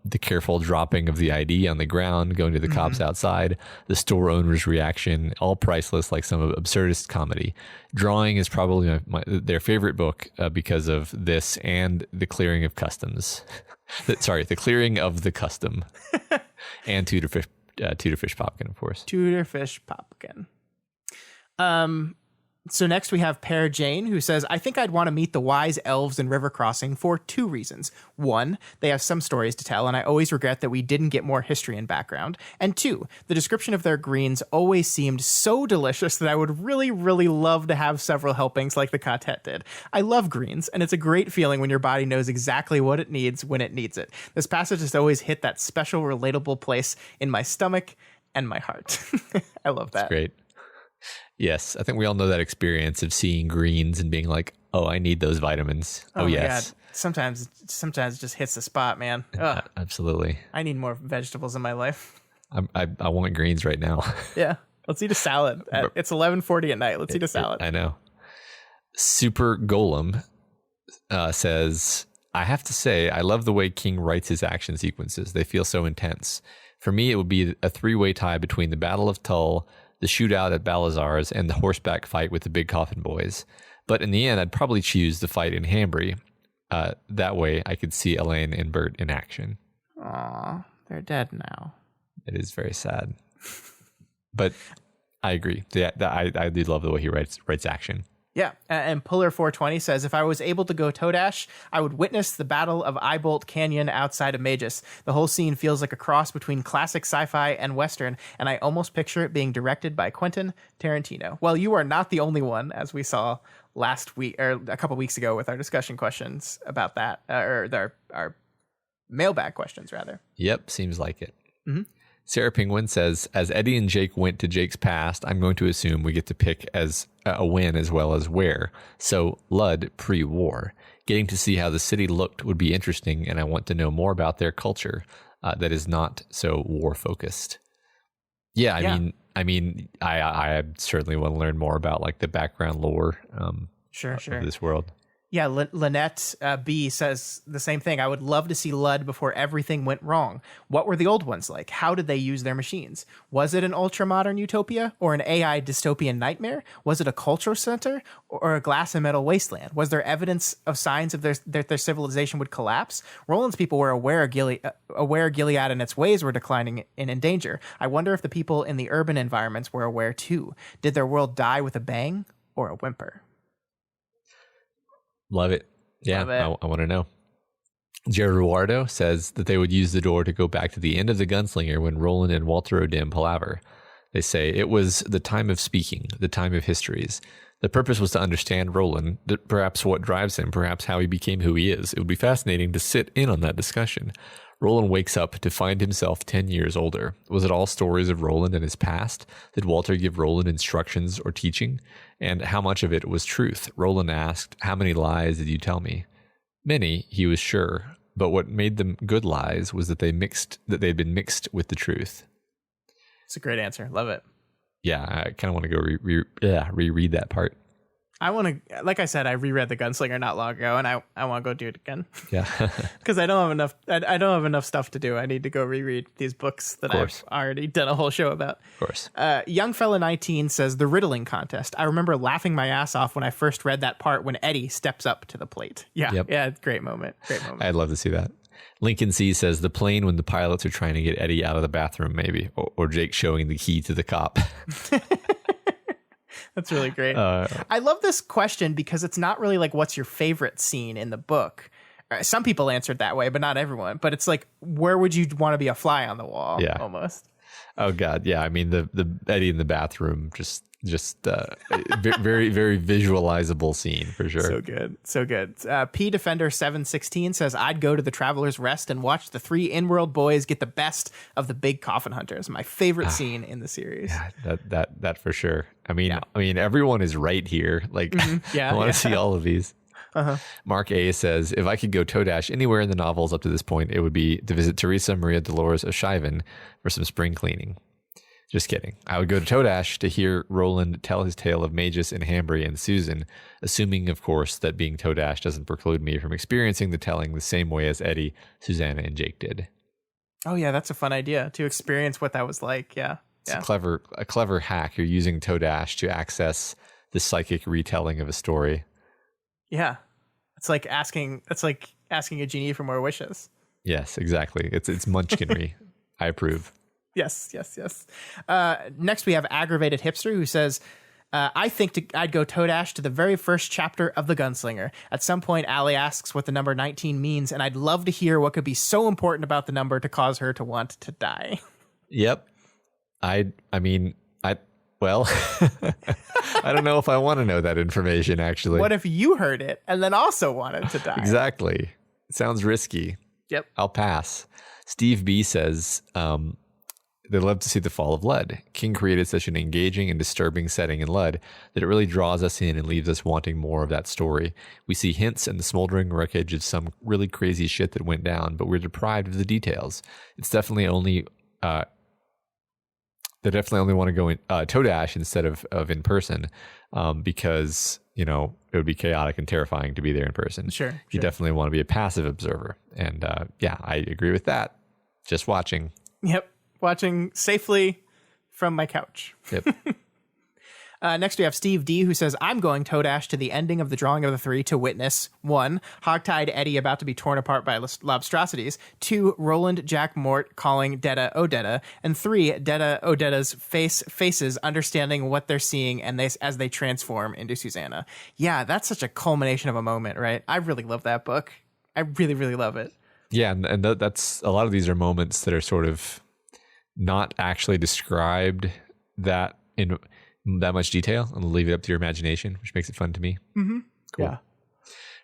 The careful dropping of the ID on the ground, going to the cops outside, the store owner's reaction, all priceless like some absurdist comedy. Drawing is probably their favorite book because of this and the clearing of customs. The clearing of the custom. And Tudor Fish Popkin, of course. Tudor Fish Popkin. So next we have Pere Jane, who says, I think I'd want to meet the wise elves in River Crossing for 2 reasons. 1, they have some stories to tell, and I always regret that we didn't get more history and background. And 2, the description of their greens always seemed so delicious that I would really, really love to have several helpings like the Ka-tet did. I love greens, and it's a great feeling when your body knows exactly what it needs when it needs it. This passage has always hit that special, relatable place in my stomach and my heart. I love that. That's great. Yes, I think we all know that experience of seeing greens and being like, "Oh, I need those vitamins." Oh yes. God. Sometimes it just hits the spot, man. Ugh. Absolutely. I need more vegetables in my life. I want greens right now. Yeah, let's eat a salad. It's 11:40 at night. Let's eat a salad. I know. Super Golem says, I have to say, I love the way King writes his action sequences. They feel so intense. For me, it would be a 3-way tie between the Battle of Tull, the shootout at Balazar's, and the horseback fight with the Big Coffin Boys. But in the end, I'd probably choose the fight in Hambry. That way, I could see Elaine and Bert in action. Aw, they're dead now. It is very sad. But I agree. I do love the way he writes action. Yeah, and Puller420 says, if I was able to go Todash, I would witness the Battle of Eyebolt Canyon outside of Magus. The whole scene feels like a cross between classic sci-fi and Western, and I almost picture it being directed by Quentin Tarantino. Well, you are not the only one, as we saw last week, or a couple weeks ago with our discussion questions about that, or our mailbag questions, rather. Yep, seems like it. Mm-hmm. Sarah Penguin says, as Eddie and Jake went to Jake's past, I'm going to assume we get to pick as a when as well as where. So Lud pre-war. Getting to see how the city looked would be interesting, and I want to know more about their culture that is not so war focused. Yeah, I mean, I certainly want to learn more about like the background lore sure. of this world. Yeah, Lynette B says the same thing. I would love to see Lud before everything went wrong. What were the old ones like? How did they use their machines? Was it an ultra-modern utopia or an AI dystopian nightmare? Was it a cultural center or a glass and metal wasteland? Was there evidence of signs of their civilization would collapse? Roland's people were aware Gilead and its ways were declining and in danger. I wonder if the people in the urban environments were aware too. Did their world die with a bang or a whimper? Love it. Yeah, Love it. I want to know. Gerardo says that they would use the door to go back to the end of the Gunslinger when Roland and Walter O'Dim palaver. They say it was the time of speaking, the time of histories. The purpose was to understand Roland, perhaps what drives him, perhaps how he became who he is. It would be fascinating to sit in on that discussion. Roland wakes up to find himself 10 years older. Was it all stories of Roland and his past? Did Walter give Roland instructions or teaching? And how much of it was truth? Roland asked, how many lies did you tell me? Many, he was sure. But what made them good lies was that they'd been mixed with the truth. It's a great answer. Love it. Yeah, I kind of want to go reread that part. I want to, like I said, I reread The Gunslinger not long ago, and I want to go do it again. Yeah, because I don't have enough. I don't have enough stuff to do. I need to go reread these books that I've already done a whole show about. Of course. Young Fella 19 says the riddling contest. I remember laughing my ass off when I first read that part when Eddie steps up to the plate. Yeah, yeah, great moment. Great moment. I'd love to see that. Lincoln C says the plane when the pilots are trying to get Eddie out of the bathroom, maybe, or Jake showing the key to the cop. That's really great. I love this question because it's not really like, what's your favorite scene in the book? Some people answered that way, but not everyone. But it's like, where would you want to be a fly on the wall? Yeah. Almost. Oh, God. Yeah. I mean, the Eddie in the bathroom, just very, very visualizable scene for sure. So good. So good. P Defender 716 says, I'd go to the Traveler's Rest and watch the three in-world boys get the best of the big coffin hunters. My favorite scene in the series. Yeah, that for sure. I mean, everyone is right here. Like, I want to see all of these. Mark A says, if I could go Todash anywhere in the novels up to this point, it would be to visit Teresa Maria Dolores O'Shiven for some spring cleaning. Just kidding. I would go to Todash to hear Roland tell his tale of Magus and Hambry and Susan, assuming, of course, that being Todash doesn't preclude me from experiencing the telling the same way as Eddie, Susanna, and Jake did. Oh, yeah, that's a fun idea, to experience what that was like. Yeah. It's a clever hack. You're using Todash to access the psychic retelling of a story. Yeah. It's like asking a genie for more wishes. Yes, exactly. It's munchkinry. I approve. Yes. Next, we have Aggravated Hipster, who says, I think I'd go Todash to the very first chapter of The Gunslinger. At some point, Allie asks what the number 19 means, and I'd love to hear what could be so important about the number to cause her to want to die. Yep. I don't know if I want to know that information, actually. What if you heard it and then also wanted to die? Exactly. It sounds risky. Yep. I'll pass. Steve B says, they'd love to see the fall of Lud. King created such an engaging and disturbing setting in Lud that it really draws us in and leaves us wanting more of that story. We see hints and the smoldering wreckage of some really crazy shit that went down, but we're deprived of the details. It's definitely only... they definitely only want to go in Todash instead of in person because, it would be chaotic and terrifying to be there in person. Sure. You definitely want to be a passive observer. And I agree with that. Just watching. Yep. Watching safely from my couch. Yep. Next, we have Steve D, who says, I'm going Todash to the ending of the Drawing of the Three to witness 1. Hogtied Eddie about to be torn apart by lobstrosities. 2. Roland Jack Mort calling Detta Odetta. And 3. Detta Odetta's faces understanding what they're seeing and as they transform into Susanna. Yeah, that's such a culmination of a moment, right? I really love that book. I really, really love it. Yeah, and that's a lot of these are moments that are sort of not actually described that in that much detail, and leave it up to your imagination, which makes it fun to me. Mm-hmm. Cool. Yeah.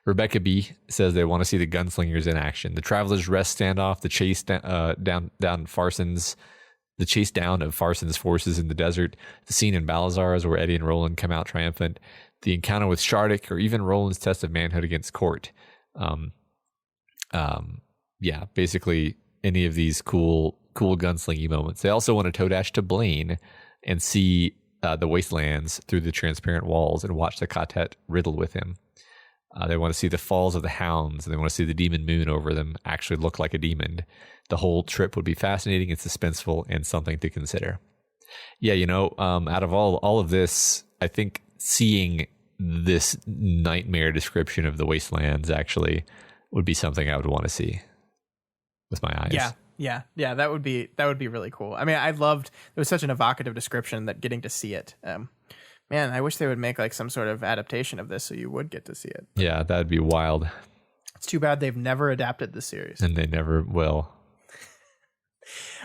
Rebecca B says they want to see the Gunslingers in action. The Traveler's Rest standoff, the chase down of Farson's forces in the desert, the scene in Balazar's where Eddie and Roland come out triumphant, the encounter with Shardik, or even Roland's test of manhood against Court. Basically any of these cool gunslingy moments. They also want to Todash to Blaine and see the wastelands through the transparent walls and watch the Ka-tet riddle with him. They want to see the falls of the hounds, and they want to see the demon moon over them actually look like a demon. The whole trip would be fascinating and suspenseful and something to consider. Yeah, out of all of this, I think seeing this nightmare description of the wastelands actually would be something I would want to see with my eyes. Yeah. That would be really cool. I mean, it was such an evocative description that getting to see it. Man, I wish they would make like some sort of adaptation of this so you would get to see it. Yeah, that'd be wild. It's too bad they've never adapted the series. And they never will.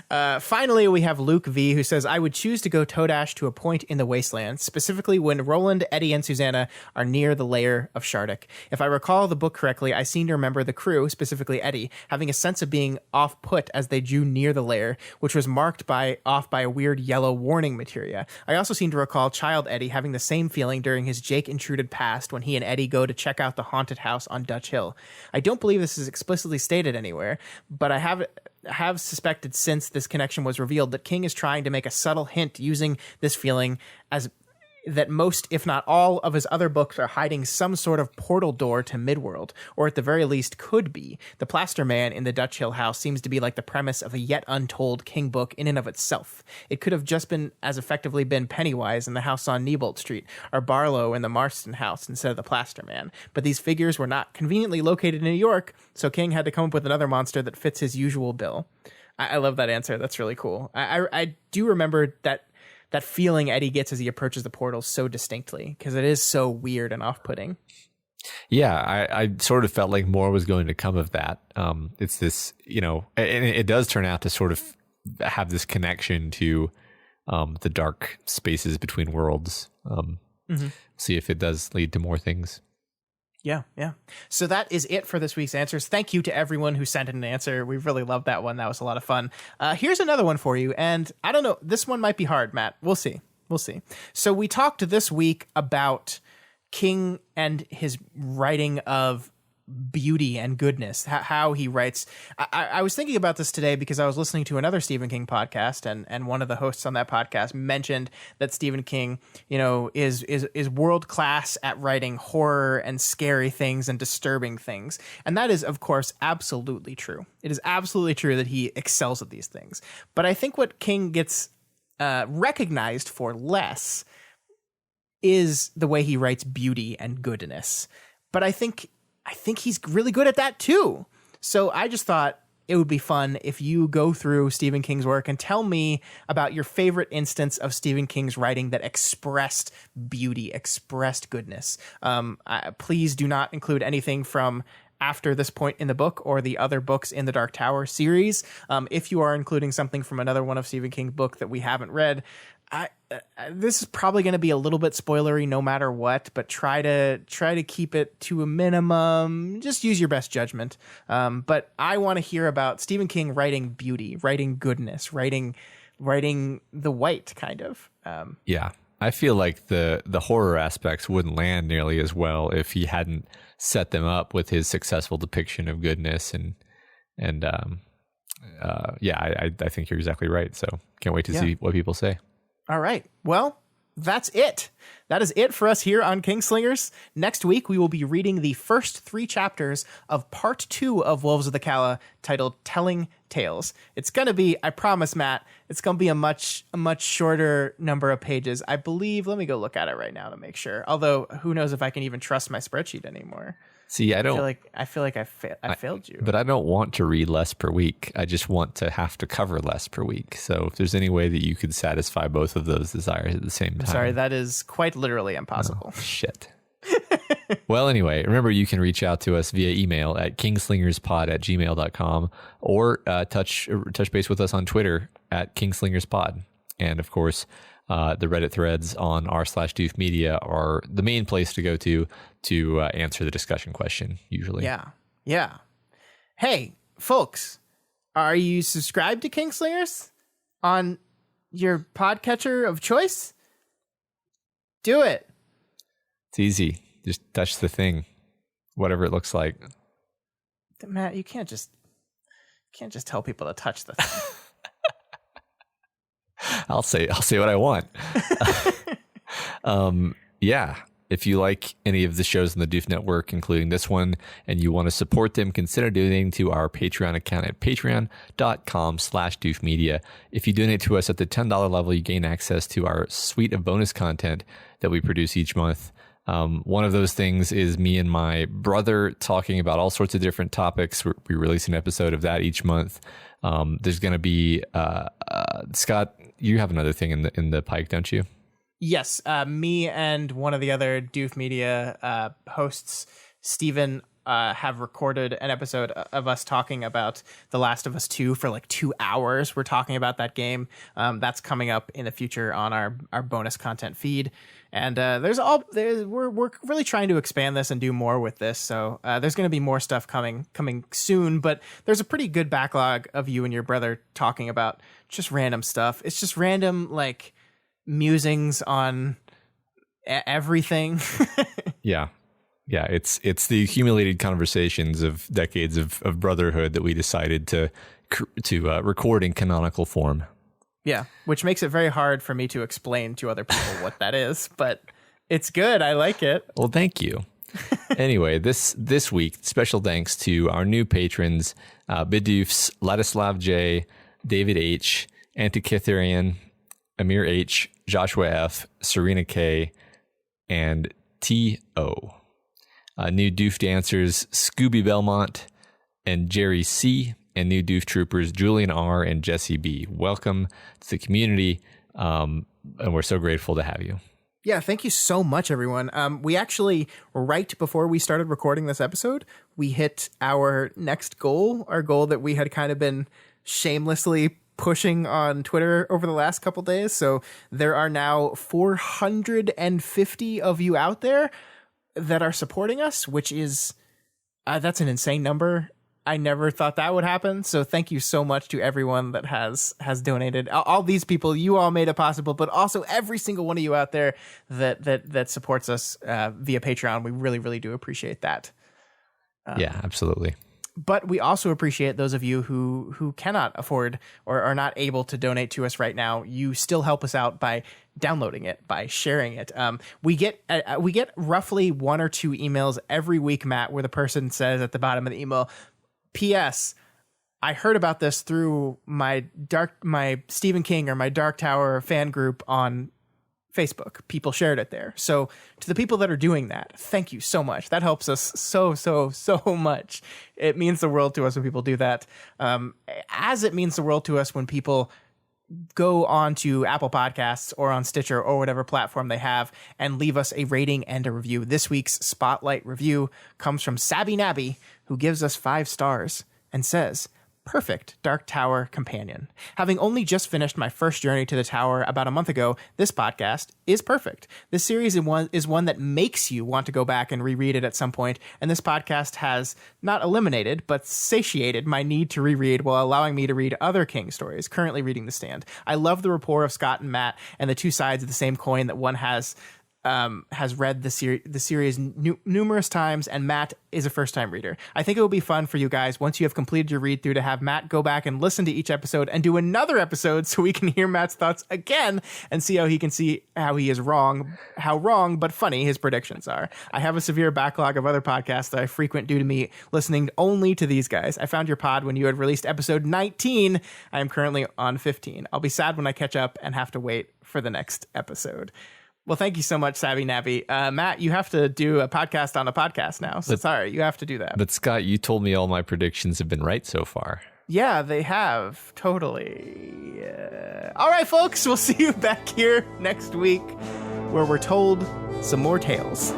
Finally, we have Luke V, who says, I would choose to go Todash to a point in the wasteland, specifically when Roland, Eddie, and Susanna are near the lair of Shardik. If I recall the book correctly, I seem to remember the crew, specifically Eddie, having a sense of being off-put as they drew near the lair, which was marked off by a weird yellow warning materia. I also seem to recall Child Eddie having the same feeling during his Jake intruded past when he and Eddie go to check out the haunted house on Dutch Hill. I don't believe this is explicitly stated anywhere, but I have suspected since this connection was revealed that King is trying to make a subtle hint using this feeling as that most, if not all, of his other books are hiding some sort of portal door to Midworld, or at the very least could be. The Plaster Man in the Dutch Hill house seems to be like the premise of a yet untold King book in and of itself. It could have just been as effectively been Pennywise in the house on Neibolt Street, or Barlow in the Marston house instead of the Plaster Man. But these figures were not conveniently located in New York, so King had to come up with another monster that fits his usual bill. I love that answer. That's really cool. I do remember that feeling Eddie gets as he approaches the portal so distinctly, because it is so weird and off-putting. Yeah, I sort of felt like more was going to come of that. It's this, and it does turn out to sort of have this connection to the dark spaces between worlds. See if it does lead to more things. Yeah. So that is it for this week's answers. Thank you to everyone who sent in an answer. We really loved that one. That was a lot of fun. Here's another one for you. And I don't know, this one might be hard, Matt. We'll see. So we talked this week about King and his writing of beauty and goodness, how he writes. I was thinking about this today because I was listening to another Stephen King podcast, and one of the hosts on that podcast mentioned that Stephen King, is world class at writing horror and scary things and disturbing things. And that is, of course, absolutely true. It is absolutely true that he excels at these things. But I think what King gets recognized for less is the way he writes beauty and goodness. But I think he's really good at that too. So I just thought it would be fun if you go through Stephen King's work and tell me about your favorite instance of Stephen King's writing that expressed beauty, expressed goodness. Please do not include anything from after this point in the book or the other books in the Dark Tower series. If you are including something from another one of Stephen King's book that we haven't read, this is probably going to be a little bit spoilery no matter what, but try to keep it to a minimum. Just use your best judgment. But I want to hear about Stephen King writing beauty, writing goodness, writing the white kind of. Yeah. I feel like the horror aspects wouldn't land nearly as well if he hadn't set them up with his successful depiction of goodness and I think you're exactly right. So can't wait to see what people say. All right. Well, that's it. That is it for us here on Kingslingers. Next week, we will be reading the first 3 chapters of part 2 of Wolves of the Calla, titled Telling Tales. It's going to be, I promise, Matt, it's going to be a much shorter number of pages. I believe, let me go look at it right now to make sure. Although, who knows if I can even trust my spreadsheet anymore. See, I feel like I failed you. But I don't want to read less per week. I just want to have to cover less per week. So if there's any way that you could satisfy both of those desires at the same time. Sorry, that is quite literally impossible. Oh, shit. Well, anyway, remember you can reach out to us via email at kingslingerspod@gmail.com or touch base with us on Twitter at kingslingerspod. And of course, the Reddit threads on r/Doof Media are the main place to go to answer the discussion question, usually. Yeah. Hey, folks, are you subscribed to Kingslingers on your podcatcher of choice? Do it. It's easy. Just touch the thing, whatever it looks like. Matt, you can't just tell people to touch the thing. I'll say what I want. If you like any of the shows on the Doof Network, including this one, and you want to support them, consider donating to our Patreon account at patreon.com/doofmedia. If you donate to us at the $10 level, you gain access to our suite of bonus content that we produce each month. One of those things is me and my brother talking about all sorts of different topics. We release an episode of that each month. There's going to be, Scott, you have another thing in the pike, don't you? Yes, me and one of the other Doof Media hosts, Steven, have recorded an episode of us talking about The Last of Us 2 for like 2 hours. We're talking about that game. That's coming up in the future on our bonus content feed. And we're really trying to expand this and do more with this. So there's going to be more stuff coming soon. But there's a pretty good backlog of you and your brother talking about just random stuff. It's just random like musings on everything. Yeah, it's the accumulated conversations of decades of brotherhood that we decided to record in canonical form. Yeah, which makes it very hard for me to explain to other people what that is, but it's good. I like it. Well, thank you. Anyway, this week, special thanks to our new patrons, Bidoofs, Ladislav J, David H, Antikitherian, Amir H, Joshua F, Serena K, and T.O. New Doof dancers, Scooby Belmont and Jerry C, and new Doof troopers, Julian R and Jesse B. Welcome to the community, and we're so grateful to have you. Yeah, thank you so much, everyone. We actually, right before we started recording this episode, we hit our next goal, our goal that we had kind of been shamelessly pushing on Twitter over the last couple days. So there are now 450 of you out there that are supporting us, which is that's an insane number. I never thought that would happen. So thank you so much to everyone that has donated. All these people, you all made it possible, but also every single one of you out there that supports us via Patreon. We really, really do appreciate that. Yeah, absolutely. But we also appreciate those of you who cannot afford or are not able to donate to us right now. You still help us out by downloading it, by sharing it. We get roughly 1 or 2 emails every week, Matt, where the person says at the bottom of the email, P.S. I heard about this through my Stephen King or my Dark Tower fan group on Facebook. People shared it there. So to the people that are doing that, thank you so much. That helps us so much. It means the world to us when people do that. As it means the world to us when people go on to Apple Podcasts or on Stitcher or whatever platform they have and leave us a rating and a review. This week's Spotlight review comes from Sabby Nabby, who gives us 5 stars and says, "Perfect Dark Tower companion. Having only just finished my first journey to the tower about a month ago, this podcast is perfect. This series is one that makes you want to go back and reread it at some point, and this podcast has not eliminated, but satiated my need to reread while allowing me to read other King stories, currently reading The Stand. I love the rapport of Scott and Matt and the two sides of the same coin that one has read the series numerous times, and Matt is a first-time reader. I think it will be fun for you guys once you have completed your read-through to have Matt go back and listen to each episode and do another episode so we can hear Matt's thoughts again and see how he can see how he is how wrong but funny his predictions are. I have a severe backlog of other podcasts that I frequent due to me listening only to these guys. I found your pod when you had released episode 19. I am currently on 15. I'll be sad when I catch up and have to wait for the next episode." Well, thank you so much, Savvy Nabby. Matt, you have to do a podcast on a podcast now. So sorry, you have to do that. But Scott, you told me all my predictions have been right so far. Yeah, they have. Totally. All right, folks, we'll see you back here next week where we're told some more tales.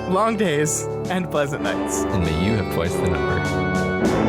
Long days and pleasant nights. And may you have twice the number.